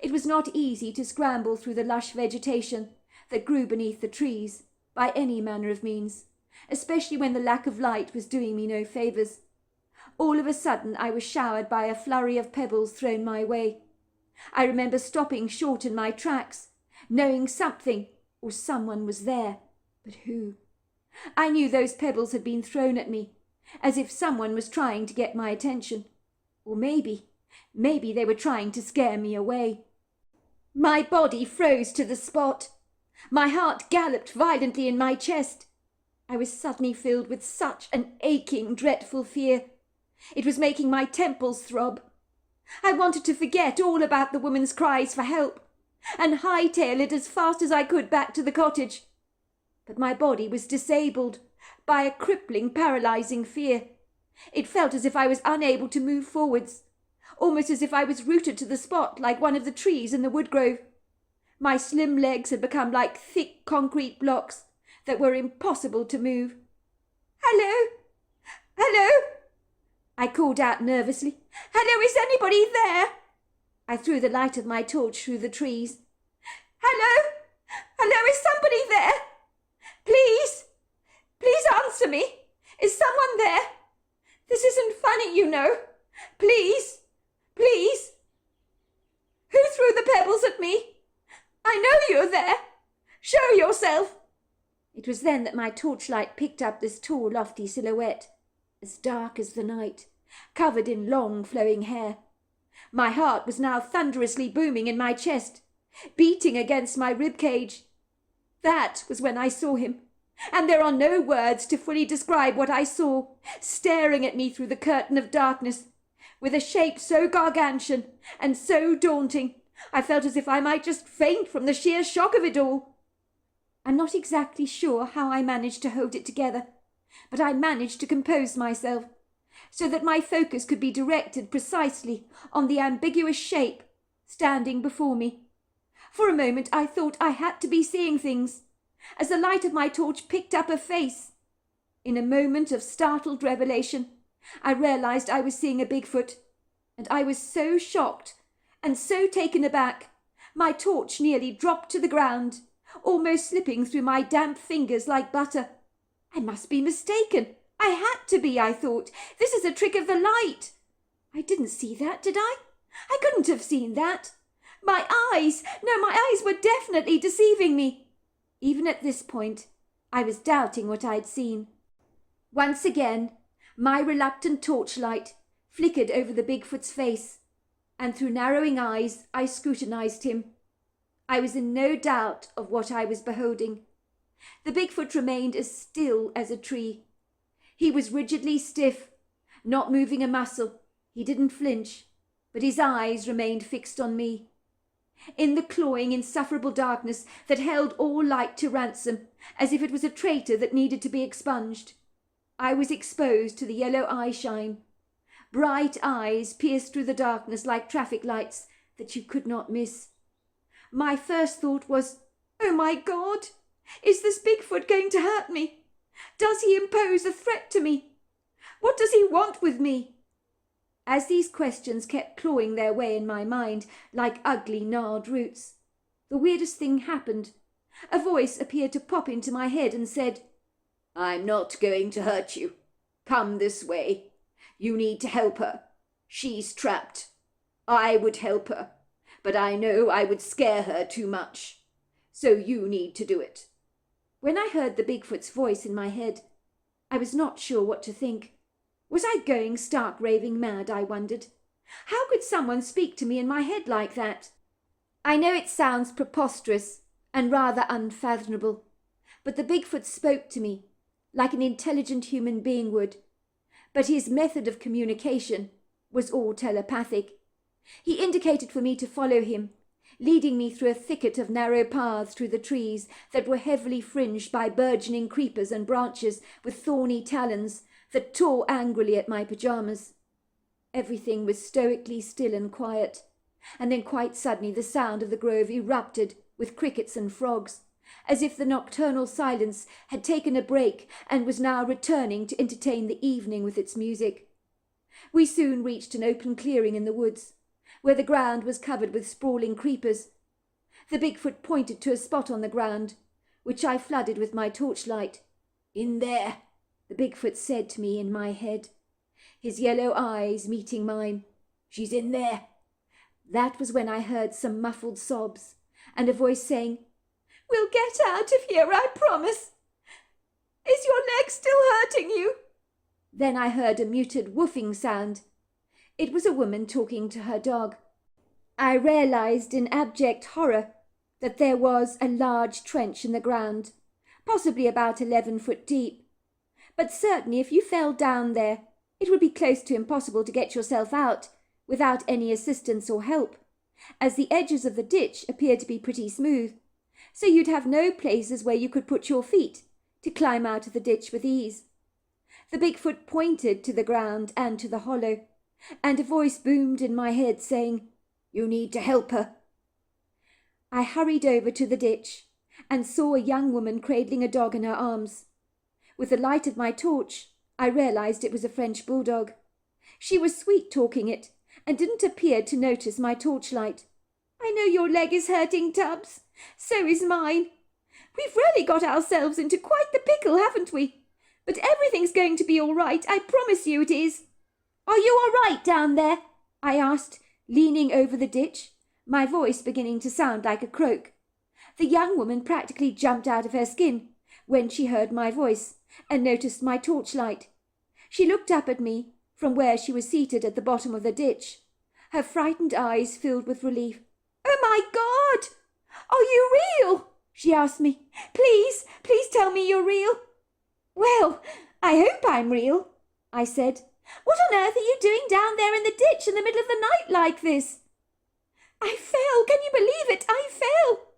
It was not easy to scramble through the lush vegetation that grew beneath the trees by any manner of means, especially when the lack of light was doing me no favours. All of a sudden I was showered by a flurry of pebbles thrown my way. I remember stopping short in my tracks, knowing something or someone was there, but who? I knew those pebbles had been thrown at me, as if someone was trying to get my attention. Or maybe they were trying to scare me away. My body froze to the spot. My heart galloped violently in my chest. I was suddenly filled with such an aching, dreadful fear. It was making my temples throb. I wanted to forget all about the woman's cries for help and hightail it as fast as I could back to the cottage. But my body was disabled by a crippling, paralysing fear. It felt as if I was unable to move forwards, almost as if I was rooted to the spot like one of the trees in the woodgrove. My slim legs had become like thick concrete blocks that were impossible to move. "Hello? Hello?" I called out nervously. "Hello, is anybody there?" I threw the light of my torch through the trees. "Hello? Hello, is somebody there? Please, please answer me. Is someone there? This isn't funny, you know. Please, please. Who threw the pebbles at me? I know you're there. Show yourself." It was then that my torchlight picked up this tall, lofty silhouette, as dark as the night, covered in long, flowing hair. My heart was now thunderously booming in my chest, beating against my rib cage. That was when I saw him, and there are no words to fully describe what I saw, staring at me through the curtain of darkness, with a shape so gargantuan and so daunting, I felt as if I might just faint from the sheer shock of it all. I'm not exactly sure how I managed to hold it together, but I managed to compose myself, so that my focus could be directed precisely on the ambiguous shape standing before me. For a moment I thought I had to be seeing things, as the light of my torch picked up a face. In a moment of startled revelation, I realized I was seeing a Bigfoot, and I was so shocked and so taken aback, my torch nearly dropped to the ground, almost slipping through my damp fingers like butter. I must be mistaken. I had to be, I thought. This is a trick of the light. I didn't see that, did I? I couldn't have seen that. My eyes were definitely deceiving me. Even at this point, I was doubting what I'd seen. Once again, my reluctant torchlight flickered over the Bigfoot's face, and through narrowing eyes I scrutinized him. I was in no doubt of what I was beholding. The Bigfoot remained as still as a tree. He was rigidly stiff, not moving a muscle. He didn't flinch, but his eyes remained fixed on me. In the clawing, insufferable darkness that held all light to ransom, as if it was a traitor that needed to be expunged, I was exposed to the yellow eye shine. Bright eyes pierced through the darkness like traffic lights that you could not miss. My first thought was, "Oh my God, is this Bigfoot going to hurt me? Does he impose a threat to me? What does he want with me?" As these questions kept clawing their way in my mind like ugly gnarled roots, the weirdest thing happened. A voice appeared to pop into my head and said, "I'm not going to hurt you. Come this way. You need to help her. She's trapped. I would help her, but I know I would scare her too much. So you need to do it." When I heard the Bigfoot's voice in my head, I was not sure what to think. Was I going stark raving mad, I wondered? How could someone speak to me in my head like that? I know it sounds preposterous and rather unfathomable, but the Bigfoot spoke to me like an intelligent human being would. But his method of communication was all telepathic. He indicated for me to follow him, leading me through a thicket of narrow paths through the trees that were heavily fringed by burgeoning creepers and branches with thorny talons that tore angrily at my pyjamas. Everything was stoically still and quiet, and then quite suddenly the sound of the grove erupted with crickets and frogs, as if the nocturnal silence had taken a break and was now returning to entertain the evening with its music. We soon reached an open clearing in the woods, where the ground was covered with sprawling creepers. The Bigfoot pointed to a spot on the ground, which I flooded with my torchlight. "In there," the Bigfoot said to me in my head, his yellow eyes meeting mine. "She's in there." That was when I heard some muffled sobs, and a voice saying, "We'll get out of here, I promise. Is your leg still hurting you?" Then I heard a muted woofing sound. It was a woman talking to her dog. I realized in abject horror that there was a large trench in the ground, possibly about 11 foot deep. But certainly if you fell down there, it would be close to impossible to get yourself out without any assistance or help, as the edges of the ditch appeared to be pretty smooth, so you'd have no places where you could put your feet to climb out of the ditch with ease. The Bigfoot pointed to the ground and to the hollow, and a voice boomed in my head saying, "You need to help her." I hurried over to the ditch and saw a young woman cradling a dog in her arms. With the light of my torch, I realized it was a French bulldog. She was sweet-talking it and didn't appear to notice my torchlight. "I know your leg is hurting, Tubbs. So is mine. We've really got ourselves into quite the pickle, haven't we? But everything's going to be all right, I promise you it is." "Are you all right down there?" I asked, leaning over the ditch, my voice beginning to sound like a croak. The young woman practically jumped out of her skin when she heard my voice and noticed my torchlight. She looked up at me from where she was seated at the bottom of the ditch, her frightened eyes filled with relief. "Oh my God! Are you real?" she asked me. Please tell me you're real." "Well, I hope I'm real," I said. "What on earth are you doing down there in the ditch in the middle of the night like this?" "I fell. Can you believe it? I fell.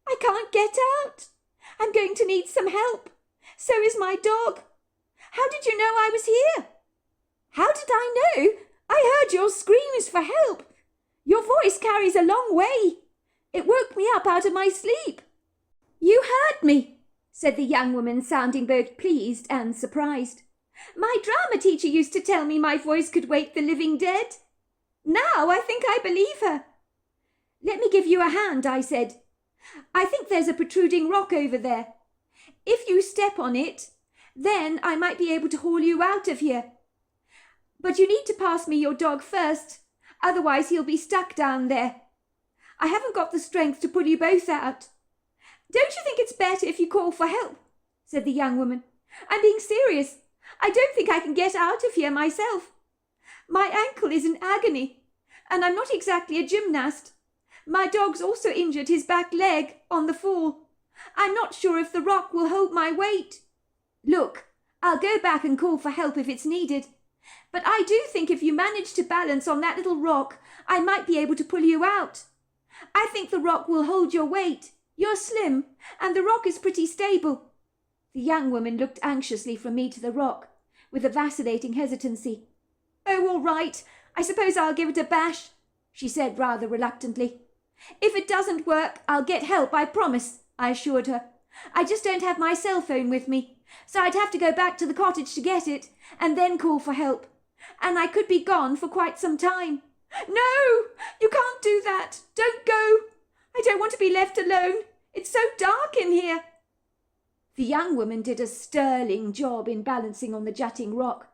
I can't get out. I'm going to need some help. So is my dog. How did you know I was here?" How did I know? I heard your screams for help. Your voice carries a long way. It woke me up out of my sleep." "You heard me," said the young woman, sounding both pleased and surprised. "My drama teacher used to tell me my voice could wake the living dead. Now I think I believe her." "Let me give you a hand," I said. "I think there's a protruding rock over there. If you step on it, then I might be able to haul you out of here. But you need to pass me your dog first, otherwise he'll be stuck down there. I haven't got the strength to pull you both out." "Don't you think it's better if you call for help?" said the young woman. "I'm being serious. I don't think I can get out of here myself. My ankle is in agony, and I'm not exactly a gymnast. My dog's also injured his back leg on the fall. I'm not sure if the rock will hold my weight. Look, I'll go back and call for help if it's needed. But I do think if you manage to balance on that little rock, I might be able to pull you out. I think the rock will hold your weight. You're slim, and the rock is pretty stable." The young woman looked anxiously from me to the rock, with a vacillating hesitancy. "Oh, all right. I suppose I'll give it a bash," she said rather reluctantly. "If it doesn't work, I'll get help, I promise," I assured her. "I just don't have my cell phone with me, so I'd have to go back to the cottage to get it, and then call for help. And I could be gone for quite some time." "No, you can't do that. Don't go. I don't want to be left alone. It's so dark in here." The young woman did a sterling job in balancing on the jutting rock,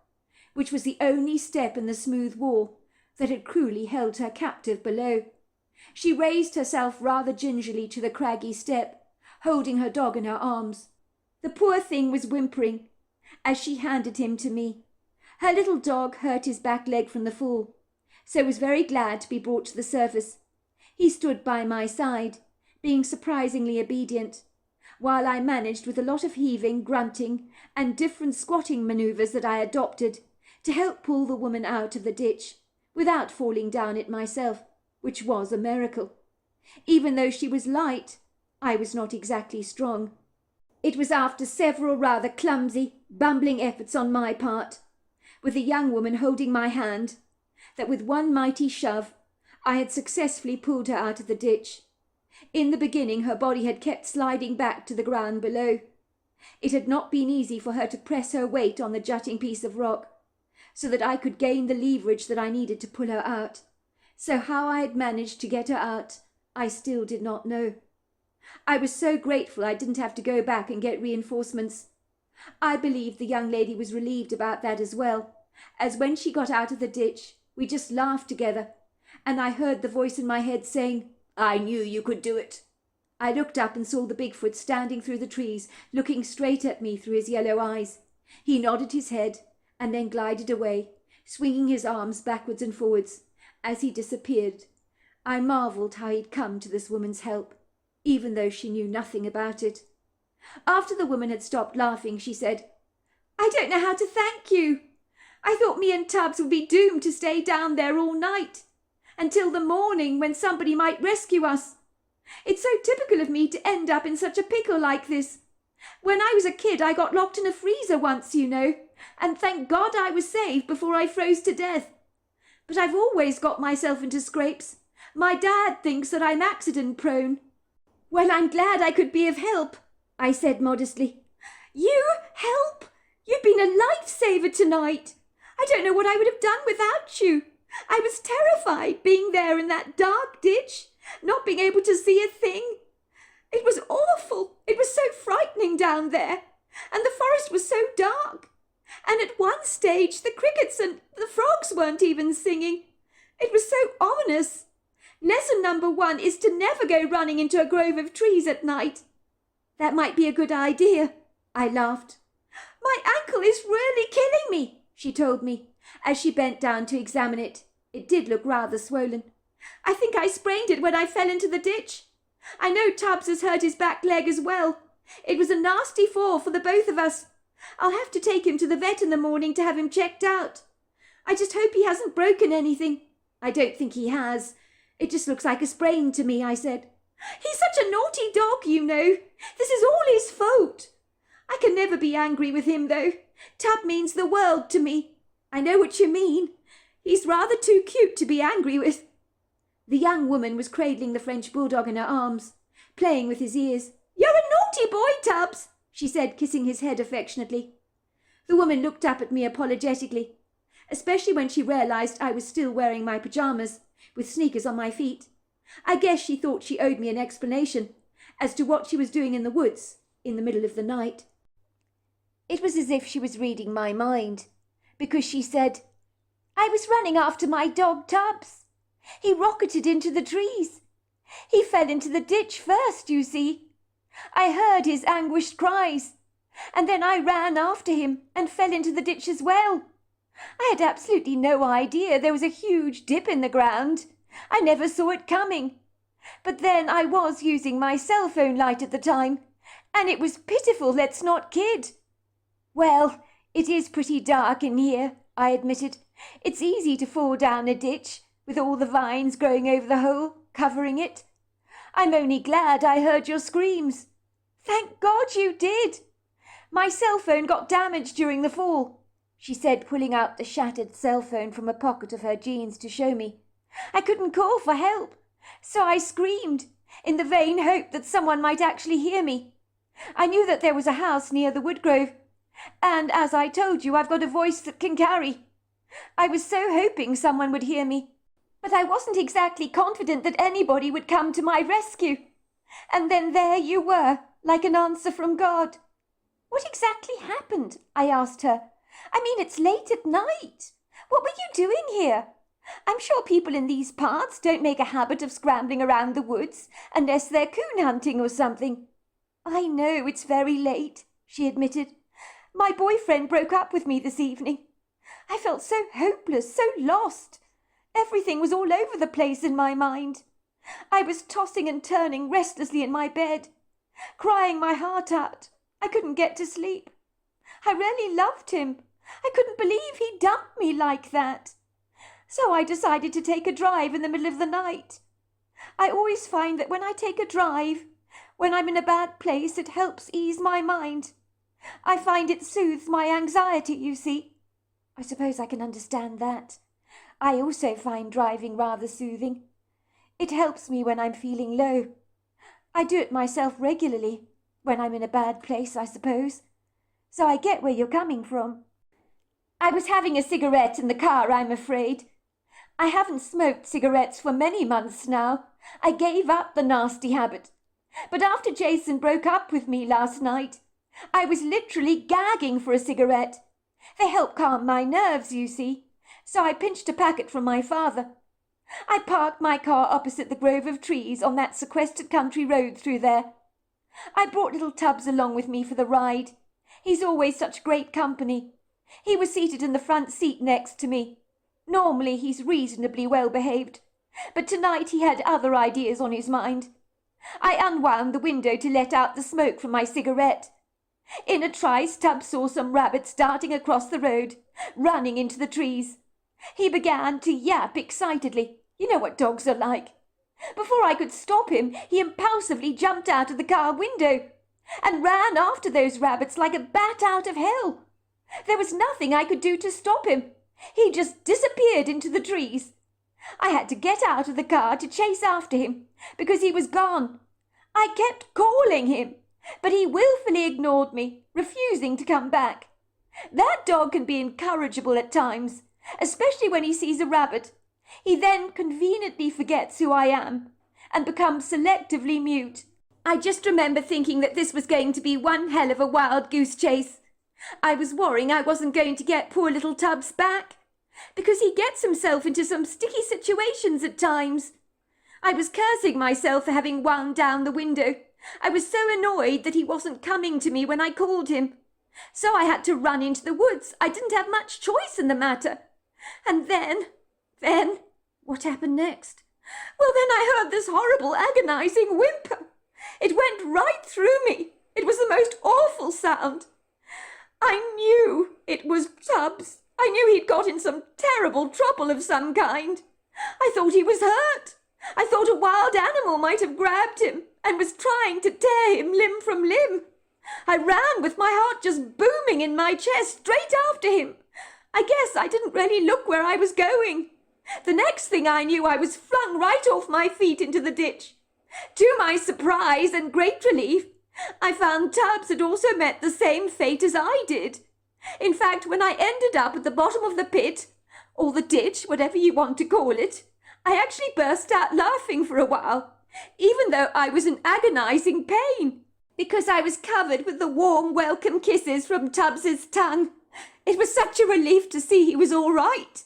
which was the only step in the smooth wall that had cruelly held her captive below. She raised herself rather gingerly to the craggy step, holding her dog in her arms. The poor thing was whimpering as she handed him to me. Her little dog hurt his back leg from the fall, so was very glad to be brought to the surface. He stood by my side, being surprisingly obedient, while I managed with a lot of heaving, grunting, and different squatting manoeuvres that I adopted to help pull the woman out of the ditch, without falling down it myself, which was a miracle. Even though she was light, I was not exactly strong. It was after several rather clumsy, bumbling efforts on my part, with the young woman holding my hand, that with one mighty shove I had successfully pulled her out of the ditch. In the beginning her body had kept sliding back to the ground below. It had not been easy for her to press her weight on the jutting piece of rock, so that I could gain the leverage that I needed to pull her out. So how I had managed to get her out, I still did not know. I was so grateful I didn't have to go back and get reinforcements. I believe the young lady was relieved about that as well, as when she got out of the ditch, we just laughed together, and I heard the voice in my head saying, "I knew you could do it." I looked up and saw the Bigfoot standing through the trees, looking straight at me through his yellow eyes. He nodded his head and then glided away, swinging his arms backwards and forwards. As he disappeared, I marvelled how he'd come to this woman's help, even though she knew nothing about it. After the woman had stopped laughing, she said, "I don't know how to thank you. I thought me and Tubbs would be doomed to stay down there all night, until the morning when somebody might rescue us. It's so typical of me to end up in such a pickle like this. When I was a kid I got locked in a freezer once, you know, and thank God I was saved before I froze to death. But I've always got myself into scrapes. My dad thinks that I'm accident-prone." "Well, I'm glad I could be of help," I said modestly. "You help? You've been a lifesaver tonight. I don't know what I would have done without you. I was terrified being there in that dark ditch, not being able to see a thing. It was awful. It was so frightening down there, and the forest was so dark. And at one stage the crickets and the frogs weren't even singing. It was so ominous. Lesson number 1 is to never go running into a grove of trees at night." "That might be a good idea," I laughed. "My ankle is really killing me," she told me, as she bent down to examine it. It did look rather swollen. "I think I sprained it when I fell into the ditch. I know Tubbs has hurt his back leg as well. It was a nasty fall for the both of us. I'll have to take him to the vet in the morning to have him checked out. I just hope he hasn't broken anything." "I don't think he has. It just looks like a sprain to me," I said. "He's such a naughty dog, you know. This is all his fault. I can never be angry with him, though. Tub means the world to me." I know what you mean. He's rather too cute to be angry with. The young woman was cradling the French bulldog in her arms, playing with his ears. You're a naughty boy, Tubbs, she said, kissing his head affectionately. The woman looked up at me apologetically, especially when she realised I was still wearing my pyjamas, with sneakers on my feet. I guess she thought she owed me an explanation as to what she was doing in the woods in the middle of the night. It was as if she was reading my mind, because she said, I was running after my dog Tubbs. He rocketed into the trees. He fell into the ditch first, you see. I heard his anguished cries, and then I ran after him and fell into the ditch as well. I had absolutely no idea there was a huge dip in the ground. I never saw it coming. But then I was using my cell phone light at the time, and it was pitiful, let's not kid. Well, it is pretty dark in here, I admitted. It's easy to fall down a ditch, with all the vines growing over the hole, covering it. I'm only glad I heard your screams. Thank God you did. My cell phone got damaged during the fall, she said, pulling out the shattered cell phone from a pocket of her jeans to show me. I couldn't call for help, so I screamed, in the vain hope that someone might actually hear me. I knew that there was a house near the woodgrove, and as I told you, I've got a voice that can carry. I was so hoping someone would hear me, but I wasn't exactly confident that anybody would come to my rescue. And then there you were, like an answer from God. What exactly happened? I asked her. I mean, it's late at night. What were you doing here? I'm sure people in these parts don't make a habit of scrambling around the woods unless they're coon hunting or something. I know it's very late, she admitted. My boyfriend broke up with me this evening. I felt so hopeless, so lost. Everything was all over the place in my mind. I was tossing and turning restlessly in my bed, crying my heart out. I couldn't get to sleep. I really loved him. I couldn't believe he dumped me like that. So I decided to take a drive in the middle of the night. I always find that when I take a drive, when I'm in a bad place, it helps ease my mind. I find it soothes my anxiety, you see. I suppose I can understand that. I also find driving rather soothing. It helps me when I'm feeling low. I do it myself regularly, when I'm in a bad place, I suppose. So I get where you're coming from. I was having a cigarette in the car, I'm afraid. I haven't smoked cigarettes for many months now. I gave up the nasty habit. But after Jason broke up with me last night, I was literally gagging for a cigarette. They help calm my nerves, you see. So I pinched a packet from my father. I parked my car opposite the grove of trees on that sequestered country road through there. I brought little Tubbs along with me for the ride. He's always such great company. He was seated in the front seat next to me. Normally he's reasonably well behaved, but tonight he had other ideas on his mind. I unwound the window to let out the smoke from my cigarette. In a trice, Tubbs saw some rabbits darting across the road, running into the trees. He began to yap excitedly. You know what dogs are like. Before I could stop him, he impulsively jumped out of the car window and ran after those rabbits like a bat out of hell. There was nothing I could do to stop him. He just disappeared into the trees. I had to get out of the car to chase after him because he was gone. I kept calling him, but he willfully ignored me, refusing to come back. That dog can be incorrigible at times, especially when he sees a rabbit. He then conveniently forgets who I am and becomes selectively mute. I just remember thinking that this was going to be one hell of a wild goose chase. I was worrying I wasn't going to get poor little Tubbs back, because he gets himself into some sticky situations at times. I was cursing myself for having wound down the window. I was so annoyed that he wasn't coming to me when I called him. So I had to run into the woods. I didn't have much choice in the matter. And then, what happened next? Well, then I heard this horrible agonizing whimper. It went right through me. It was the most awful sound. I knew it was Tubbs. I knew he'd got in some terrible trouble of some kind. I thought he was hurt. I thought a wild animal might have grabbed him and was trying to tear him limb from limb. I ran with my heart just booming in my chest straight after him. I guess I didn't really look where I was going. The next thing I knew, I was flung right off my feet into the ditch. To my surprise and great relief, I found Tubbs had also met the same fate as I did. In fact, when I ended up at the bottom of the pit, or the ditch, whatever you want to call it, I actually burst out laughing for a while, even though I was in agonizing pain, because I was covered with the warm welcome kisses from Tubbs's tongue. It was such a relief to see he was all right.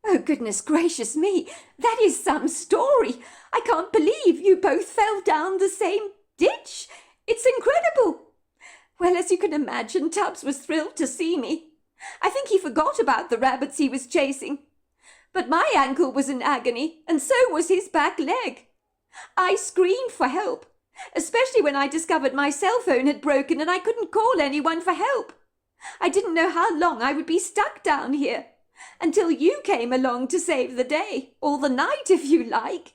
Oh, goodness gracious me, that is some story. I can't believe you both fell down the same ditch. It's incredible. Well, as you can imagine, Tubbs was thrilled to see me. I think he forgot about the rabbits he was chasing. But my ankle was in agony, and so was his back leg. I screamed for help, especially when I discovered my cell phone had broken and I couldn't call anyone for help. I didn't know how long I would be stuck down here, until you came along to save the day, or the night if you like.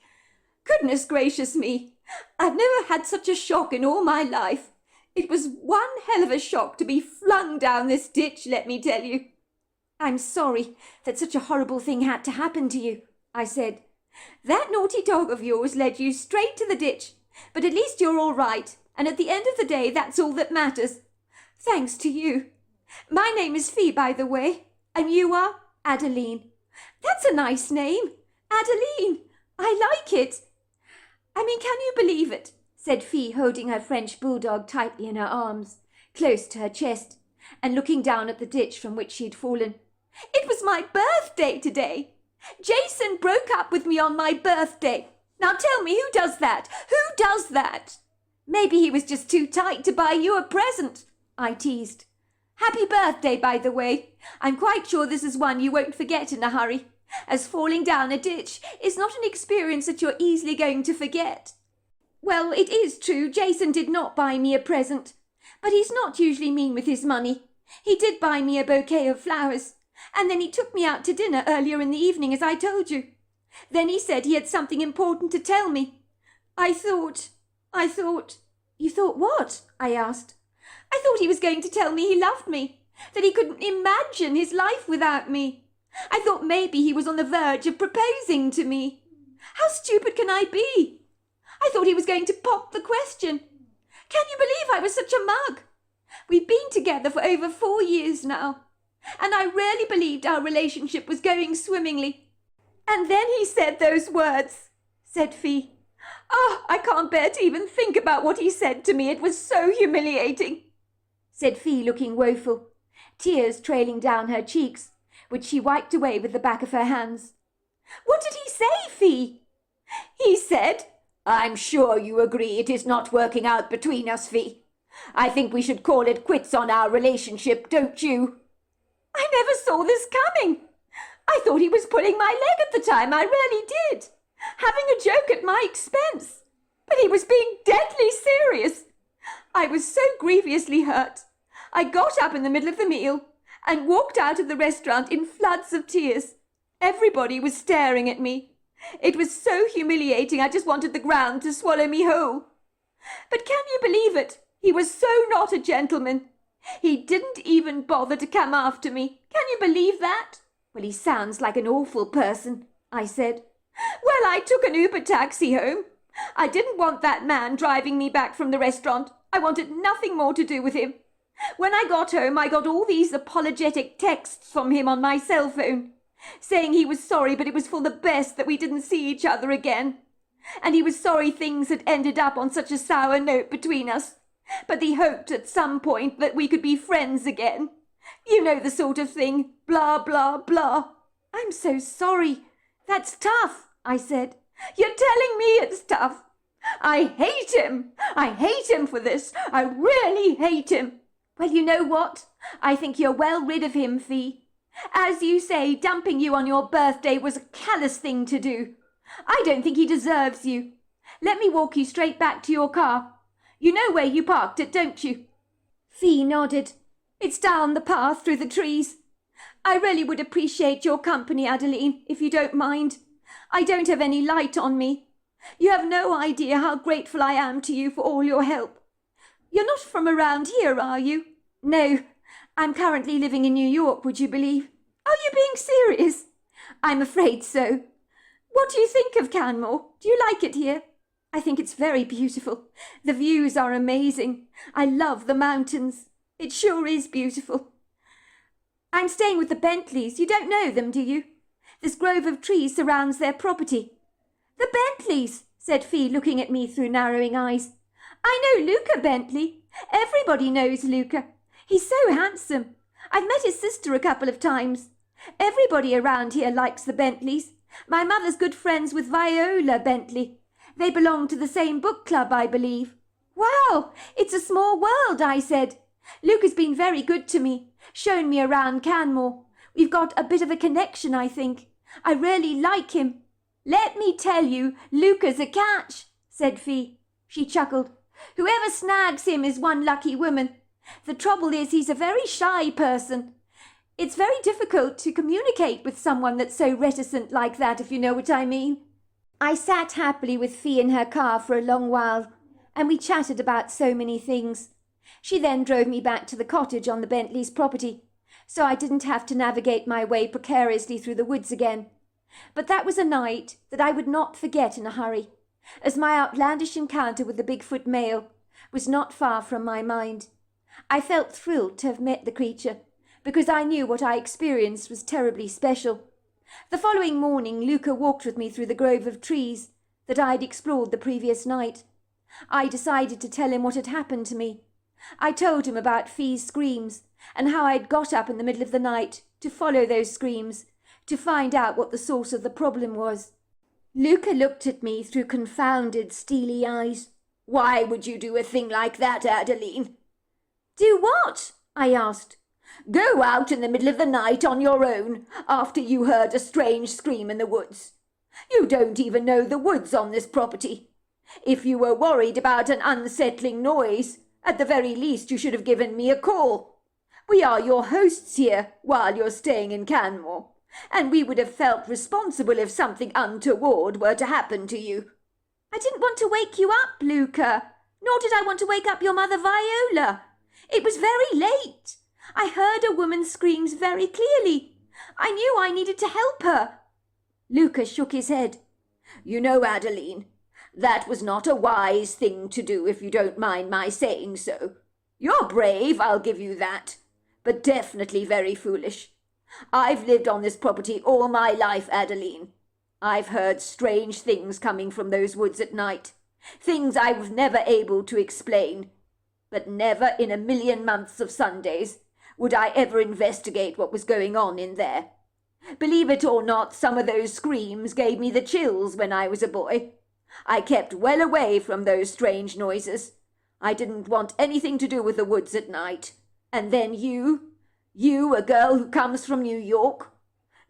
Goodness gracious me, I've never had such a shock in all my life. It was one hell of a shock to be flung down this ditch, let me tell you. I'm sorry that such a horrible thing had to happen to you, I said. That naughty dog of yours led you straight to the ditch, but at least you're all right, and at the end of the day, that's all that matters. Thanks to you. My name is Fee, by the way, and you are? Adeline. That's a nice name. Adeline. I like it. I mean, can you believe it? Said Fee, holding her French bulldog tightly in her arms, close to her chest, and looking down at the ditch from which she had fallen. It was my birthday today. Jason broke up with me on my birthday. Now tell me, who does that? Who does that? Maybe he was just too tight to buy you a present, I teased. Happy birthday, by the way. I'm quite sure this is one you won't forget in a hurry, as falling down a ditch is not an experience that you're easily going to forget. Well, it is true, Jason did not buy me a present, but he's not usually mean with his money. He did buy me a bouquet of flowers, and then he took me out to dinner earlier in the evening, as I told you. Then he said he had something important to tell me. I thought... You thought what? I asked. I thought he was going to tell me he loved me, that he couldn't imagine his life without me. I thought maybe he was on the verge of proposing to me. How stupid can I be? I thought he was going to pop the question. Can you believe I was such a mug? We've been together for over 4 years now, and I really believed our relationship was going swimmingly. And then he said those words, said Fee. Oh, I can't bear to even think about what he said to me. It was so humiliating, said Fee, looking woeful, tears trailing down her cheeks, which she wiped away with the back of her hands. What did he say, Fee? He said, I'm sure you agree it is not working out between us, Fee. I think we should call it quits on our relationship, don't you? I never saw this coming. I thought he was pulling my leg at the time, I really did, having a joke at my expense. But he was being deadly serious. I was so grievously hurt. I got up in the middle of the meal and walked out of the restaurant in floods of tears. Everybody was staring at me. It was so humiliating, I just wanted the ground to swallow me whole. But can you believe it? He was so not a gentleman. He didn't even bother to come after me. Can you believe that? Well, he sounds like an awful person, I said. Well, I took an Uber taxi home. I didn't want that man driving me back from the restaurant. I wanted nothing more to do with him. When I got home, I got all these apologetic texts from him on my cell phone, saying he was sorry, but it was for the best that we didn't see each other again. And he was sorry things had ended up on such a sour note between us, but he hoped at some point that we could be friends again. You know the sort of thing, blah, blah, blah. I'm so sorry. That's tough, I said. You're telling me it's tough. I hate him. I hate him for this. I really hate him. Well, you know what? I think you're well rid of him, Fee. As you say, dumping you on your birthday was a callous thing to do. I don't think he deserves you. Let me walk you straight back to your car. You know where you parked it, don't you? Fee nodded. It's down the path through the trees. I really would appreciate your company, Adeline, if you don't mind. I don't have any light on me. You have no idea how grateful I am to you for all your help. You're not from around here, are you? No, I'm currently living in New York, would you believe? Are you being serious? I'm afraid so. What do you think of Canmore? Do you like it here? I think it's very beautiful. The views are amazing. I love the mountains. It sure is beautiful. I'm staying with the Bentleys. You don't know them, do you? This grove of trees surrounds their property. The Bentleys, said Fee, looking at me through narrowing eyes. I know Luca Bentley. Everybody knows Luca. He's so handsome. I've met his sister a couple of times. Everybody around here likes the Bentleys. My mother's good friends with Viola Bentley. They belong to the same book club, I believe. Wow, it's a small world, I said. Luca's been very good to me, shown me around Canmore. We've got a bit of a connection, I think. I really like him. Let me tell you, Luca's a catch, said Fee. She chuckled. Whoever snags him is one lucky woman. The trouble is he's a very shy person. It's very difficult to communicate with someone that's so reticent like that, if you know what I mean. I sat happily with Fee in her car for a long while, and we chatted about so many things. She then drove me back to the cottage on the Bentleys' property, so I didn't have to navigate my way precariously through the woods again. But that was a night that I would not forget in a hurry, as my outlandish encounter with the Bigfoot male was not far from my mind. I felt thrilled to have met the creature, because I knew what I experienced was terribly special. The following morning, Luca walked with me through the grove of trees that I had explored the previous night. I decided to tell him what had happened to me. I told him about Fee's screams and how I had got up in the middle of the night to follow those screams, to find out what the source of the problem was. Luca looked at me through confounded, steely eyes. Why would you do a thing like that, Adeline? Do what? I asked. Go out in the middle of the night on your own after you heard a strange scream in the woods. You don't even know the woods on this property. If you were worried about an unsettling noise, at the very least you should have given me a call. We are your hosts here while you're staying in Canmore, and we would have felt responsible if something untoward were to happen to you. I didn't want to wake you up, Luca, nor did I want to wake up your mother Viola. It was very late. I heard a woman's screams very clearly. I knew I needed to help her. Luca shook his head. You know, Adeline, that was not a wise thing to do, if you don't mind my saying so. You're brave, I'll give you that, but definitely very foolish. I've lived on this property all my life, Adeline. I've heard strange things coming from those woods at night, things I was never able to explain. But never in a million months of Sundays would I ever investigate what was going on in there. Believe it or not, some of those screams gave me the chills when I was a boy. I kept well away from those strange noises. I didn't want anything to do with the woods at night. And then you, a girl who comes from New York,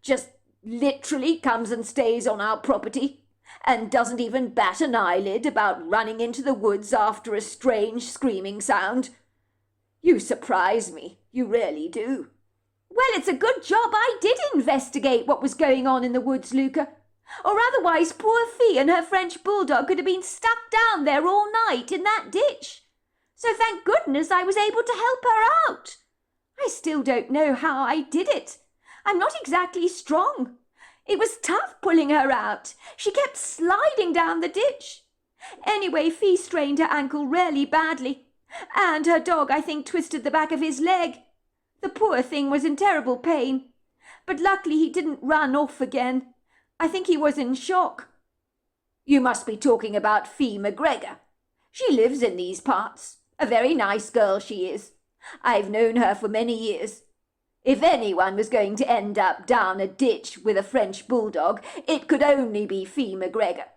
just literally comes and stays on our property, and doesn't even bat an eyelid about running into the woods after a strange screaming sound. You surprise me, you really do. Well, it's a good job I did investigate what was going on in the woods, Luca, or otherwise poor Fee and her French bulldog could have been stuck down there all night in that ditch. So thank goodness I was able to help her out. I still don't know how I did it. I'm not exactly strong. It was tough pulling her out. She kept sliding down the ditch. Anyway, Fee strained her ankle really badly, and her dog, I think, twisted the back of his leg. The poor thing was in terrible pain, but luckily he didn't run off again. I think he was in shock. You must be talking about Fee McGregor. She lives in these parts. A very nice girl she is. I've known her for many years. If anyone was going to end up down a ditch with a French bulldog, it could only be Fee McGregor.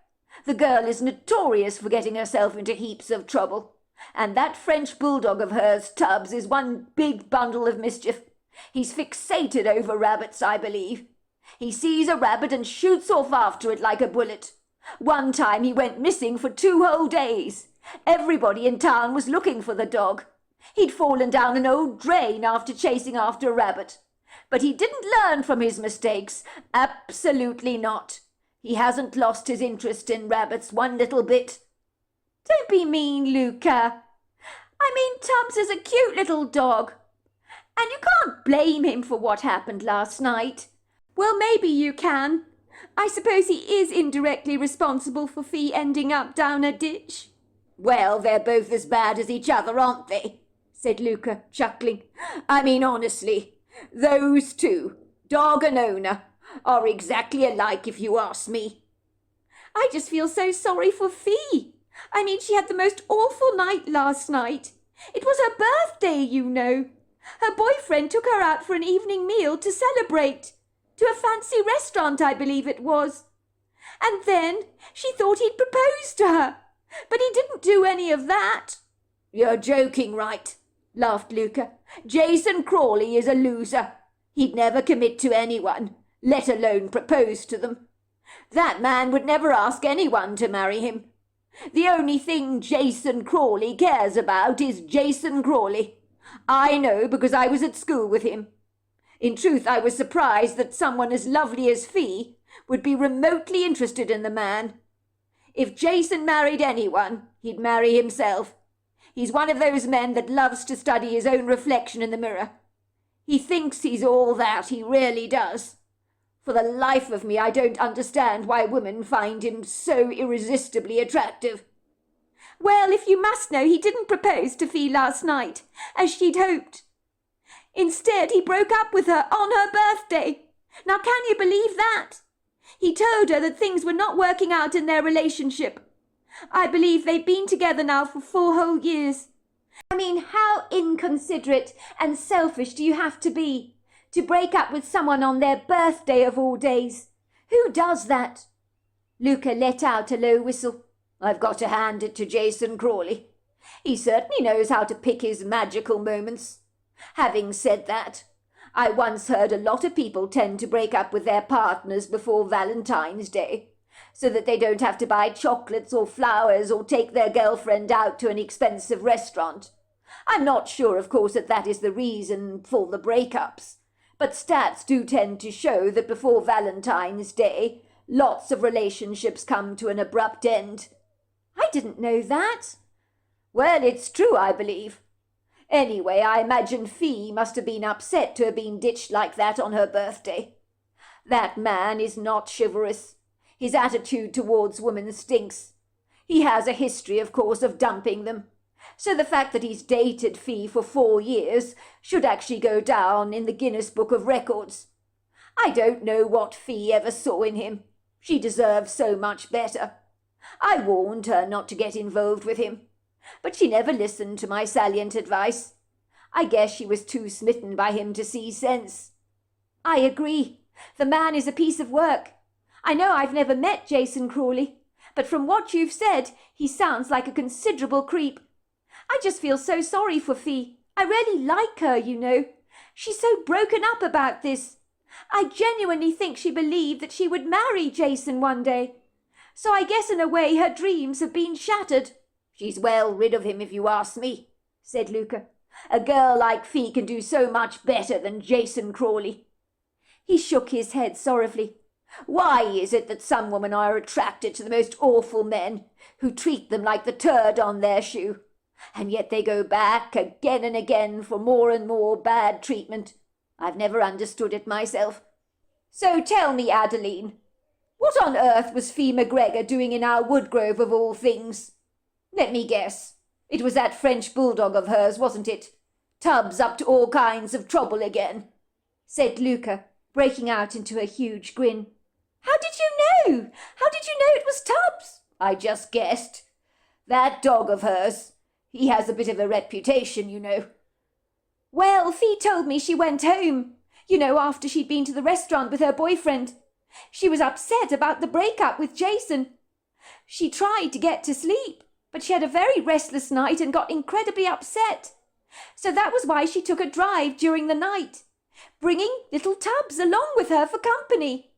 The girl is notorious for getting herself into heaps of trouble. And that French bulldog of hers, Tubbs, is one big bundle of mischief. He's fixated over rabbits, I believe. He sees a rabbit and shoots off after it like a bullet. One time he went missing for 2 whole days. Everybody in town was looking for the dog. He'd fallen down an old drain after chasing after a rabbit. But he didn't learn from his mistakes. Absolutely not. He hasn't lost his interest in rabbits one little bit. Don't be mean, Luca. I mean, Tubbs is a cute little dog. And you can't blame him for what happened last night. Well, maybe you can. I suppose he is indirectly responsible for Fee ending up down a ditch. Well, they're both as bad as each other, aren't they? Said Luca, chuckling. I mean, honestly, those two, dog and owner, are exactly alike if you ask me. I just feel so sorry for Fee. I mean, she had the most awful night last night. It was her birthday, you know. Her boyfriend took her out for an evening meal to celebrate. To a fancy restaurant, I believe it was. And then she thought he'd proposed to her. But he didn't do any of that. You're joking, right? Laughed Luca. Jason Crawley is a loser. He'd never commit to anyone, let alone propose to them. That man would never ask anyone to marry him. The only thing Jason Crawley cares about is Jason Crawley. I know because I was at school with him. In truth, I was surprised that someone as lovely as Fee would be remotely interested in the man. If Jason married anyone, he'd marry himself. He's one of those men that loves to study his own reflection in the mirror. He thinks he's all that, he really does. For the life of me, I don't understand why women find him so irresistibly attractive. Well, if you must know, he didn't propose to Fee last night, as she'd hoped. Instead, he broke up with her on her birthday. Now, can you believe that? He told her that things were not working out in their relationship. I believe they've been together now for 4 whole years. I mean, how inconsiderate and selfish do you have to be to break up with someone on their birthday of all days? Who does that? Luca let out a low whistle. I've got to hand it to Jason Crawley. He certainly knows how to pick his magical moments. Having said that, I once heard a lot of people tend to break up with their partners before Valentine's Day, so that they don't have to buy chocolates or flowers or take their girlfriend out to an expensive restaurant. I'm not sure, of course, that that is the reason for the breakups, but stats do tend to show that before Valentine's Day, lots of relationships come to an abrupt end. I didn't know that. Well, it's true, I believe. Anyway, I imagine Fee must have been upset to have been ditched like that on her birthday. That man is not chivalrous. His attitude towards women stinks. He has a history, of course, of dumping them. So the fact that he's dated Fee for 4 years should actually go down in the Guinness Book of Records. I don't know what Fee ever saw in him. She deserves so much better. I warned her not to get involved with him, but she never listened to my salient advice. I guess she was too smitten by him to see sense. I agree. The man is a piece of work. I know I've never met Jason Crawley, but from what you've said, he sounds like a considerable creep. I just feel so sorry for Fee. I really like her, you know. She's so broken up about this. I genuinely think she believed that she would marry Jason one day. So I guess in a way her dreams have been shattered. She's well rid of him, if you ask me, said Luca. A girl like Fee can do so much better than Jason Crawley. He shook his head sorrowfully. Why is it that some women are attracted to the most awful men who treat them like the turd on their shoe, and yet they go back again and again for more and more bad treatment? I've never understood it myself. So tell me, Adeline, what on earth was Fee McGregor doing in our Woodgrove of all things? Let me guess. It was that French bulldog of hers, wasn't it? Tubbs up to all kinds of trouble again, said Luca, breaking out into a huge grin. How did you know? How did you know it was Tubbs? I just guessed. That dog of hers. He has a bit of a reputation, you know. Well, Fee told me she went home, you know, after she'd been to the restaurant with her boyfriend. She was upset about the breakup with Jason. She tried to get to sleep, but she had a very restless night and got incredibly upset. So that was why she took a drive during the night, bringing little Tubbs along with her for company.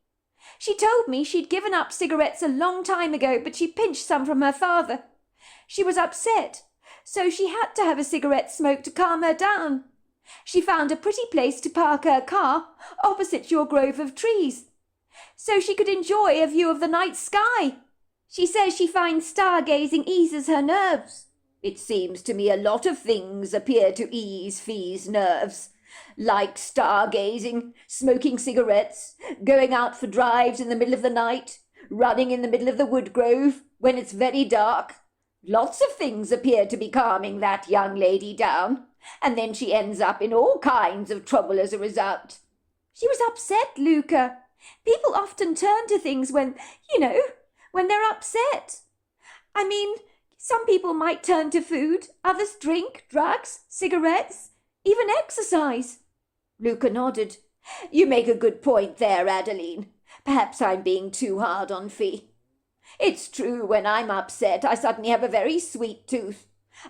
She told me she'd given up cigarettes a long time ago, but she pinched some from her father. She was upset, so she had to have a cigarette smoke to calm her down. She found a pretty place to park her car opposite your grove of trees, so she could enjoy a view of the night sky. She says she finds stargazing eases her nerves. It seems to me a lot of things appear to ease Fee's nerves, like stargazing, smoking cigarettes, going out for drives in the middle of the night, running in the middle of the wood grove when it's very dark. Lots of things appear to be calming that young lady down, and then she ends up in all kinds of trouble as a result. She was upset, Luca. People often turn to things when they're upset. I mean, some people might turn to food, others drink, drugs, cigarettes, even exercise. Luca nodded. You make a good point there, Adeline. Perhaps I'm being too hard on Fee. It's true, when I'm upset, I suddenly have a very sweet tooth.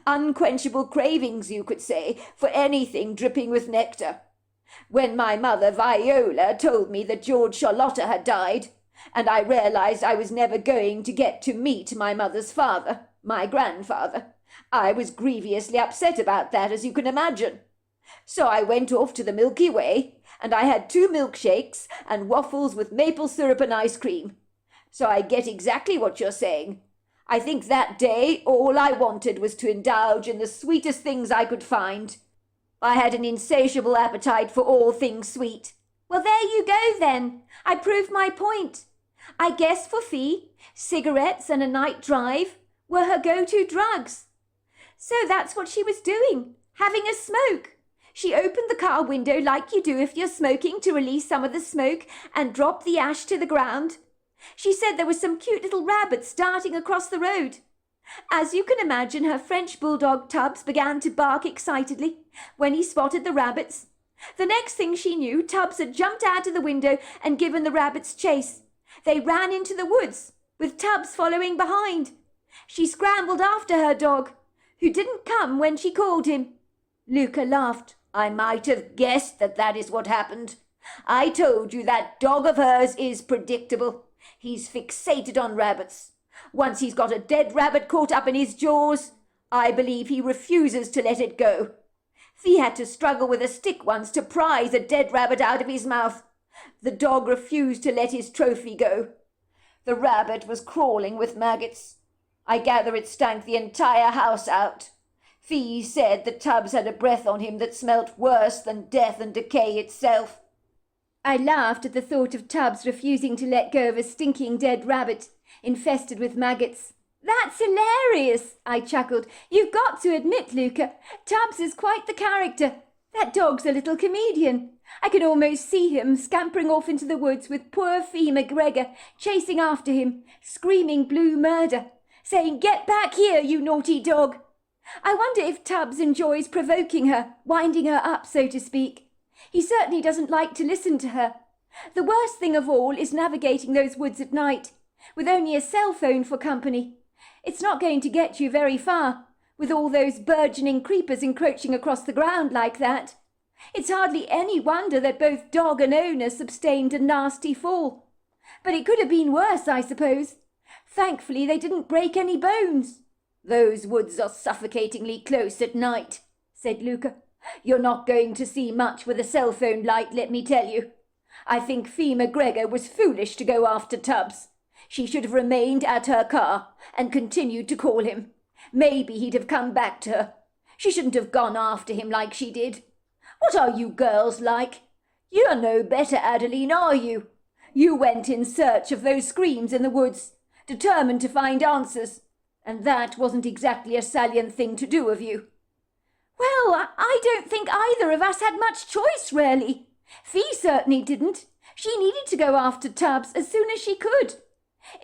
Unquenchable cravings, you could say, for anything dripping with nectar. When my mother, Viola, told me that George Charlotta had died, and I realized I was never going to get to meet my mother's father, my grandfather, I was grievously upset about that, as you can imagine. So I went off to the Milky Way, and I had 2 milkshakes and waffles with maple syrup and ice cream. So I get exactly what you're saying. I think that day all I wanted was to indulge in the sweetest things I could find. I had an insatiable appetite for all things sweet. Well, there you go then. I proved my point. I guess for Fee, cigarettes and a night drive were her go-to drugs. So that's what she was doing, having a smoke. She opened the car window like you do if you're smoking to release some of the smoke and drop the ash to the ground. She said there were some cute little rabbits darting across the road. As you can imagine, her French bulldog Tubbs began to bark excitedly when he spotted the rabbits. The next thing she knew, Tubbs had jumped out of the window and given the rabbits chase. They ran into the woods, with Tubbs following behind. She scrambled after her dog, who didn't come when she called him. Luca laughed. I might have guessed that is what happened. I told you that dog of hers is predictable. He's fixated on rabbits. Once he's got a dead rabbit caught up in his jaws, I believe he refuses to let it go. Fee had to struggle with a stick once to prise a dead rabbit out of his mouth. The dog refused to let his trophy go. The rabbit was crawling with maggots. I gather it stank the entire house out. Fee said that Tubbs had a breath on him that smelt worse than death and decay itself. I laughed at the thought of Tubbs refusing to let go of a stinking dead rabbit infested with maggots. That's hilarious, I chuckled. You've got to admit, Luca, Tubbs is quite the character. That dog's a little comedian. I can almost see him scampering off into the woods with poor Fee McGregor chasing after him, screaming blue murder, saying, "Get back here, you naughty dog." I wonder if Tubbs enjoys provoking her, winding her up, so to speak. He certainly doesn't like to listen to her. The worst thing of all is navigating those woods at night, with only a cell phone for company. It's not going to get you very far, with all those burgeoning creepers encroaching across the ground like that. It's hardly any wonder that both dog and owner sustained a nasty fall. But it could have been worse, I suppose. Thankfully, they didn't break any bones. Those woods are suffocatingly close at night, said Luca. You're not going to see much with a cell phone light, let me tell you. I think Fee McGregor was foolish to go after Tubbs. She should have remained at her car and continued to call him. Maybe he'd have come back to her. She shouldn't have gone after him like she did. What are you girls like? You're no better, Adeline, are you? You went in search of those screams in the woods, determined to find answers, and that wasn't exactly a salient thing to do of you. Well, I don't think either of us had much choice, really. Fee certainly didn't. She needed to go after Tubbs as soon as she could.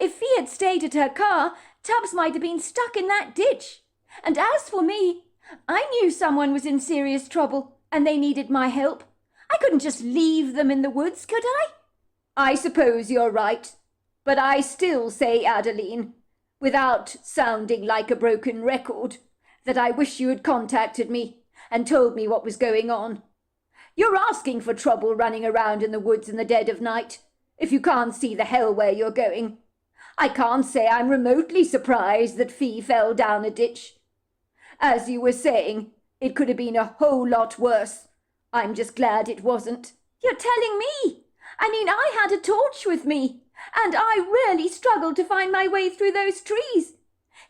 If Fee had stayed at her car, Tubbs might have been stuck in that ditch. And as for me, I knew someone was in serious trouble and they needed my help. I couldn't just leave them in the woods, could I? I suppose you're right. But I still say, Adeline, without sounding like a broken record, that I wish you had contacted me and told me what was going on. You're asking for trouble running around in the woods in the dead of night, if you can't see the hell where you're going. I can't say I'm remotely surprised that Fee fell down a ditch. As you were saying, it could have been a whole lot worse. I'm just glad it wasn't. You're telling me? I mean, I had a torch with me, and I really struggled to find my way through those trees.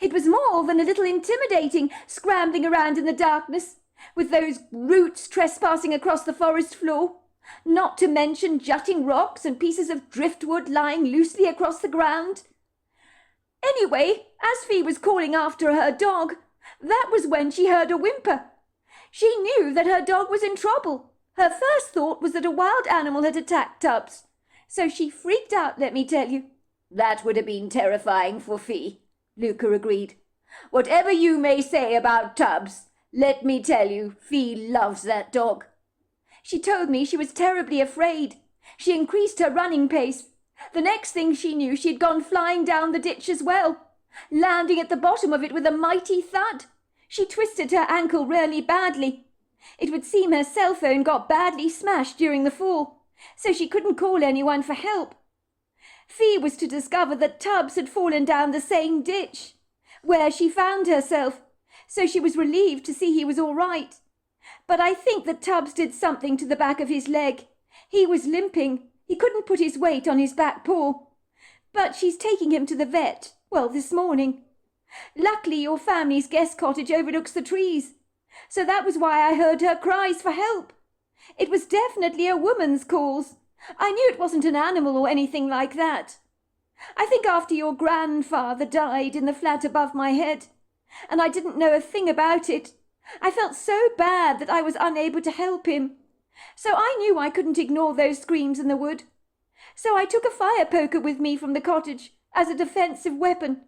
It was more than a little intimidating, scrambling around in the darkness, with those roots trespassing across the forest floor, not to mention jutting rocks and pieces of driftwood lying loosely across the ground. Anyway, as Fee was calling after her dog, that was when she heard a whimper. She knew that her dog was in trouble. Her first thought was that a wild animal had attacked Tubbs. So she freaked out, let me tell you. That would have been terrifying for Fee, Luca agreed. Whatever you may say about Tubbs, let me tell you, Fee loves that dog. She told me she was terribly afraid. She increased her running pace. The next thing she knew, she had gone flying down the ditch as well, landing at the bottom of it with a mighty thud. She twisted her ankle really badly. It would seem her cell phone got badly smashed during the fall, so she couldn't call anyone for help. Fee was to discover that Tubbs had fallen down the same ditch, where she found herself, so she was relieved to see he was all right. But I think that Tubbs did something to the back of his leg. He was limping. He couldn't put his weight on his back paw. But she's taking him to the vet, this morning. Luckily your family's guest cottage overlooks the trees, so that was why I heard her cries for help. It was definitely a woman's calls. I knew it wasn't an animal or anything like that. I think after your grandfather died in the flat above my head, and I didn't know a thing about it, I felt so bad that I was unable to help him. So I knew I couldn't ignore those screams in the wood. So I took a fire poker with me from the cottage as a defensive weapon,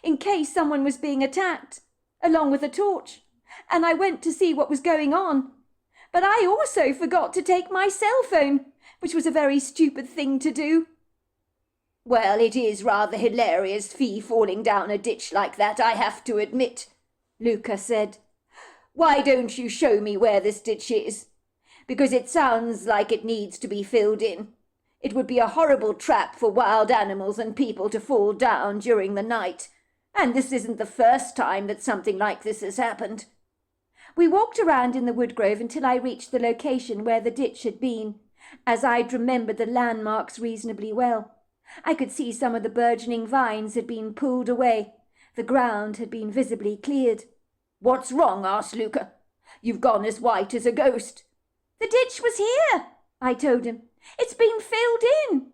in case someone was being attacked, along with a torch, and I went to see what was going on. But I also forgot to take my cell phone, which was a very stupid thing to do. Well, it is rather hilarious, Fee falling down a ditch like that, I have to admit, Luca said. Why don't you show me where this ditch is? Because it sounds like it needs to be filled in. It would be a horrible trap for wild animals and people to fall down during the night, and this isn't the first time that something like this has happened. We walked around in the wood grove until I reached the location where the ditch had been, as I'd remembered the landmarks reasonably well. I could see some of the burgeoning vines had been pulled away. The ground had been visibly cleared. What's wrong? Asked Luca. You've gone as white as a ghost. The ditch was here, I told him. It's been filled in.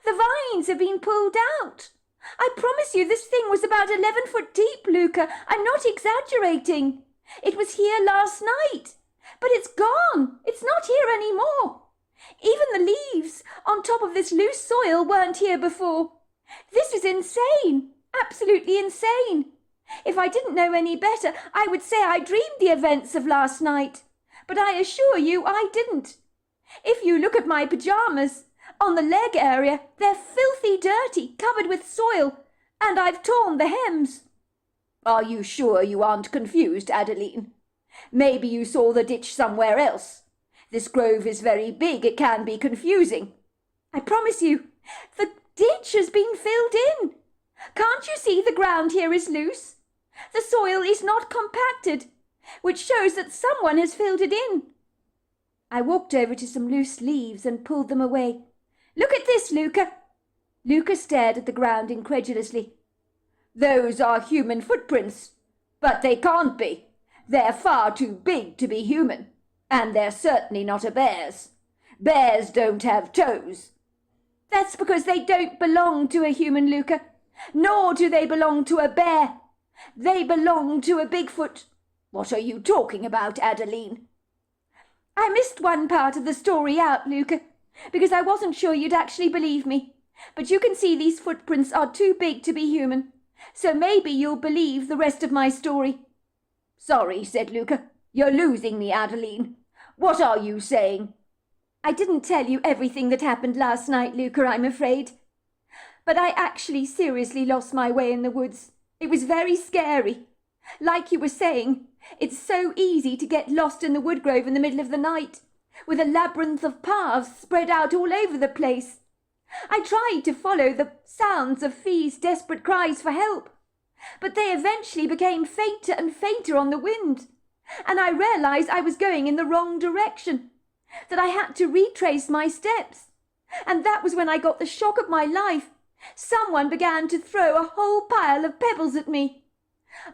The vines have been pulled out. I promise you this thing was about 11 foot deep, Luca. I'm not exaggerating. It was here last night, but it's gone. It's not here anymore. Even the leaves on top of this loose soil weren't here before. This is insane, absolutely insane. If I didn't know any better, I would say I dreamed the events of last night. But I assure you I didn't. If you look at my pyjamas, on the leg area, they're filthy dirty, covered with soil, and I've torn the hems. Are you sure you aren't confused, Adeline? Maybe you saw the ditch somewhere else. This grove is very big, it can be confusing. I promise you, the ditch has been filled in. Can't you see the ground here is loose? The soil is not compacted, which shows that someone has filled it in. I walked over to some loose leaves and pulled them away. Look at this, Luca. Luca stared at the ground incredulously. Those are human footprints, but they can't be. They're far too big to be human, and they're certainly not a bear's. Bears don't have toes. That's because they don't belong to a human, Luca, nor do they belong to a bear. They belong to a Bigfoot. What are you talking about, Adeline? I missed one part of the story out, Luca, because I wasn't sure you'd actually believe me. But you can see these footprints are too big to be human, so maybe you'll believe the rest of my story. Sorry, said Luca. You're losing me, Adeline. What are you saying? I didn't tell you everything that happened last night, Luca, I'm afraid. But I actually seriously lost my way in the woods. It was very scary. Like you were saying, it's so easy to get lost in the wood grove in the middle of the night, with a labyrinth of paths spread out all over the place. I tried to follow the sounds of Fee's desperate cries for help, but they eventually became fainter and fainter on the wind, and I realized I was going in the wrong direction, that I had to retrace my steps. And that was when I got the shock of my life. Someone began to throw a whole pile of pebbles at me.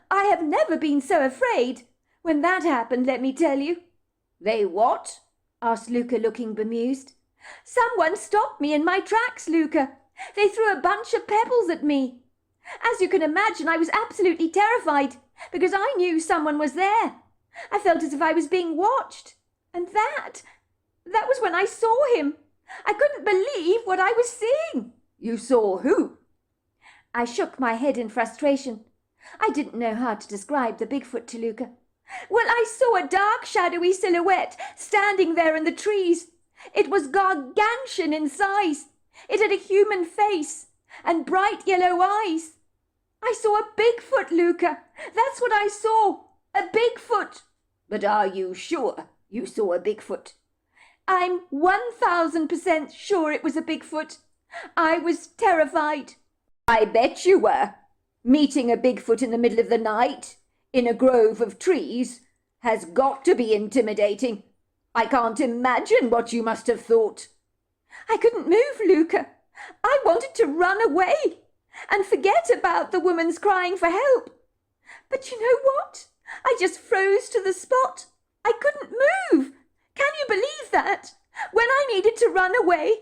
I have never been so afraid. When that happened, let me tell you. They what? Asked Luca, looking bemused. Someone stopped me in my tracks, Luca. They threw a bunch of pebbles at me. As you can imagine, I was absolutely terrified because I knew someone was there. I felt as if I was being watched. And that was when I saw him. I couldn't believe what I was seeing. You saw who? I shook my head in frustration. I didn't know how to describe the Bigfoot to Luca. Well, I saw a dark, shadowy silhouette standing there in the trees. It was gargantuan in size. It had a human face and bright yellow eyes. I saw a Bigfoot, Luca. That's what I saw. A Bigfoot. But are you sure you saw a Bigfoot? I'm 1000% sure it was a Bigfoot. I was terrified. I bet you were. Meeting a Bigfoot in the middle of the night, in a grove of trees, has got to be intimidating. I can't imagine what you must have thought. I couldn't move, Luca. I wanted to run away and forget about the woman's crying for help. But you know what? I just froze to the spot. I couldn't move. Can you believe that? When I needed to run away,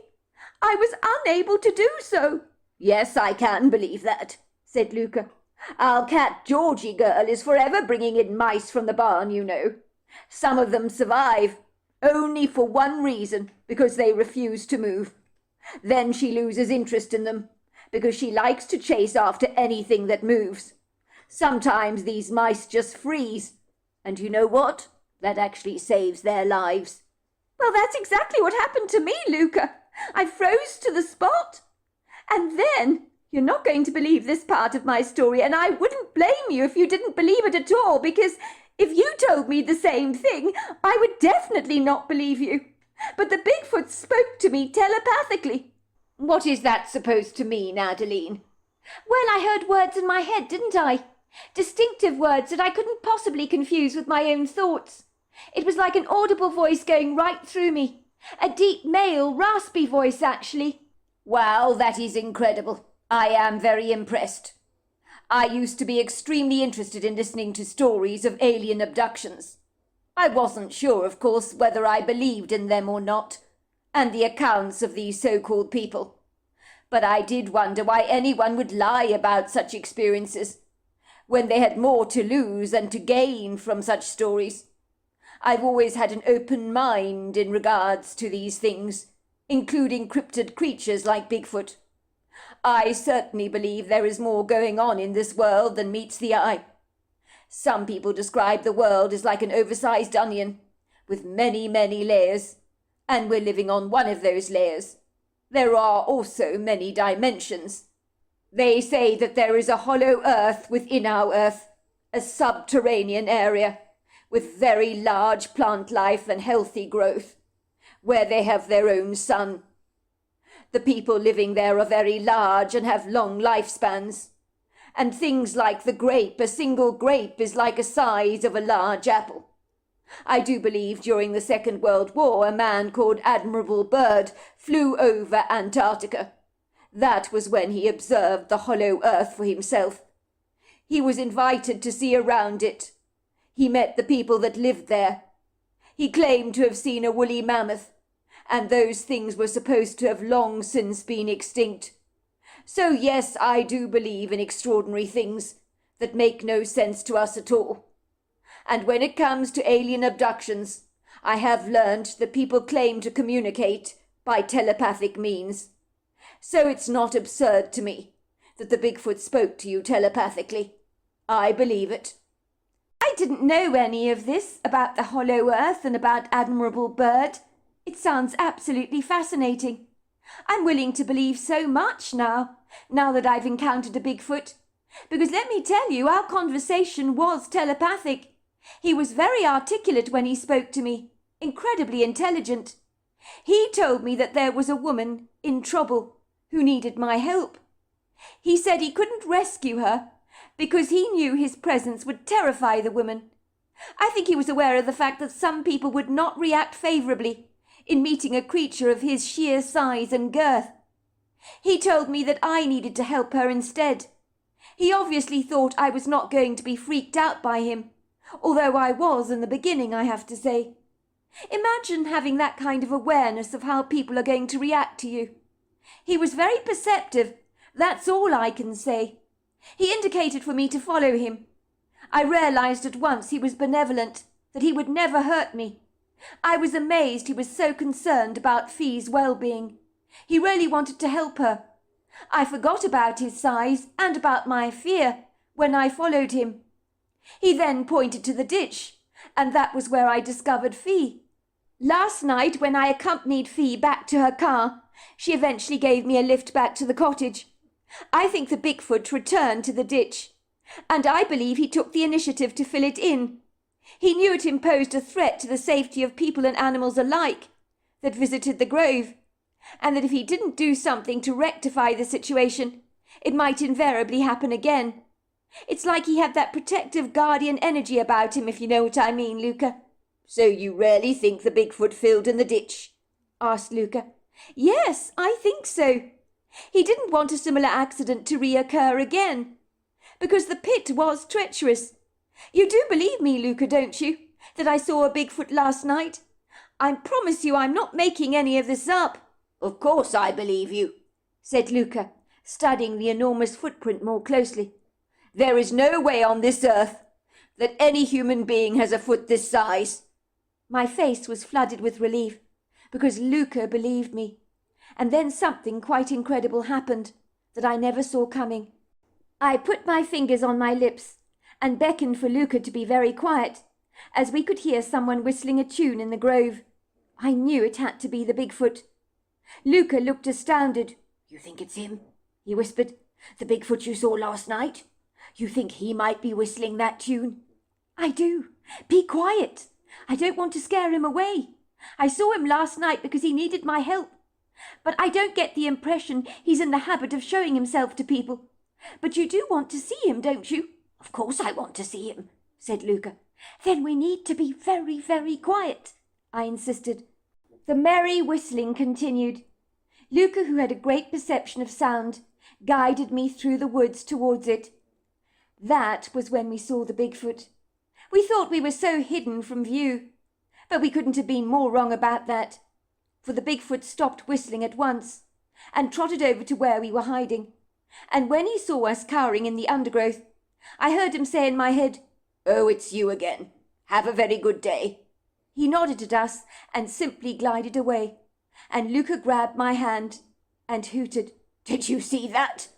I was unable to do so. Yes, I can believe that, said Luca. Our cat Georgie girl is forever bringing in mice from the barn, you know. Some of them survive, only for one reason, because they refuse to move. Then she loses interest in them, because she likes to chase after anything that moves. Sometimes these mice just freeze, and you know what? That actually saves their lives. Well, that's exactly what happened to me, Luca. I froze to the spot. And then, you're not going to believe this part of my story, and I wouldn't blame you if you didn't believe it at all, because if you told me the same thing, I would definitely not believe you. But the Bigfoot spoke to me telepathically. What is that supposed to mean, Adeline? Well, I heard words in my head, didn't I? Distinctive words that I couldn't possibly confuse with my own thoughts. It was like an audible voice going right through me. A deep, male, raspy voice, actually. Well, that is incredible. I am very impressed. I used to be extremely interested in listening to stories of alien abductions. I wasn't sure, of course, whether I believed in them or not, and the accounts of these so-called people. But I did wonder why anyone would lie about such experiences, when they had more to lose than to gain from such stories. I've always had an open mind in regards to these things, including cryptid creatures like Bigfoot. I certainly believe there is more going on in this world than meets the eye. Some people describe the world as like an oversized onion, with many, many layers, and we're living on one of those layers. There are also many dimensions. They say that there is a hollow earth within our earth, a subterranean area, with very large plant life and healthy growth, where they have their own sun. The people living there are very large and have long lifespans. And things like the grape, a single grape is like the size of a large apple. I do believe during the Second World War a man called Admiral Byrd flew over Antarctica. That was when he observed the hollow earth for himself. He was invited to see around it. He met the people that lived there. He claimed to have seen a woolly mammoth, and those things were supposed to have long since been extinct. So yes, I do believe in extraordinary things that make no sense to us at all. And when it comes to alien abductions, I have learned that people claim to communicate by telepathic means. So it's not absurd to me that the Bigfoot spoke to you telepathically. I believe it. I didn't know any of this about the hollow earth and about Admiral Byrd. It sounds absolutely fascinating. I'm willing to believe so much now that I've encountered a Bigfoot. Because let me tell you, our conversation was telepathic. He was very articulate when he spoke to me, incredibly intelligent. He told me that there was a woman in trouble who needed my help. He said he couldn't rescue her because he knew his presence would terrify the woman. I think he was aware of the fact that some people would not react favourably in meeting a creature of his sheer size and girth. He told me that I needed to help her instead. He obviously thought I was not going to be freaked out by him, although I was in the beginning, I have to say. Imagine having that kind of awareness of how people are going to react to you. He was very perceptive, that's all I can say. He indicated for me to follow him. I realized at once he was benevolent, that he would never hurt me. I was amazed he was so concerned about Fee's well-being. He really wanted to help her. I forgot about his size and about my fear when I followed him. He then pointed to the ditch, and that was where I discovered Fee. Last night, when I accompanied Fee back to her car, she eventually gave me a lift back to the cottage. I think the Bigfoot returned to the ditch, and I believe he took the initiative to fill it in. He knew it imposed a threat to the safety of people and animals alike that visited the grove, and that if he didn't do something to rectify the situation, it might invariably happen again. It's like he had that protective guardian energy about him, if you know what I mean, Luca. So you really think the Bigfoot filled in the ditch? Asked Luca. Yes, I think so. He didn't want a similar accident to reoccur again, because the pit was treacherous. You do believe me, Luca, don't you, that I saw a Bigfoot last night? I promise you I'm not making any of this up. Of course I believe you, said Luca, studying the enormous footprint more closely. There is no way on this earth that any human being has a foot this size. My face was flooded with relief, because Luca believed me. And then something quite incredible happened that I never saw coming. I put my fingers on my lips and beckoned for Luca to be very quiet, as we could hear someone whistling a tune in the grove. I knew it had to be the Bigfoot. Luca looked astounded. You think it's him? He whispered. The Bigfoot you saw last night? You think he might be whistling that tune? I do. Be quiet. I don't want to scare him away. I saw him last night because he needed my help. But I don't get the impression he's in the habit of showing himself to people. But you do want to see him, don't you? Of course I want to see him, said Luca. Then we need to be very, very quiet, I insisted. The merry whistling continued. Luca, who had a great perception of sound, guided me through the woods towards it. That was when we saw the Bigfoot. We thought we were so hidden from view, but we couldn't have been more wrong about that, for the Bigfoot stopped whistling at once and trotted over to where we were hiding. And when he saw us cowering in the undergrowth, I heard him say in my head, "Oh, it's you again. Have a very good day." He nodded at us and simply glided away, and Luca grabbed my hand and hooted. "Did you see that?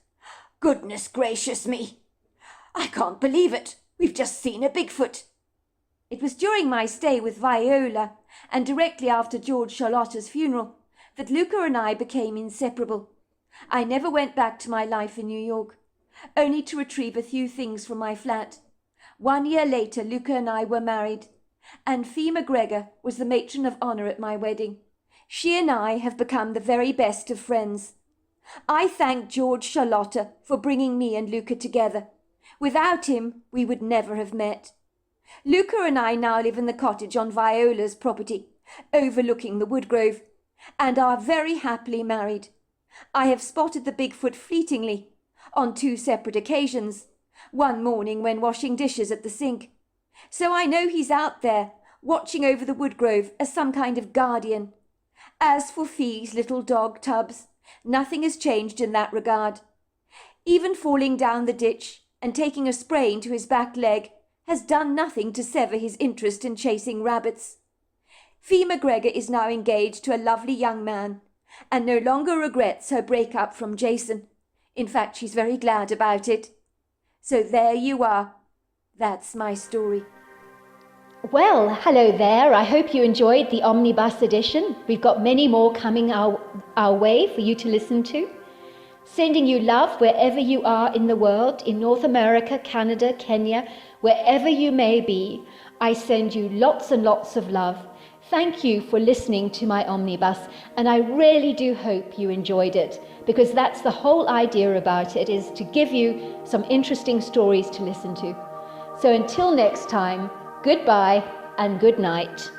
Goodness gracious me! I can't believe it. We've just seen a Bigfoot." It was during my stay with Viola and directly after George Charlotta's funeral that Luca and I became inseparable. I never went back to my life in New York, only to retrieve a few things from my flat. 1 year later, Luca and I were married, and Fee McGregor was the matron of honour at my wedding. She and I have become the very best of friends. I thank George Charlotta for bringing me and Luca together. Without him, we would never have met. Luca and I now live in the cottage on Viola's property, overlooking the woodgrove, and are very happily married. I have spotted the Bigfoot fleetingly, on 2 separate occasions, one morning when washing dishes at the sink. So I know he's out there, watching over the woodgrove as some kind of guardian. As for Fee's little dog Tubbs, nothing has changed in that regard. Even falling down the ditch and taking a sprain to his back leg has done nothing to sever his interest in chasing rabbits. Fee McGregor is now engaged to a lovely young man, and no longer regrets her breakup from Jason. In fact, she's very glad about it. So there you are. That's my story. Well, hello there. I hope you enjoyed the Omnibus edition. We've got many more coming our way for you to listen to. Sending you love wherever you are in the world, in North America, Canada, Kenya, wherever you may be. I send you lots and lots of love. Thank you for listening to my Omnibus, and I really do hope you enjoyed it, because that's the whole idea about it, is to give you some interesting stories to listen to. So until next time, goodbye and good night.